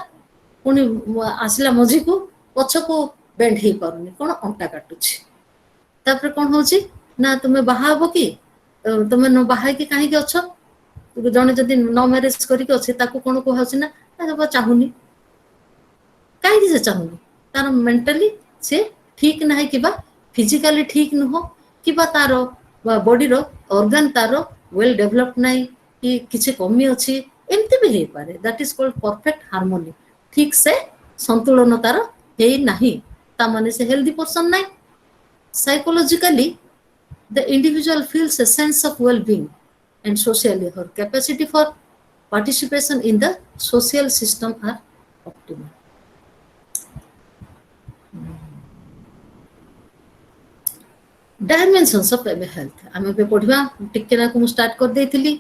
पुनी आसला मझी को पछ को बेंड ही पारुनी कौन अंटा काटुची तापर कौन होची ना तुमे बाहा हबो कि तुमे न बाहा कि काहे कि अछ जने जदी न मैरिज करी के अछि ताको कोन को होछि ना ताको चाहुनी काहे कि से चाहुनी तार मेंटली से ठीक ना है किबा फिजिकली ठीक न हो किबा तार बॉडी रो ऑर्गन तार वेल डेवलप्ड नाही कि किछि कमी अछि एमती भी हे पारे that is called perfect harmony ठीक से संतुलन तार हे नाही ता माने से हेल्दी पर्सन नाही psychologically the individual feels a sense of well-being and socially her capacity for participation in the social system are optimal dimensions of health आमे पे पढिबा टिके ना को स्टार्ट कर देथिली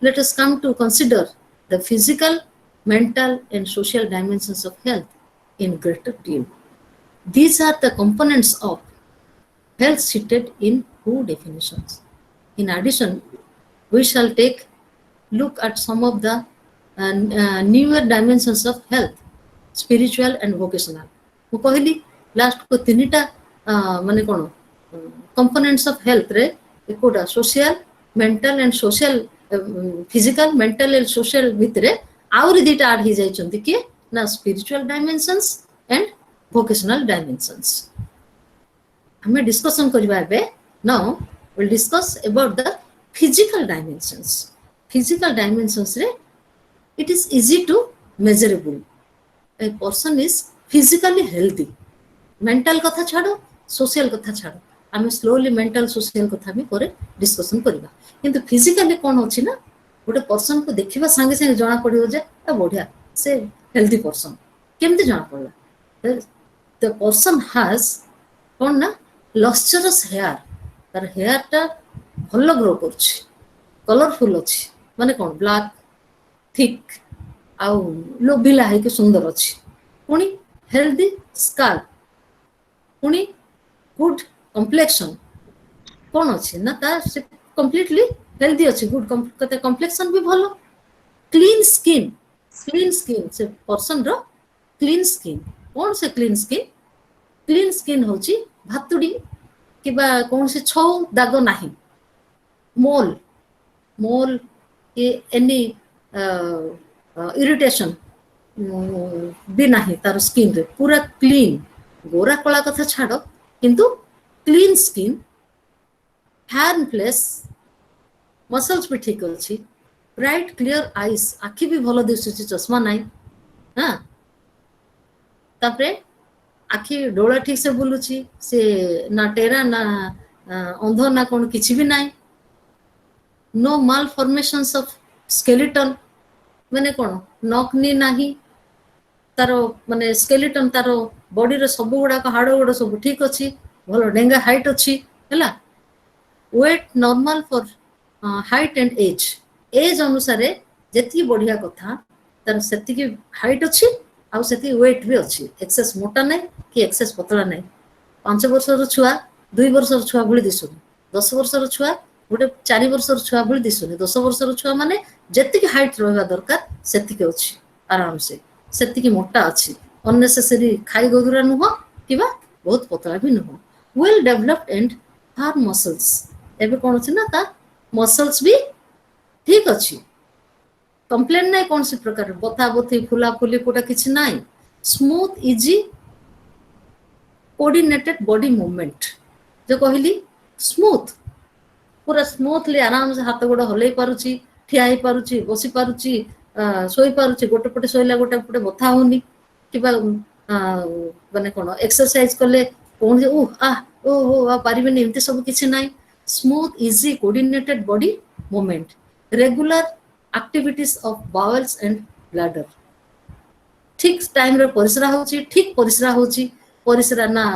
let us come to consider the physical mental and social dimensions of health in greater detail these are the components of health seated in two definitions in addition we shall take look at some of the newer dimensions of health spiritual and vocational मु कहली last को तीनटा माने कोन components of health रे एकोटा social mental and social physical mental and social भितरे आउरी दीटा आड ही जाई चंती कि ना spiritual dimensions and vocational dimensions हमें डिस्कशन करबा बे now will discuss about the physical dimensions रे it is easy to measurable a person is physically healthy mental कथा छाड़ो सोशल कथा छाड़ो आम स्लोली मेंटल सोशल कथा भी पर डिस्कशन करबा किंतु फिजिकली कौन होची ना गोटे पर्सन को देखिबा संगे संगे जाना पड़ियो जे बढ़िया से हेल्दी पर्सन केमती जाना पड़ला द पर्सन हैज कौन ना लस्चरस हेयर तार हेयर टा भल ग्रो करछि कलरफुल अछि माने कोन ब्लैक थिक आउ लोभिला है कि सुंदर अछि पुनी हेल्दी स्काल्प पुनी गुड कॉम्प्लेक्शन कोन अछि ना तार से कंप्लीटली हेल्दी अछि गुड कॉम्प्लेक्शन भी भलो क्लीन स्किन से पर्सन रो क्लीन स्किन कोन से क्लीन स्किन होची भातुड़ी किबा कौन से छौ दाग नाही मोल के एनी इरिटेशन भी नाही तार स्किन रे पूरा क्लीन गोरा कला कथा छाड़ो किंतु clean skin hair place muscles भी ठीक अछि ब्राइट क्लियर आईज आखि भी भलो दिसुची चश्मा नाही हां तापरे आखि डोला ठीक से बुलुची से ना टेरा ना अंध ना कौन किसी भी नाई no malformations of skeleton माने कौन नकनी नाही तारो माने स्केलेटन तारो बॉडी रे सब गुडा हाड़ गुडा सब ठीक अछि भलो डेंगा हाइट अछि हला weight normal for height and age अनुसार जेती बढ़िया कथा तार सेती की हाइट अछि आउ सेती वेट भी अछि एक्सेस मोटा नै कि एक्सेस पतला नै 5 वर्षर छुआ 2 वर्षर छुआ भली दिसुनी 10 वर्षर छुआ गोटे 4 वर्षर छुआ भली दिसुनी 10 वर्षर छुआ माने जेती की हाइट रहबा दरकार सेती के अछि आराम से सेती की मोटा अछि अननेसेसरी खाई गोदुरा न हो किबा बहुत पतला भी न हो well developed and hard muscles एबे कोन अछि ना ता मसल्स भी ठीक अछि कंप्लेन नहीं कौन सी प्रकार बथा बथी फुला फुली कोटा किछि नाही smooth easy coordinated body movement जो कहली स्मूथ पूरा स्मूथली आराम से हाथ गोड़ हलै पारुची ठिया ही पारुची बसी पारुची सोई पारुची गोटे पटे सोइला गोटे पटे बथा होनी किबा माने कोन एक्सरसाइज करले कौन जे ओ पारिबेनी एमती सब किछि नाही smooth easy coordinated body movement regular activities of bowls and bladder ठीक टाइम रे परिश्रा होची ठीक परिश्रा होची परिश्रा ना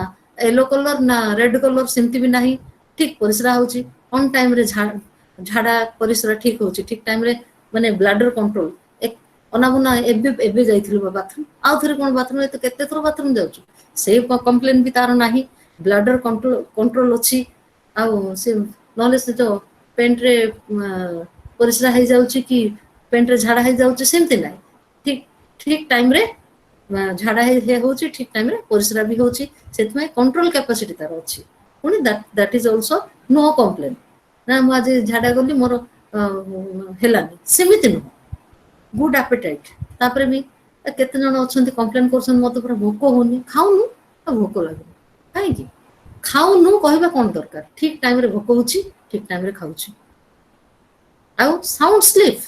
येलो कलर ना रेड कलर सेमती भी नाही ठीक परिश्रा होची ऑन टाइम रे झाड़ा परिश्रा ठीक होची ठीक टाइम रे माने ब्लैडर कंट्रोल एक अनाबना एबे जाइथिलु बाथरूम आउ थरे कोन बाथरूम तो केते थरो बाथरूम जाउछु से कंप्लेन भी तार नाही ब्लैडर कंट्रोल अछि आउ से नले से तो पेंट रे परिश्रा हे जाउछि कि पेंट रे झाड़ा हे जाउछि सेमती नाही ठीक ठीक टाइम रे झाड़ा हे होची ठीक टाइम रे परिश्रा भी होची सेतमे कंट्रोल कैपेसिटी तार अछि पुनी that is also no complain ना मु आज झाड़ा गली मोर हेलानी सेमिति नो गुड एपेटाइट तापरे भी केते जण अछंती कंप्लेन करछन मते पूरा भोक होनी खाउनु भोक लागो काहे कि खाउनु कहबा कोन दरकार ठीक टाइम रे भोक होची ठीक टाइम रे खाउची आउ साउंड स्लीप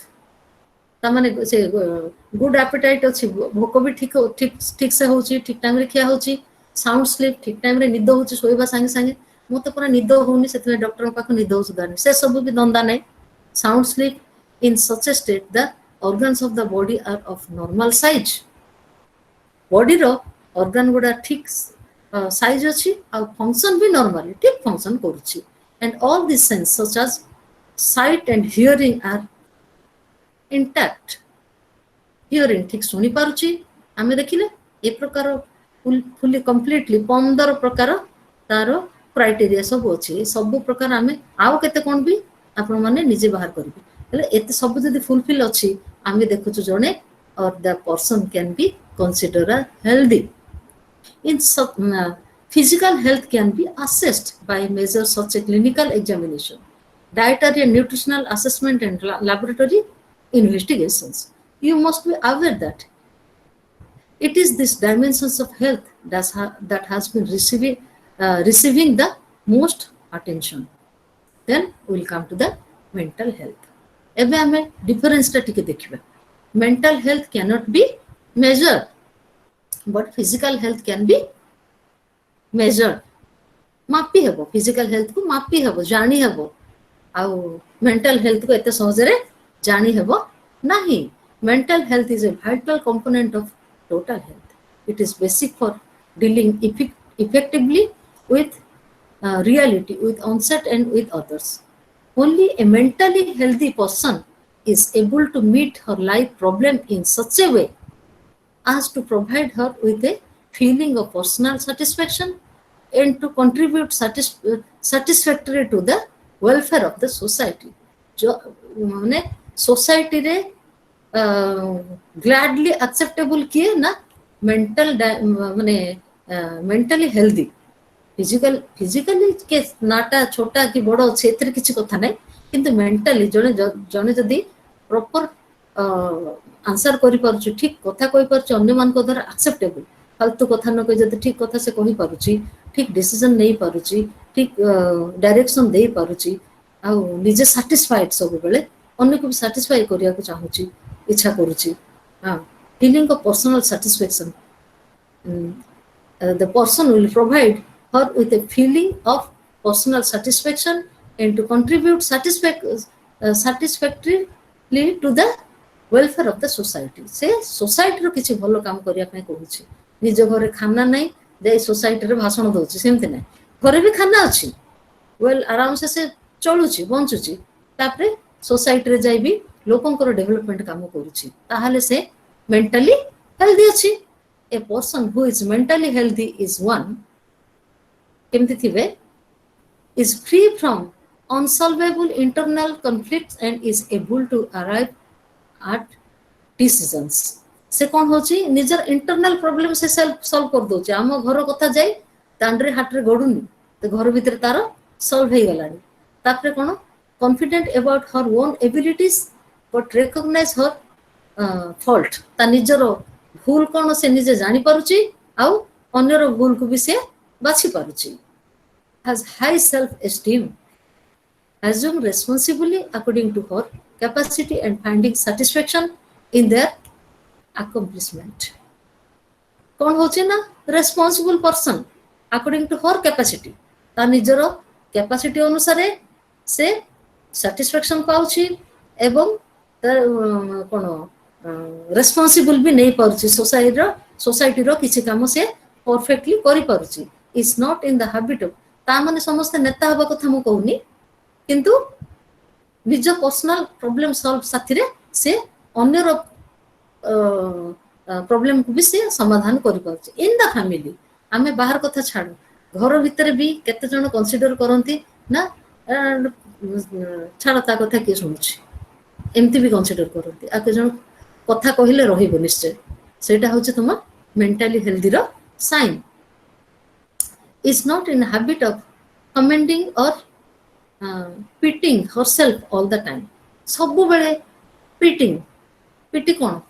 तामाने से गुड एपेटाइट अछि भोक भी ठीक ठीक ठीक से होची ठीक टाइम रे खिया होची साउंड स्लीप ठीक टाइम रे निद होची सोइबा संगे संगे मते पूरा निद होनी सेतमे डॉक्टर पाख निद सुदानी से सब भी दंदा नै sound sleep in such A state the organs of the body are of normal size body ro organ guda ठीक size अछि आ function भी normally ठीक function करूछि and all these sense such as sight and hearing are intact hearing ठीक सुनी पारुछि आमे देखिले ए प्रकार fully completely 15 प्रकार तारो क्राइटेरिया सब अछि सब प्रकार आमे आउ केते कोन भी आपण माने निजे बाहर करबे एते सब जदि फुलफिल अछि आमे देखुछु जने और the person can be consider healthy in physical health can be assessed by measures such as clinical examination dietary and nutritional assessment and laboratory investigations you must be aware that it is this dimensions of health that has been receiving the most attention then we will come to the mental health एबे हमें difference टा टिके देखिबा mental health can not be measured but physical health can be measured मापी हेबो physical health को मापी हेबो जानी हेबो आ मेंटल हेल्थ को एते सहज रे जानी हेबो नाही mental health is a vital component of total health it is basic for dealing effectively with reality with onset and with others only a mentally healthy person is able to meet her life problem in such a way as to provide her with a feeling of personal satisfaction and to contribute satisfactory to the welfare of the society जो माने society रे gladly acceptable किए ना mental माने mentally healthy physically के नाटा छोटा कि बड़ क्षेत्र किसी कथा नहीं किंतु मेंटली जने जने जदी प्रॉपर आंसर करि परछु ठीक कथा कहि परछु अन्य मान को द्वारा एक्सेप्टेबल फालतू कथा न कहि जदी ठीक कथा से कहि परछु ठीक डिसीजन नै परछु ठीक डायरेक्शन दे परछु आ निजे सैटिस्फाइड सब बेले अन्य को भी सैटिस्फाई करिया को चाहूची इच्छा करूची हां feeling of personal satisfaction the person will provide her with a feeling of personal satisfaction and to contribute satisfactorily to the welfare of the society से सोसाइटी रो किछि भलो काम करिया पे कहूछि निज घरे खाना नै दे सोसाइटी रे भाषण दोछि सेमते नै घरे भी खाना अछि वेल आराम से चलुछि बंचुछि तापरे सोसाइटी रे जाई भी लोकंकर डेवलपमेंट काम करूछि ताहाले से मेंटली हेल्दी अछि a person who is mentally healthy is one is free from unsolvable internal conflicts and is able to arrive at decisions से कौन होची निजर इंटरनल प्रॉब्लम से सेल्फ सॉल्व कर दोचे हम घर कथा जाई तांडरे हाटरे गडुनी तो घर भीतर तार सॉल्व हे गलानी तापरे कोन confident about her own abilities but recognise her fault ता निजर भूल कौन से निजे जानी पारुची आउ अन्यर भूल को भी से बाछि पारुची has high self esteem assume responsibly according to her capacity and finding satisfaction in their accomplishment कौन होचे ना responsible person according to her capacity ता निजर capacity अनुसारे से satisfaction पाउछि एवं कोन रेस्पॉन्सिबल भी नहीं पाउछि सोसाइटी रो किछि काम से परफेक्टली करि पाउछि is not in the habit of ता माने समस्त नेता हबा कथा मु कहूनी किंतु निज पर्सनल प्रॉब्लम सॉल्व साथी रे से अन्यर प्रॉब्लम को भी से समाधान करि पाउछि इन द फैमिली आमे बाहर कथा छाड़ घर भीतर भी केते जण कंसीडर करंती ना छाड़ ता कथा के सुनुछि एमती भी कंसीडर करंती आ के जण कथा कहिले रहिबो निश्चय सेटा होछि तुम mentally healthy rho sine is not in habit of commending or pitying herself all the time सब बेले पिटी कोन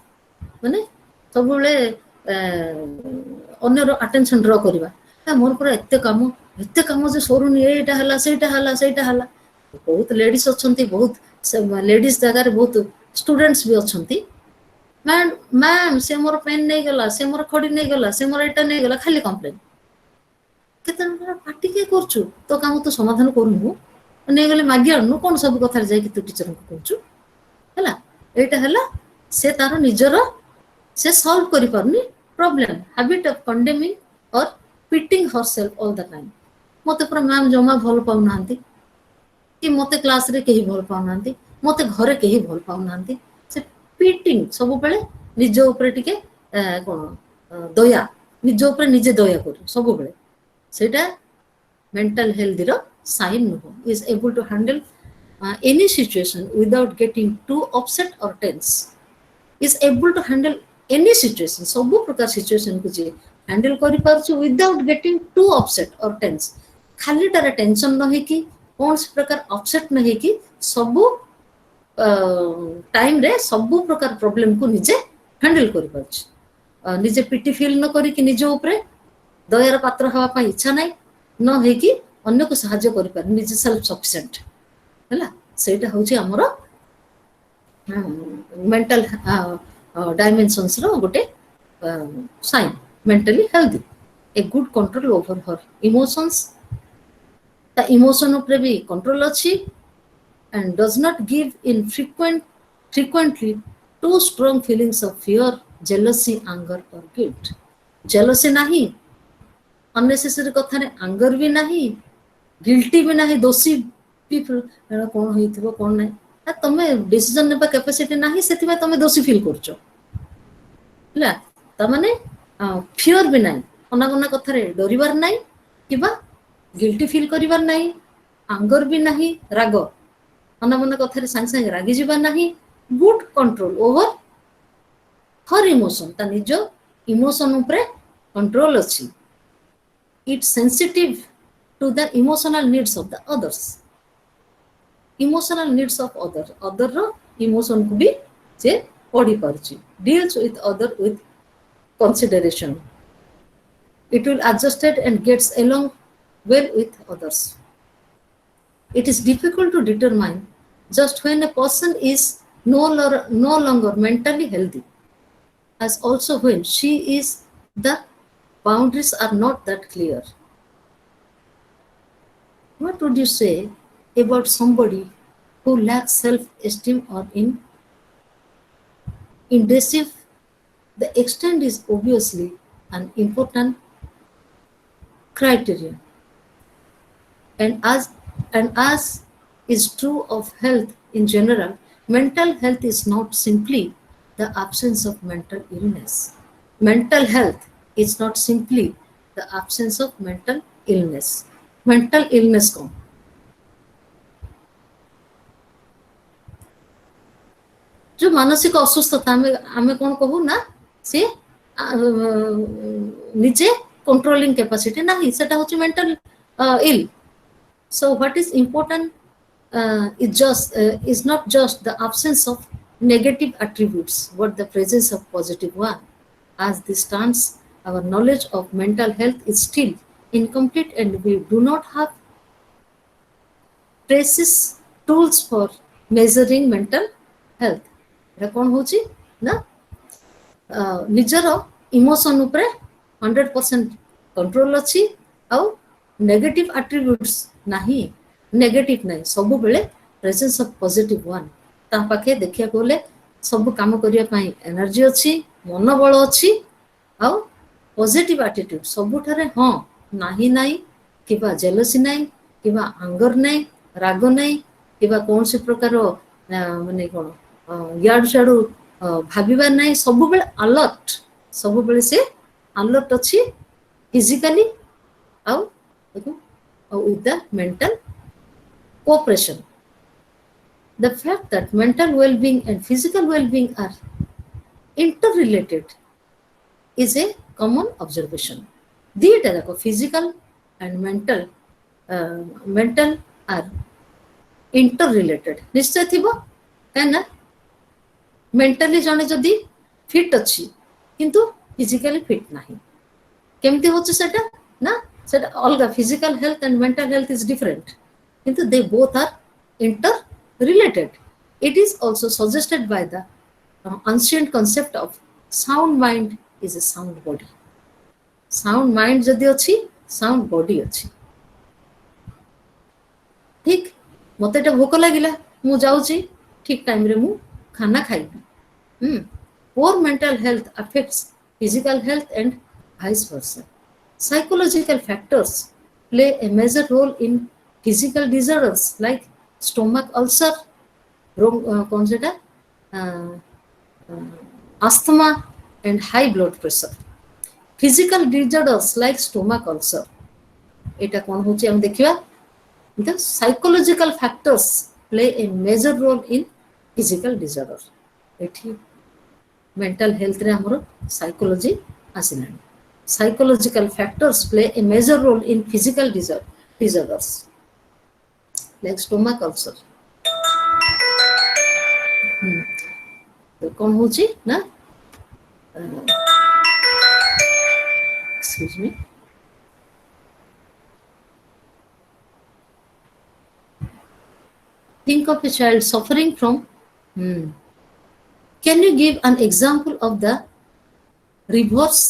माने सब बेले अन्यर अटेंशन ड्रॉ करबा मोर पर एते काम जे सोरुनी एटा हला बहुत लेडीज अछंती बहुत लेडीज जगह बहुत स्टूडेंट्स भी अछंती मैम से मोर पेन नहीं गला से मोर खड़ी नहीं गला से मोर एटा नहीं गला खाली कंप्लेन केतन पार्टी के करछु तो काम तो समाधान करूनु नहीं गले मागी आनु कोन सब कथा जाय कि तू टीचर को कहछु हला एटा हला से तारो निजरो से सॉल्व करि परनी प्रॉब्लम हैबिट ऑफ कंडेमिंग और pitting herself all the time मते पर मैम जमा भल पाउ नांती कि मते क्लास रे केही भल पाउ नांती मते घरे केही भल पाउ नांती से पिटिंग सब बेले निज ऊपर टिके कोन दया निज ऊपर निजे दया करू सब बेले सेटा मेंटल हेल्थ रो sign no is able to handle any situation without getting too upset or tense is able to handle any situation सब प्रकार situation को जे हैंडल करि पारछु without getting too upset or tense खाली तार टेंशन न है कि कौन से प्रकार अपसेट न है कि सब टाइम रे सब प्रकार प्रॉब्लम को निजे हैंडल करि पारछु निजे पिटी फील न करी कि निजे ऊपर दयार पात्र हवा पा इच्छा नाही न है कि अन्य को सहायता करि पार निजे सेल्फ सफिशिएंट हला सेटा होची हमर मेंटल डायमेंशंस रो गोटे sign mentally healthy a good control over her emotions ता इमोशन ऊपर भी कंट्रोल अछि and does not give in frequently too strong feelings of fear jealousy anger or guilt jealousy नाही unnecessary कथा ने anger भी नाही guilty भी नाही दोषी पीपल कौन होइथिबो कौन नै तमे डिसीजन नेबा कैपेसिटी नाही सेति में तमे दोषी फील करछो हला त माने फियर भी नाही अनागना कथा रे डरिबार नाही किबा गिल्टी फील करिबार नाही एंगर भी नाही राग अनागना कथा रे संग संग रागी जिबा नाही good control over her emotion ता निजो इमोशन ऊपर कंट्रोल अछि it sensitive to the emotional needs of the others emotional needs of other ro emotion को भी जे पढ़ी पारछि deals with other with consideration it will adjusted and gets along well with others it is difficult to determine just when a person is no longer mentally healthy as also when she is the boundaries are not that clear what would you say about somebody who lacks self-esteem or in Dece, the extent is obviously an important criterion. And as is true of health in general, mental health is not simply the absence of mental illness. Mental health is not simply the absence of mental illness. Mental illness को जो मानसिक असुस्थता हमें कौन कहू ना से निजे controlling capacity नहीं सेटा होची mental ill so what is important is not just the absence of negative attributes but the presence of positive one as this stands our knowledge of mental health is still incomplete and we do not have precise tools for measuring mental health এটা কোন होची ना निजर emotion ऊपर 100% control अछि ଆଉ negative attributes ନାହିଁ, negative ନାହିଁ, ସବୁବେଳେ ପ୍ରେଜେନ୍ସ ଅଫ ପଜିଟିଭ ୱାନ୍। ତା ପାଖେ ଦେଖିବାକୁ ଗଲେ ସବୁ କାମ କରିବା ପାଇଁ ଏନର୍ଜି ଅଛି, ମନୋବଳ ଅଛି, ଆଉ ପଜିଟିଭ ଆଟିଟ୍ୟୁଡ ସବୁଠାରେ ହଁ ନାହିଁ ନାହିଁ କିମ୍ବା ଜେଲସି ନାହିଁ କିମ୍ବା ଆଙ୍ଗର ନାହିଁ, ରାଗ ନାହିଁ କିମ୍ବା କୌଣସି ପ୍ରକାର ମାନେ କ'ଣ ଇଆଡୁ ସିଆଡୁ ଭାବିବାର ନାହିଁ, ସବୁବେଳେ ଆଲର୍ଟ, ସବୁବେଳେ ସେ ଆଲର୍ଟ ଅଛି ଫିଜିକାଲି ଆଉ with the mental cooperation. The fact that mental well-being and physical well-being are interrelated is a common observation. ଦିଟା ଯାକ physical and mental are interrelated ନିଶ୍ଚୟ ଥିବ, କାହିଁକିନା ମେଣ୍ଟାଲି ଜଣେ ଯଦି ଫିଟ୍ ଅଛି କିନ୍ତୁ ଫିଜିକାଲି ଫିଟ୍ ନାହିଁ, କେମିତି ହଉଛି ସେଟା ନା ସେଟା ଅଲଗା, physical health and mental health is different, କିନ୍ତୁ they both are interrelated. It is also suggested by the ancient concept of sound mind is a sound body. Sound mind ଯଦି ଅଛି sound body ଅଛି. ଠିକ ମତେ ଏଟା ଭୋକ ଲାଗିଲା, ମୁଁ ଯାଉଛି ଠିକ ଟାଇମରେ ମୁଁ ଖାନା ଖାଇବି. Poor mental health affects physical health and vice versa. Psychological factors play a major role in physical disorders like stomach ulcer, कौन सेटा asthma and high blood pressure. Physical disorders like stomach ulcer, এটা কোন হচ্ছে আমি দেখিবা. The psychological factors play a major role in physical disorder. এটি mental health রে ଆମର psychology ଆସିଲାଣି. Psychological factors play a major role in physical disorders like stomach ulcer. कौन होची ना excuse me, think of a child suffering from can you give an example of the reverse,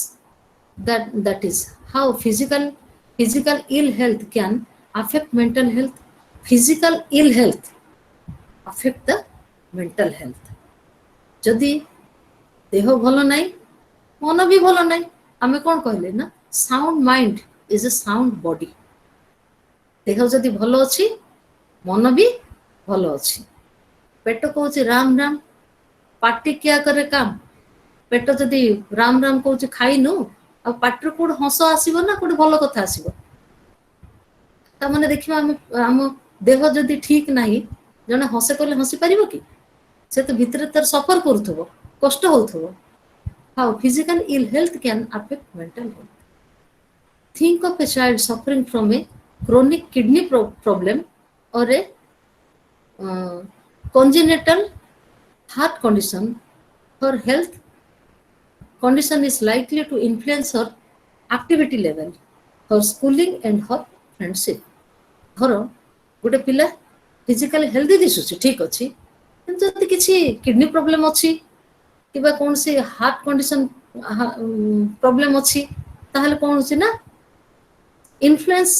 that is how physical ill health can affect mental health? Physical ill health affect the mental health. যদি দেহ ଭଲ ନାହିଁ ମନ ବି ଭଲ ନାହିଁ, ଆମେ କ'ଣ କହିଲେ ନା sound mind is a sound body. ଦେହ ଯଦି ଭଲ ଅଛି ମନ ବି ଭଲ ଅଛି. ପେଟ କହୁଛି ରାମ ରାମ, ପାଟି କିଆ କରେ କାମ. ପେଟ ଯଦି ରାମ ରାମ କହୁଛି ଖାଇନୁ, ଆଉ ପାଟିରୁ କୋଉଠି ହସ ଆସିବ ନା କୋଉଠି ଭଲ କଥା ଆସିବ? ତାମାନେ ଦେଖିବା ଆମେ ଆମ ଦେହ ଯଦି ଠିକ ନାହିଁ, ଜଣେ ହସେ କହିଲେ ହସି ପାରିବ କି? ସେ ତ ଭିତରେ ତାର ସଫର କରୁଥିବ, କଷ୍ଟ ହଉଥିବ. How physical ill health can affect mental health. Think of a child suffering from a chronic kidney problem or a congenital heart condition. Her health condition is likely to influence her activity level, her schooling and her friendship. ଧର ଗୋଟେ ପିଲା physically healthy ଦିଶୁଛି, ଠିକ ଅଛି, କିନ୍ତୁ ଯଦି କିଛି kidney problem ଅଛି କିମ୍ବା କୌଣସି ହାର୍ଟ କଣ୍ଡିସନ ପ୍ରୋବ୍ଲେମ ଅଛି, ତାହେଲେ କ'ଣ ହଉଛି ନା ଇନଫ୍ଲୁଏନ୍ସ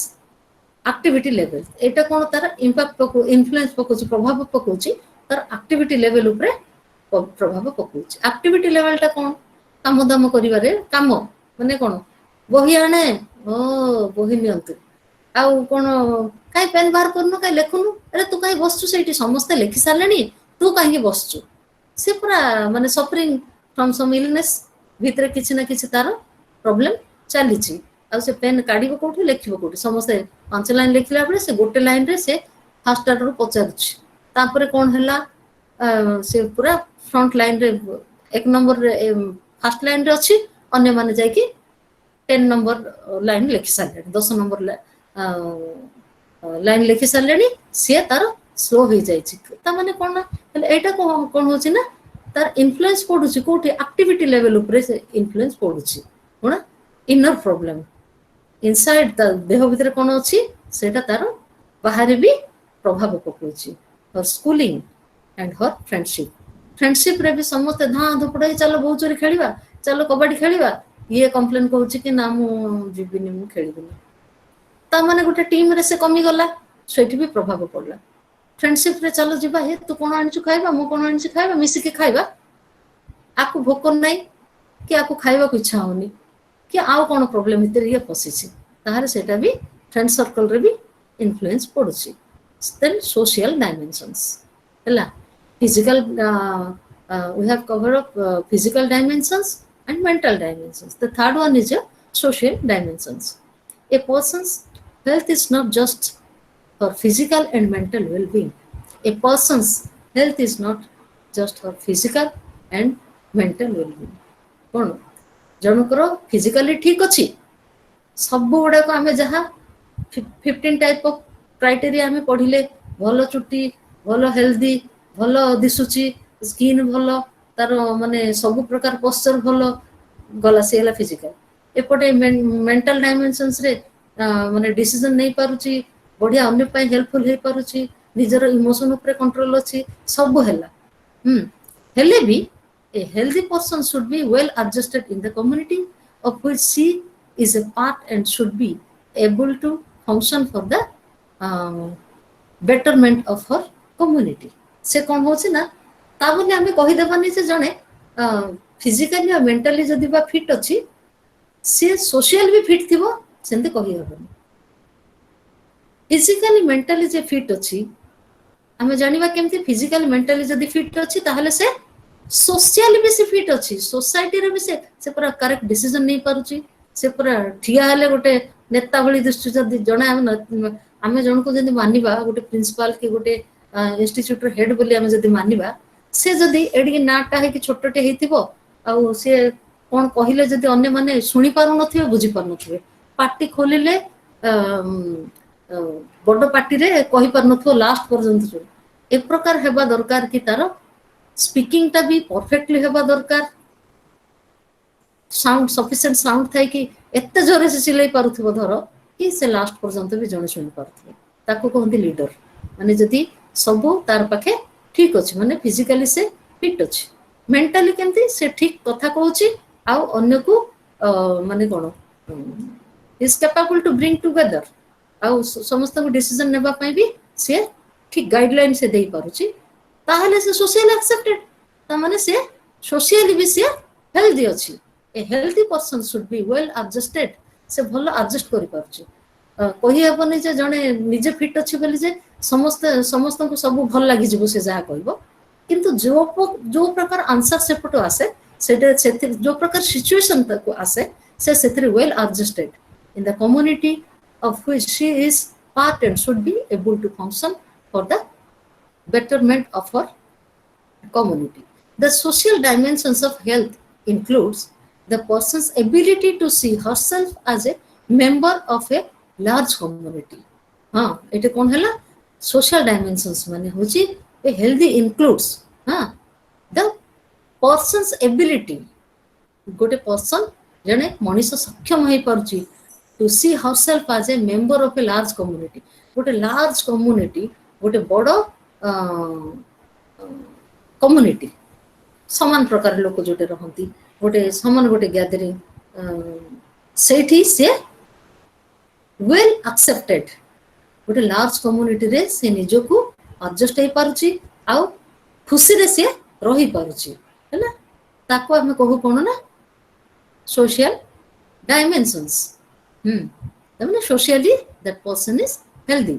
ଆକ୍ଟିଭିଟି ଲେଭେଲ. ଏଇଟା କ'ଣ ତାର ଇନଫ୍ଲୁଏନ୍ସ ପକଉଛି, ପ୍ରଭାବ ପକଉଛି ତାର ଆକ୍ଟିଭିଟି ଲେଭେଲ ଉପରେ ପ୍ରଭାବ ପକଉଛି. ଆକ୍ଟିଭିଟି ଲେଭେଲଟା କ'ଣ? କାମ ଦାମ କରିବାରେ, କାମ ମାନେ କ'ଣ, ବହି ଆଣେ, ବହି ନିଅନ୍ତୁ, ଆଉ କ'ଣ କାହିଁ ପେନ୍ ବାହାର କରୁନୁ, କାହିଁ ଲେଖୁନୁ, ଆରେ ତୁ କାହିଁ ବସଛୁ ସେଇଠି, ସମସ୍ତେ ଲେଖି ସାରିଲେଣି, ତୁ କାହିଁକି ବସଛୁ? ସେ ପୁରା ମାନେ ସଫରିଂ ଫ୍ରମ୍ ସମ୍ ଇଲନେସ୍, ଭିତରେ କିଛି ନା କିଛି ତାର ପ୍ରୋବ୍ଲେମ ଚାଲିଛି. ଆଉ ସେ ପେନ୍ କାଢିବ କୋଉଠି, ଲେଖିବ କୋଉଠି? ସମସ୍ତେ 5 ଲାଇନ ଲେଖିଲା ବେଳେ ସେ ଗୋଟେ ଲାଇନରେ ସେ ଫାଷ୍ଟ ଆଡରୁ ପଚାରୁଛି, ତାପରେ କ'ଣ ହେଲା, ସେ ପୁରା ଫ୍ରଣ୍ଟ ଲାଇନରେ 1 ନମ୍ବରରେ ଫାଷ୍ଟ ଲାଇନରେ ଅଛି, ଅନ୍ୟମାନେ ଯାଇକି 10 ନମ୍ବର ଲାଇନ ଲେଖି ସାରିଲେଣି, 10 ନମ୍ବର ଲାଇନ ଲେଖି ସାରିଲେଣି, ସିଏ ତାର ସ୍ଲୋ ହେଇଯାଇଛି. ତାମାନେ କ'ଣ ନା, ହେଲେ ଏଇଟା କ'ଣ ହଉଛି ନା ତାର ଇନଫ୍ଲୁଏନ୍ସ ପଡୁଛି କୋଉଠି, ଆକ୍ଟିଭିଟି ଲେଭେଲ ଉପରେ ସେ ଇନଫ୍ଲୁଏନ୍ସ ପଡୁଛି. କ'ଣ ଇନର ପ୍ରୋବ୍ଲେମ ଇନସାଇଡ, ତା ଦେହ ଭିତରେ କ'ଣ ଅଛି ସେଇଟା ତାର ବାହାରେ ବି ପ୍ରଭାବ ପକଉଛି. ହର ସ୍କୁଲିଂ ଆଣ୍ଡ ହର ଫ୍ରେଣ୍ଡସିପ, ଫ୍ରେଣ୍ଡସିପରେ ବି ସମସ୍ତେ ଧାଁ ଧପଡା ହେଇ ଚାଲ ବୋହୁ ଚୋରି ଖେଳିବା, ଚାଲ କବାଡି ଖେଳିବା, ଇଏ କମ୍ପ୍ଲେନ କରୁଛି କି ନା ମୁଁ ଯିବିନି, ମୁଁ ଖେଳିବିନି. ता माने गोटे टीम रे से कमी गला सेठी भी प्रभाव पड़ला फ्रेंडशिप रे चलो जीवा हे तू कोन आनछु खाइबा मु कोन आनछु खाइबा मिसी के खाइबा आकु भोक नहीं कि आकु खाइबा को इच्छा होनी कि आउ कोन प्रॉब्लम भितर ये फसिछि ताहारे सेटा भी फ्रेंड सर्कल रे भी इन्फ्लुएंस पड़ुछि देन सोशल डायमेंशंस हला physical we have covered up physical dimensions and mental dimensions. The third one is social dimensions. A person's health is not just for physical and mental well-being. A person's health is not just for physical and mental well-being. कौन जनकर physically ठीक अच्छी सब गुड़ा को आम जहाँ 15 type of criteria आम पढ़िले भल चुट्टी भल हेल्दी भल दिशुची स्किन भल तार माने सब प्रकार पोस्चर भल गला सी है फिजिकल एपटे मेंटल डायमेंशंस रे माने डिसीजन नहीं पारुची बढ़िया अन्य पाए हेल्पफुल हे पारुची निजर इमोशन ऊपर कंट्रोल अछि सब हैला हेले भी a healthy person should be well adjusted in the community of which she is a part and should be able to function for the betterment of her community से कौन होची ना ता बोले हमें कहि देबानी से जणे फिजिकली और मेंटली जदी बा फिट अछि से सोशल भी फिट थिबो सेंते कहि हबनी फिजिकली मेंटली जे फिट अछि हमें जानिबा केमती फिजिकली मेंटली जदी फिट अछि ताहले से सोशल भी से फिट अच्छी सोसाइटी रे भी से पूरा करेक्ट डिसीजन नहीं पारुची से पूरा ठिया हेले गोटे नेता भली दृष्टि जदी जणे आमे जण को जदी मानिबा गोटे प्रिंसिपल के गोटे इंस्टिट्यूट रो हेड बोली आमे जदी मानिबा से जदी एडी नाटा है कि छोटटे हेतिबो आ से कोन कहिले जदी अन्य माने सुनी पारु नथिबे बुझी पारु नथिबे पार्टी खोलिले बड़ पार्टी रे कहि पारु नथो लास्ट पर्यंत जो ए प्रकार हेबा दरकार कि तारो स्पीकिंग टा भी परफेक्टली हेबा दरकार साउंड सफिशिएंट साउंड थाई कि एत्ते जोरे से सिलाई पारुथबो धरो कि से लास्ट पर्यंत भी जणे सुनि पारुथबो ताको कहंती लीडर माने जदी सब तार पाखे ठीक अछि माने फिजिकली से फिट अछि मेंटली केमती से ठीक कथा कहूची आ अन्य को माने कोन is capable to bring together आ समस्त को डिसीजन नेबा पई भी से ठीक गाइडलाइन से देई पारुची ताहले से सोशल एक्सेप्टेड ता माने से सोशली भी से हेल्दी अछि a healthy person should be well adjusted से भलो एडजस्ट करि पारुची कहि हेबनी जे जणे निजे फिट अछि बोली जे समस्त को सब भल लागि जिवो से जा कहबो किंतु जो प्रकार आंसर सेपटो आसे से जो प्रकार सिचुएशन तक आसे से सेथरे well adjusted in the community of which she is part and should be able to function for the betterment of her community. The social dimensions of health includes the person's ability to see herself as a member of a large community. हाँ, इटे कौन है ला? Social dimensions माने होची a healthy includes हाँ the person's ability गोटे person जने मनीष सक्षम है पारुची to see herself as a member of a large community. गोटे large community गोटे बड़ो कम्युनिटी समान प्रकार लोक जोटे रहंती गोटे समान गोटे गैदरिंग सेठी से वेल एक्सेप्टेड गोटे लार्ज कम्युनिटी रे से निजो को एडजस्ट हे पारुची आ खुशी रे से रही पारुची हैला ताको हम कहू कोन ना सोशल डायमेंशंस तमने socially that person is healthy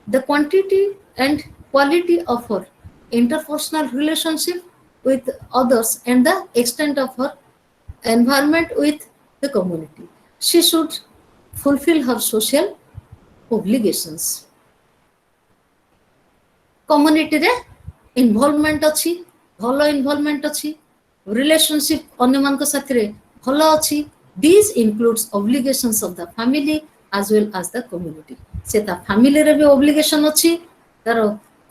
the quantity and quality of her interpersonal relationship with others and the extent of her involvement with the community. She should fulfill her social obligations. Community रे involvement अच्छी, भलो involvement अच्छी, relationship अन्य मान को साथ रे भलो अच्छी. These includes obligations of the family as well as the community. से ता फैमिली रे भी ऑब्लिगेशन अछि तार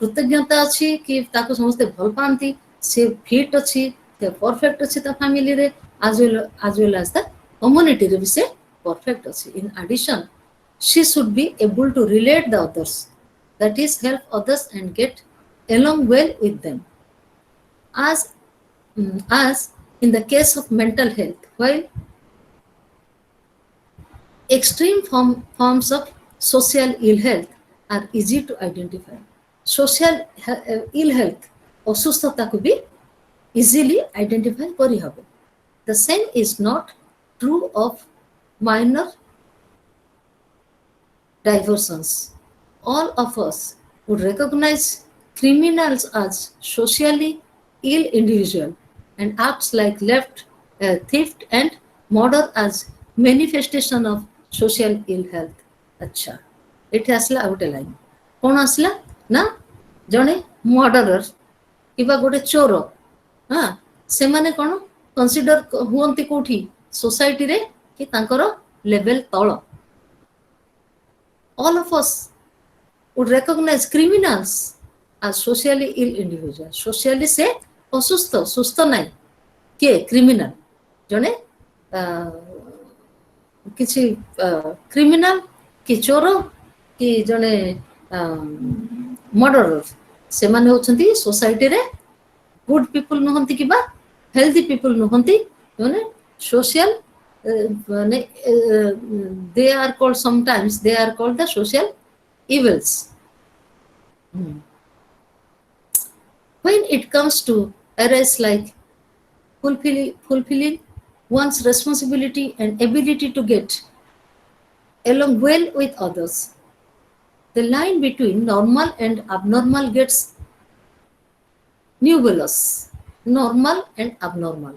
कृतज्ञता अछि कि ताको समस्त भल पांती से फिट अछि से परफेक्ट अछि ता फैमिली रे as well as the community रे भी से परफेक्ट अछि in addition she should be able to relate the others that is help others and get along well with them as in the case of mental health while extreme forms of social ill health are easy to identify. Social ill health অসুস্থতা को भी easily identify करी हबो. The same is not true of minor diversions. All of us would recognize criminals as socially ill individual and acts like theft and murder as manifestation of social ill health. अच्छा एठी आसला out line कोन आसला ना जणे murderer किबा गोटे चोर हाँ से माने कोन कंसीडर हुअंती कोठी सोसाइटी रे कि तांकर लेवल तळ. All of us would recognize criminals as socially ill individuals. Socially से असुस्थ सुस्थ नहीं के criminal जने किसी क्रिमिनाल कि चोर कि जने मर्डरर से माने होचंती सोसाइटी रे गुड पीपल नहंती कि बा हेल्दी पीपल नहंती जने social they are called sometimes they are called the social evils. When it comes to areas like fulfilling one's responsibility and ability to get along well with others, the line between normal and abnormal gets nebulous. Normal and abnormal.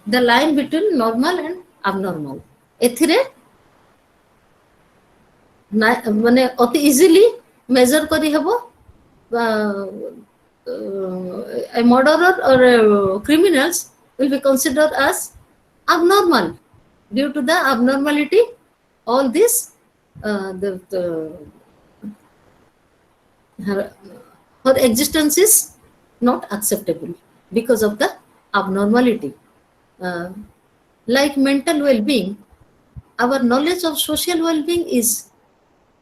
The line between normal and abnormal. एथिरे माने अति easily major करी हबो a murderer or criminals will be considered as abnormal due to the abnormality all this her existence is not acceptable because of the abnormality. Like mental well-being, our knowledge of social well-being is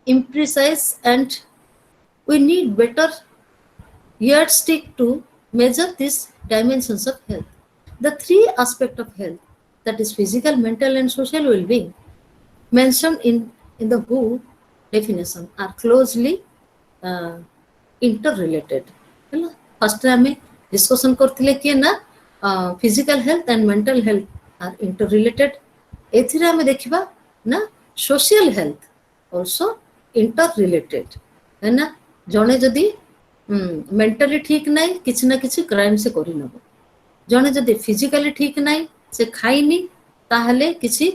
imprecise and we need better yardstick to measure these dimensions of health. The three aspects of health, that is physical, mental and social well-being, mentioned in the WHO definition are closely interrelated. First आमे discussion करथिले कि ना physical health and mental health are interrelated. एथिरे आमे देखिबा ना social health also interrelated है ना. जणे जदि मेंटली ठीक नाही किछि ना किछि क्राइम से करि नबो. जणे जदि फिजिकली ठीक नाही से खाइनी ताहले किछि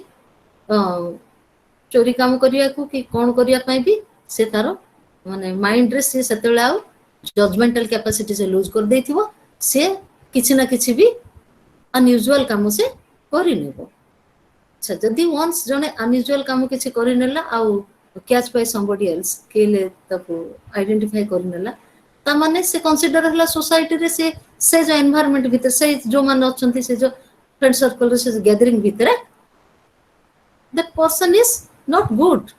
चोरी काम करिया को कि कोन करिया पई भी से तारो माने माइंड रे से सेतेला आउ जजमेंटल कैपेसिटी से लूज कर देथिबो. से किछि ना किछि भी अनयूजुअल काम से करि नेबो. अच्छा जदि वंस जने अनयूजुअल काम किछि करि नेला आउ कैच बाय समबडी एल्स केले ताको आइडेंटिफाई करि नेला ता माने से कंसीडर हला सोसाइटी रे से जो एनवायरनमेंट भीतर से जो मान अछंती से जो फ्रेंड सर्कल रे से गैदरिंग भीतर that person is not good.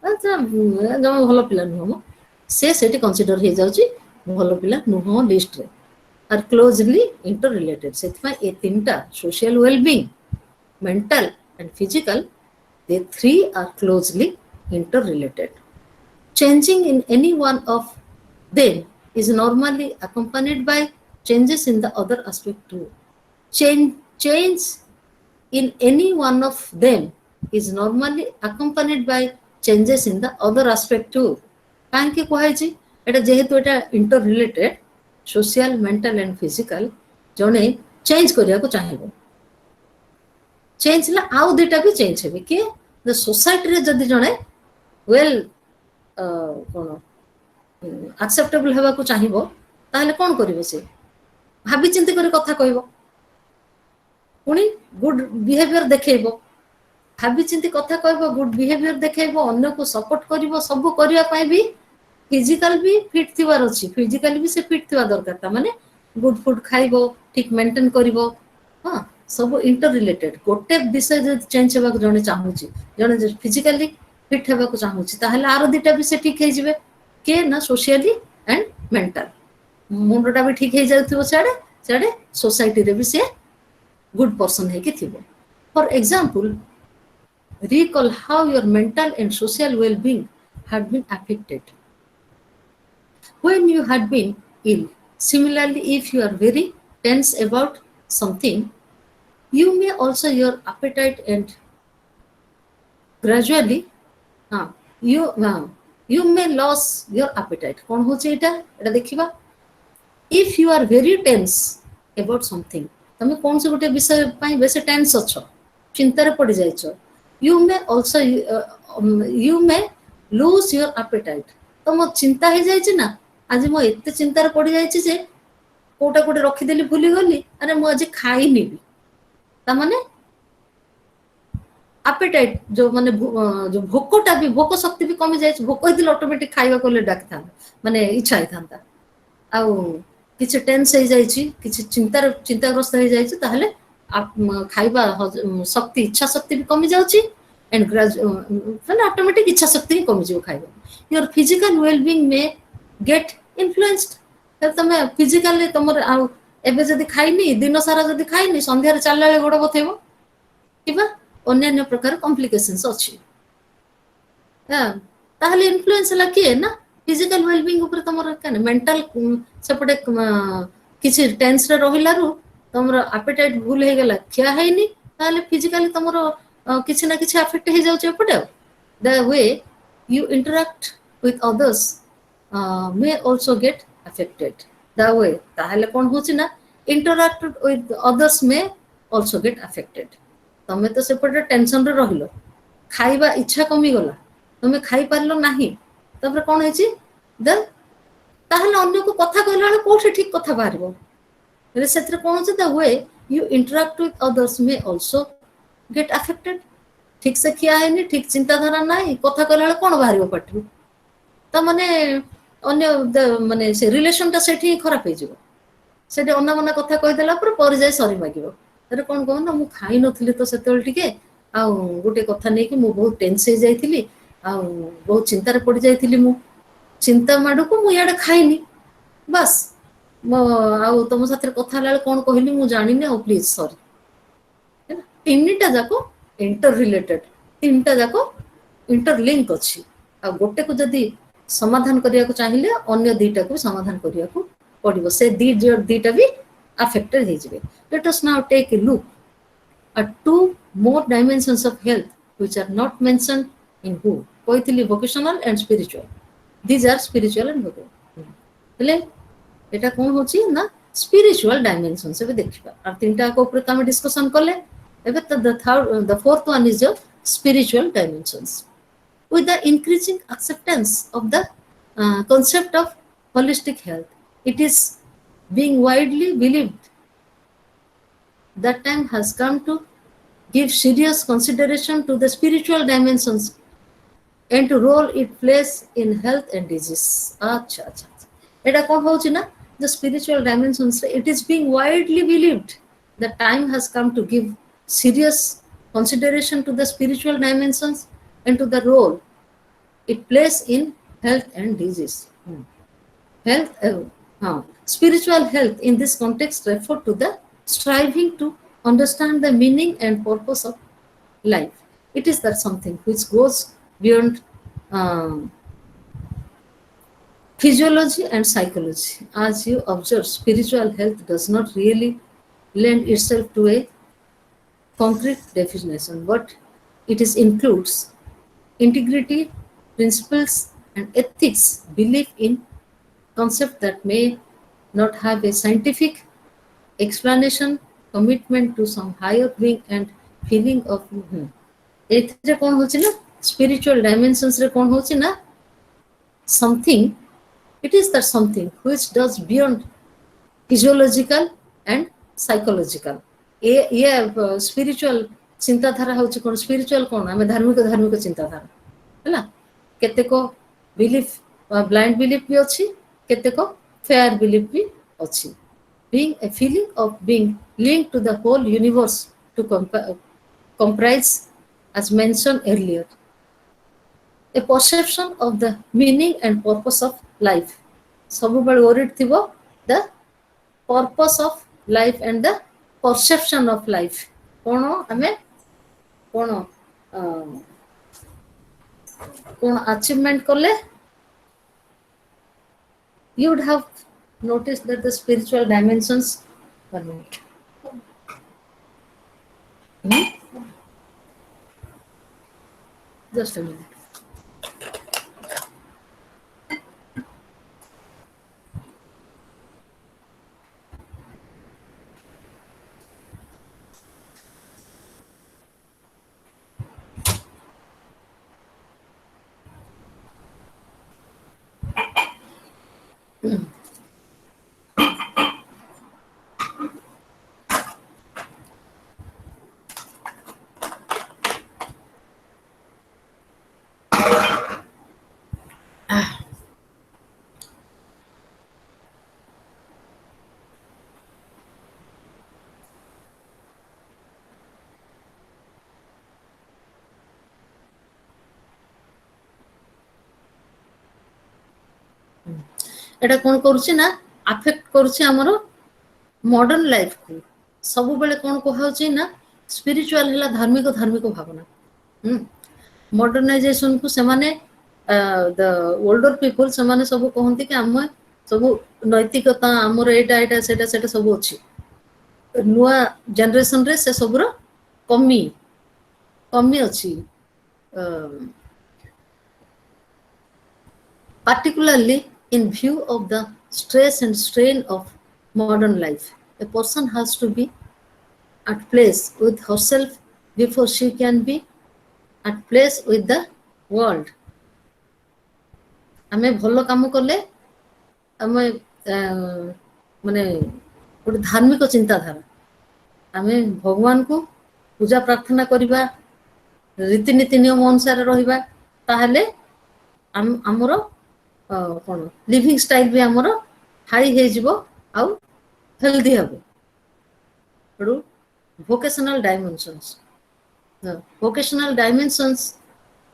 अच्छा जमा भलो पिला नुहो से सेठी कंसीडर हे जाउची भलो पिला नुहो लिस्ट रे are closely interrelated. सेथमा ए तीनटा social well-being, mental and physical, they three are closely interrelated. Changing in any one of them is normally accompanied by changes in the other aspect too. Change in any one of them is normally accompanied by changes in the other aspect too. काहे कहै एटा जेहेतु एटा interrelated social mental and physical जने change करिया को चाहिबो. Change ला आउ दुटा भी change हेबे कि द सोसाइटी रे जदी जने वेल कोन एक्सेप्टेबल हेबा को चाहिबो ताहले कोन करिवे से भाबी चिंती करी कथा कहबो पुनी गुड बिहेवियर देखेबो. भाबी चिंती कथा कहबो गुड बिहेवियर देखेबो अन्य को सपोर्ट करिवो सब करिया पई भी फिजिकल भी फिट थिवार अछि. फिजिकली भी से फिट थिवा दरकार ता माने गुड फूड खाइबो ठीक मेंटेन करिवो. हां सब इंटर रिलेटेड. गोटे विषय जे चेंज हेबा जने चाहूची जने फिजिकली फिट हेबा को चाहूची ताहले आरो दिटा भी से ठीक हे जिवे के ना सोशली एंड मेंटल मुंडटा भी ठीक हे जाउथिबो छाडे सेडे सोसाइटी रे भी से गुड पर्सन है कि थिबो for example recall how your mental and social well-being had been affected when you had been ill. Similarly, if you are very tense about something, you may also your appetite and gradually uh, you you may lose your appetite. कौन होचे एटा देखिबा if you are very tense about something तमे कौन से गोटे विषय पई बेसे टेंस अछ चिंता रे पड़ी जाइछ you may also you may lose your appetite तम चिंता हे जाइछ ना आज मो एते चिंता रे पड़ी जाइछ जे कोटा कोटे रखी देली भूली गली अरे मो आज खाई निबी ता माने appetite जो माने जो भोकटा भी भोक शक्ति भी कमी जाइछ भोक हेतिल ऑटोमेटिक खाइबा कोले डाक था माने इच्छा हे थांता आउ किछि टेंस हे जाइछि किछि चिंताग्रस्त हे जाइछि ताहले खाइबा शक्ति इच्छा शक्ति भी कमी जाउछि एंड माने ऑटोमेटिक इच्छा शक्ति ही कमी जाउ खाइबा your physical well being may get influenced त तमे फिजिकली तमर आउ एबे जदी खाइनी दिन सारा जदी खाइनी संध्या रे चालले गोड़ बथेबो किबा अन्य प्रकार कॉम्प्लिकेशंस अछि ताहले इन्फ्लुएंस हला किए ना फिजिकल वेल बीइंग ऊपर तमर काने मेंटल सेपटे किछि टेंस रे रहिलारु तमर एपेटाइट भूल हे गेला खिया हैनी ताहले फिजिकली तमर किछि ना किछि अफेक्ट हे जाउछ एपटे the way you interact with others may also get affected the way ताहले कोन होछि ना interact with others may also get affected तमे तो सेपटे टेंशन रे रहिलो खाइबा इच्छा कमी गला तमे खाइ पारलो नाही तबरे कोन हेछि द ताहले अन्य को कथा कहला बेले कोठी ठीक कथा बाहरबो रे सेत्र कोन होछि the way you interact with others may also get affected ठीक से किया हैनी ठीक चिंता धारा नाही कथा कहला बेले कोन बाहरबो पटरु त माने अन्य माने से रिलेशन ता सेठी खराब हे जिवो सेठी अन्ना मना कथा कहि देला पर जाय सरी मागिबो अरे कौन कह ना मु खाई नथिली तो सेतेल टिके आ गोटे कथा नै कि मु बहुत टेंस हे जाइथिली आ बहुत चिंता रे पड़ी जाइथिली मु चिंता माडू को मु याडे खाइनी बस मो आ तुम साथे कथा लाले कोन कहली मु जानि नै ओ प्लीज सॉरी तीनटा जाको इंटर रिलेटेड तीनटा जाको इंटरलिंक अछि आ गोटे को जदी समाधान करिया को चाहिले अन्य दुईटा को समाधान करिया को पड़िबो से दुईटा भी affected ହେଇଯିବେ let us now take a look at two more dimensions of health which are not mentioned in who କହିଥିଲି vocational and spiritual these are spiritual and vocational हेले एटा कोन होची ना spiritual dimensions एबे देखिबा आ तीनटा को ऊपर हम डिस्कशन करले एबे the fourth one is your spiritual dimensions with the increasing acceptance of the concept of holistic health it is being widely believed that time has come to give serious consideration to the spiritual dimensions and to role it plays in health and disease acha eta kon hochi na the spiritual dimensions it is being widely believed that time has come to give serious consideration to the spiritual dimensions and to the role it plays in health and disease health spiritual health in this context refer to the striving to understand the meaning and purpose of life. It is that something which goes beyond physiology and psychology. As you observe, spiritual health does not really lend itself to a concrete definition, but it is includes integrity, principles, and ethics, belief in concept that may not have a scientific explanation, commitment to some higher being and feeling of एथिरे कोन होछि ना spiritual dimensions रे कोन होछि ना something it is that something which does beyond physiological and psychological ये spiritual चिंताधारा होछि कोन spiritual कोन हमें धार्मिक चिंताधारा हैला केते को belief blind belief भी अछि केते को fair belief भी अछि being a feeling of being linked to the whole universe to comprise as mentioned earlier a perception of the meaning and purpose of life सब बड़ worried थिबो the purpose of life and the perception of life. कोण हमें कोण कोण achievement कले, you would have noticed that the spiritual dimensions were not. Just a minute. एटा कोन करूची ना अफेक्ट करूची हमरो मॉडर्न लाइफ को सब बेले कोन कहउची ना स्पिरिचुअल हला धार्मिक भावना मॉडर्नाइजेशन को से माने द ओल्डर पीपल से माने सब कहंती कि हम सब नैतिकता हमर एटा सेटा सब अछि नुआ जनरेशन रे से सबरो कमी अछि particularly in view of the stress and strain of modern life. A person has to be at place with herself before she can be at place with the world. आमे भलो काम करले आमे माने गोटे धार्मिक चिंताधारा आमे भगवान को पूजा प्रार्थना करिबा रीतिनीति नियम अनुसार रहिबा ताहले हमरो कोन लिविंग स्टाइल भी हमरो हाई हे जिवो आउ हेल्दी हबो बडू vocational dimensions. The vocational dimensions,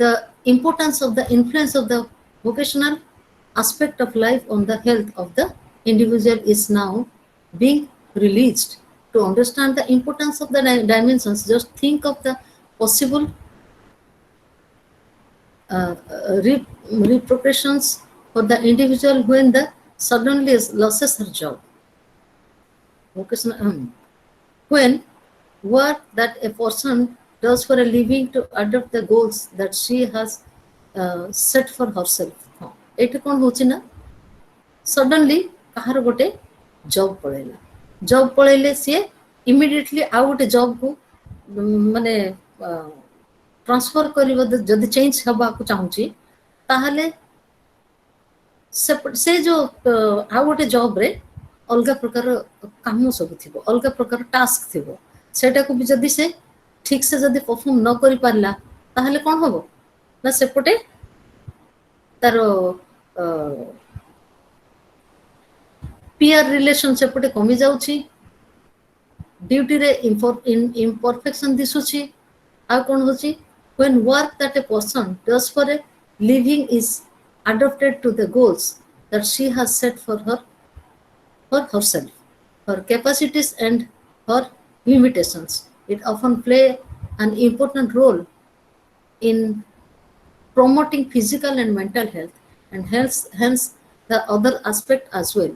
the importance of the influence of the vocational aspect of life on the health of the individual is now being released. To understand the importance of the dimensions, just think of the possible repercussions for the individual when the suddenly loses her job. Vocational, when work that a person does for a living to adopt the goals that she has set for herself. एटे कौन होची ना suddenly कहार गोटे job पळेले सी immediately आ गोटे job को माने transfer करिवो जदि change हबा को चाहूची ताहले से जो आ गोटे जॉब रे अलग प्रकार काम सब थिबो अलग प्रकार टास्क थिबो सेटा को भी जदि से ठीक से जदि परफॉर्म न करि पारला ताहले कोन होबो ना सेपटे तारो पीयर रिलेशन सेपटे कमी जाउची ड्यूटी रे imperfection दिसुची आ कोन होची when work that a person does for a living is adapted to the goals that she has set for herself, her capacities and her limitations. It often play an important role in promoting physical and mental health and hence the other aspect as well.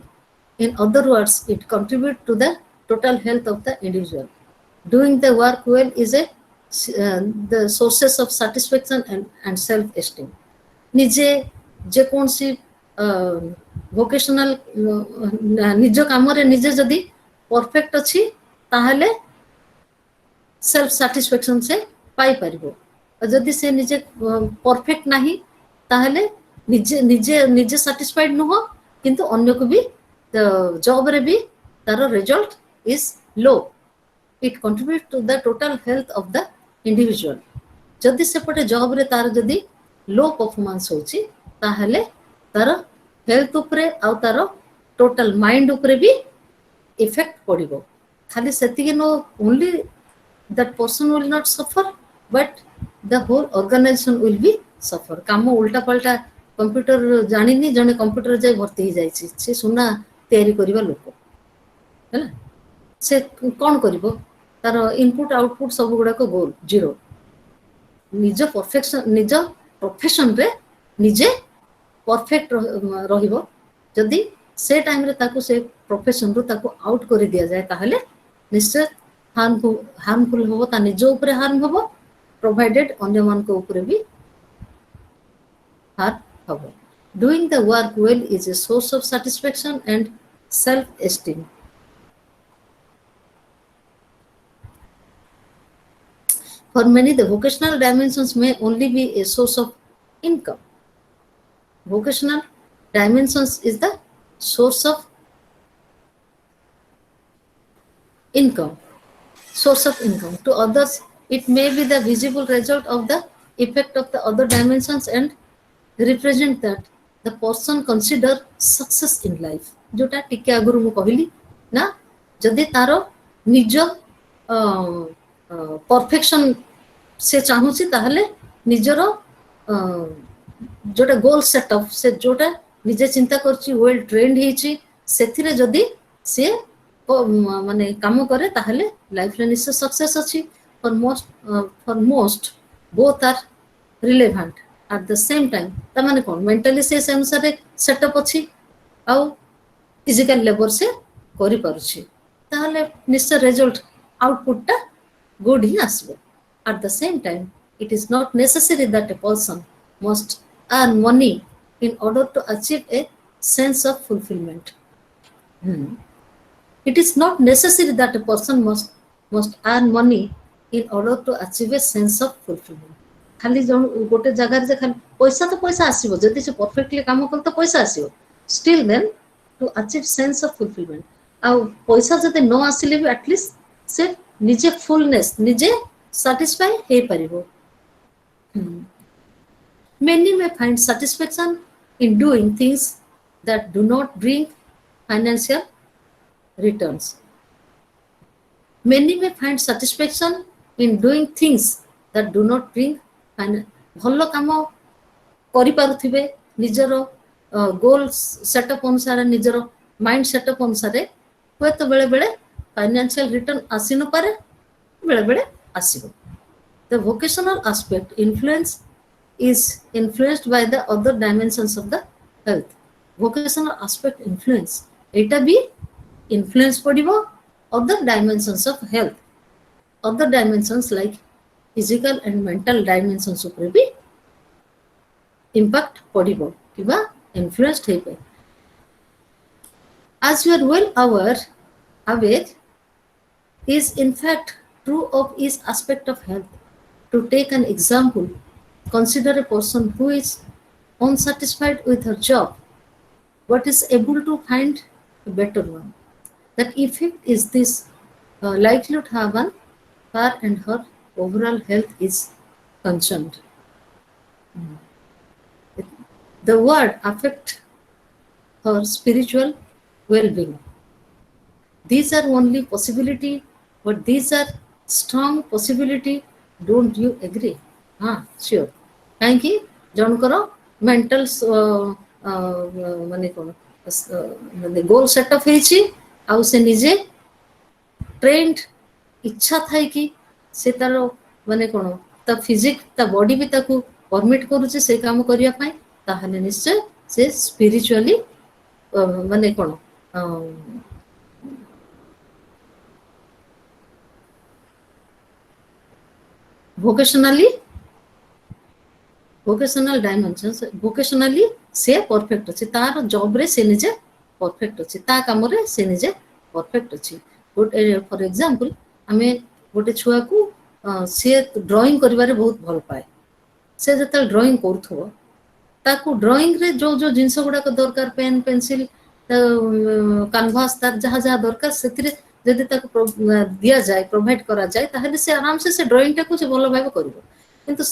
In other words, it contributes to the total health of the individual. Doing the work well is the sources of satisfaction and self-esteem. निजे जे कौन सी vocational निज काम रे निजे जदि perfect अछि ताहले self satisfaction से पाई परिबो जदि से निजे परफेक्ट नाही ताहले निजे सैटिस्फाइड न हो किंतु अन्य को भी जॉब रे भी तार result is low it contribute to the total health of the individual जदि सेपटे जॉब रे तार जदि लो परफॉर्मेंस होची ताहले तार हेल्थ उपरे आ तार टोटल माइंड उपरे भी इफेक्ट पड़िबो खाली सेतिके no only that person will not suffer but the whole organisation will be suffer काम उल्टा पल्टा कंप्यूटर जानिनी जने कंप्यूटर जाय भर्ती ही जायछि से सुना तयारी करबा लोक हैला से कौन करिवो तार इनपुट आउटपुट सब गुडा को गोल जीरो निज परफेक्शन निज प्रोफेशन रे निजे परफेक्ट रहिबो जदि से टाइम रे ताको से प्रोफेशन रो ताको आउट कर दिया जाए ताहले निश्चय हार्मफुल होबो ता निज ऊपर हार्म होबो प्रोवाइडेड अन्य मान को ऊपर भी हार्म होबो doing the work well is a source of satisfaction and self esteem for many the vocational dimensions may only be a source of income vocational dimensions is the source of income source of income to others it may be the visible result of the effect of the other dimensions and represent that the person consider success in life जोटा टिके आगुरु मु कहली ना जदि तारो निज perfection से चाहूची ताहले निजर जोटा गोल सेटअप से जोटा निजे चिंता करची वेल ट्रेंड हेची सेथिरे जदि से माने काम करे ताहले लाइफ रे निश्चय सक्सेस अछि for most both are relevant at the same time ता माने कोन मेंटली से अनुसार सेटअप अछि आ फिजिकल लेबर से करि पारुछि ताहले निश्चय रिजल्ट आउटपुट ता गुड ही आसबो at the same time it is not necessary that a person must earn money in order to achieve a sense of fulfillment it is not necessary that a person must earn money in order to achieve a sense of fulfillment खाली जन गोटे जगह से खाली तो पैसा आसीबो जति से परफेक्टली काम कर तो पैसा आसीबो still then to achieve sense of fulfilment आ पैसा जति न आसीले भी एटलीस्ट से निजे फुलनेस निजे satisfy hey परिबो many may find satisfaction in doing things that do not bring financial returns many may find satisfaction in doing things that do not bring भल काम करिपारुथिबे निजर गोल सेटअप अनुसार निजर माइंड सेटअप अनुसार हुए तो बेले बेले फाइनेंशियल रिटर्न आसी न पारे बेले बेले आसीबो the vocational aspect influence is influenced by the other dimensions of the health vocational aspect influence eta भी influence पड़िबो other dimensions of health other dimensions like physical and mental dimensions ऊपर भी impact पड़िबो किबा influenced हे पे as you are well aware is in fact true of each aspect of health to take an example consider a person who is unsatisfied with her job but is able to find a better one that effect is this likely to have on her and her overall health is concerned the word affect her spiritual well-being these are only possibility but these are strong possibility don't you agree हाँ sure काहेकि जनकर mental माने कोन माने गोल setup हेछि आ से निजे trend इच्छा Thai कि से तार माने कोन त फिजिक त बॉडी भी ताकू परमिट करूचे से काम करिया पाए ताहले निश्चय से स्पिरिचुअली माने कोन vocational dimensions vocationally से परफेक्ट अछि तार जॉब रे से निजे परफेक्ट अछि ता काम रे से निजे परफेक्ट अछि फॉर एग्जांपल हमें गोटे छुआ को से ड्राइंग करिवारे बहुत भल पाए से जते ड्राइंग करथो ताकू ड्राइंग रे जो जो जिंस गुडा को दरकार पेन पेंसिल कैनवास तार जहा जहा दरकार सेतिरे जदि ताकू दिया जाए प्रोवाइड करा जाए ताहले से आराम से ड्राइंग टा को से भल भाबे करिवो किंतु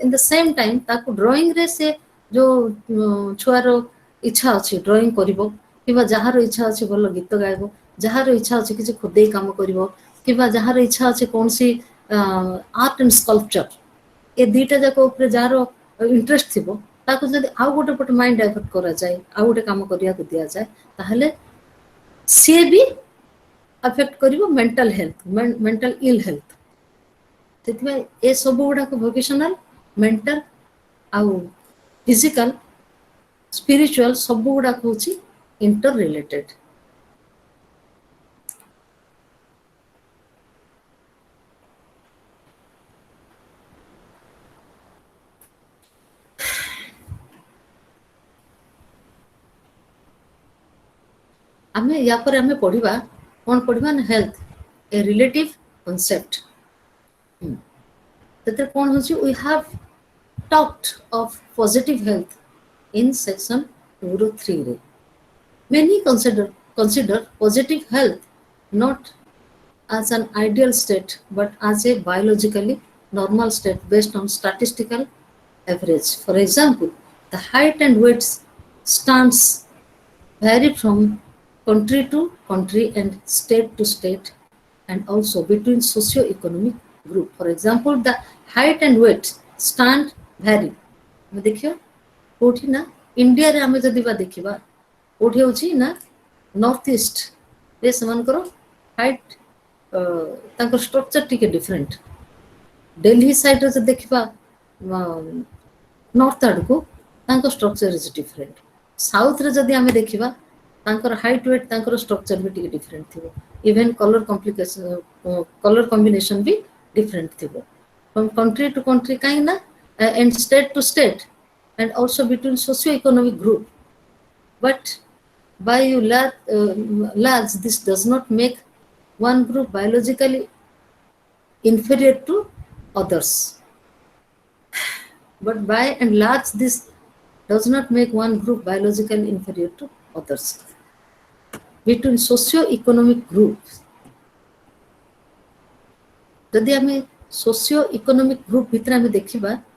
इन द सेम टाइम ताकू ड्राइंग रे से जो छुआर इच्छा अछि ड्राइंग करिवो किबा जहार इच्छा अछि भल गीत गाइबो जहार इच्छा अछि किछि खुदे काम करिवो किबा जहार इच्छा अछि कोनसी आर्ट एंड स्कल्पचर ए दीटा जाको ऊपर जहार इंटरेस्ट थिबो ताकू जदि आ गोटे पट माइंड डाइवर्ट करा जाए आ गोटे काम करिया को दिया जाए ताहले से भी अफेक्ट करिवो mental health mental ill health तेतिबा ए सब गुडा को वोकेशनल मेंटल आउ फिजिकल स्पिरिचुअल सब गुडा को होची इंटर रिलेटेड आमे या पर आमे पढिबा कोन पढिबा न हेल्थ ए रिलेटिव कांसेप्ट तेते कोन होची we have talked of positive health in section 203 रे many consider positive health not as an ideal state but as a biologically normal state based on statistical average. For example, the height and weight stands vary from country to country and state to state and also between socio-economic group. For example, the height and weight stand vary. देखियो कोठी ना India रे आमे जदि बा देखिबा कोठी होची ना नॉर्थ ईस्ट रे समान करो हाइट तांको स्ट्रक्चर टिके डिफरेंट दिल्ली साइड रे देखिबा नॉर्थ आड़ को तांको स्ट्रक्चर इज डिफरेंट साउथ रे जदि आमे देखिबा तांकर हाइट वेट तांकर स्ट्रक्चर भी टिके डिफरेंट थिबो even colour complication colour combination भी डिफरेंट थिबो फ्रॉम कंट्री टू कंट्री काई ना and state to state and also between socio-economic group. But by large, this does not make one group biologically inferior to others. But by and large, this does not make one group biologically inferior to others. Between socio-economic groups, जदि आमे socio-economic group भितर आमे देखिबा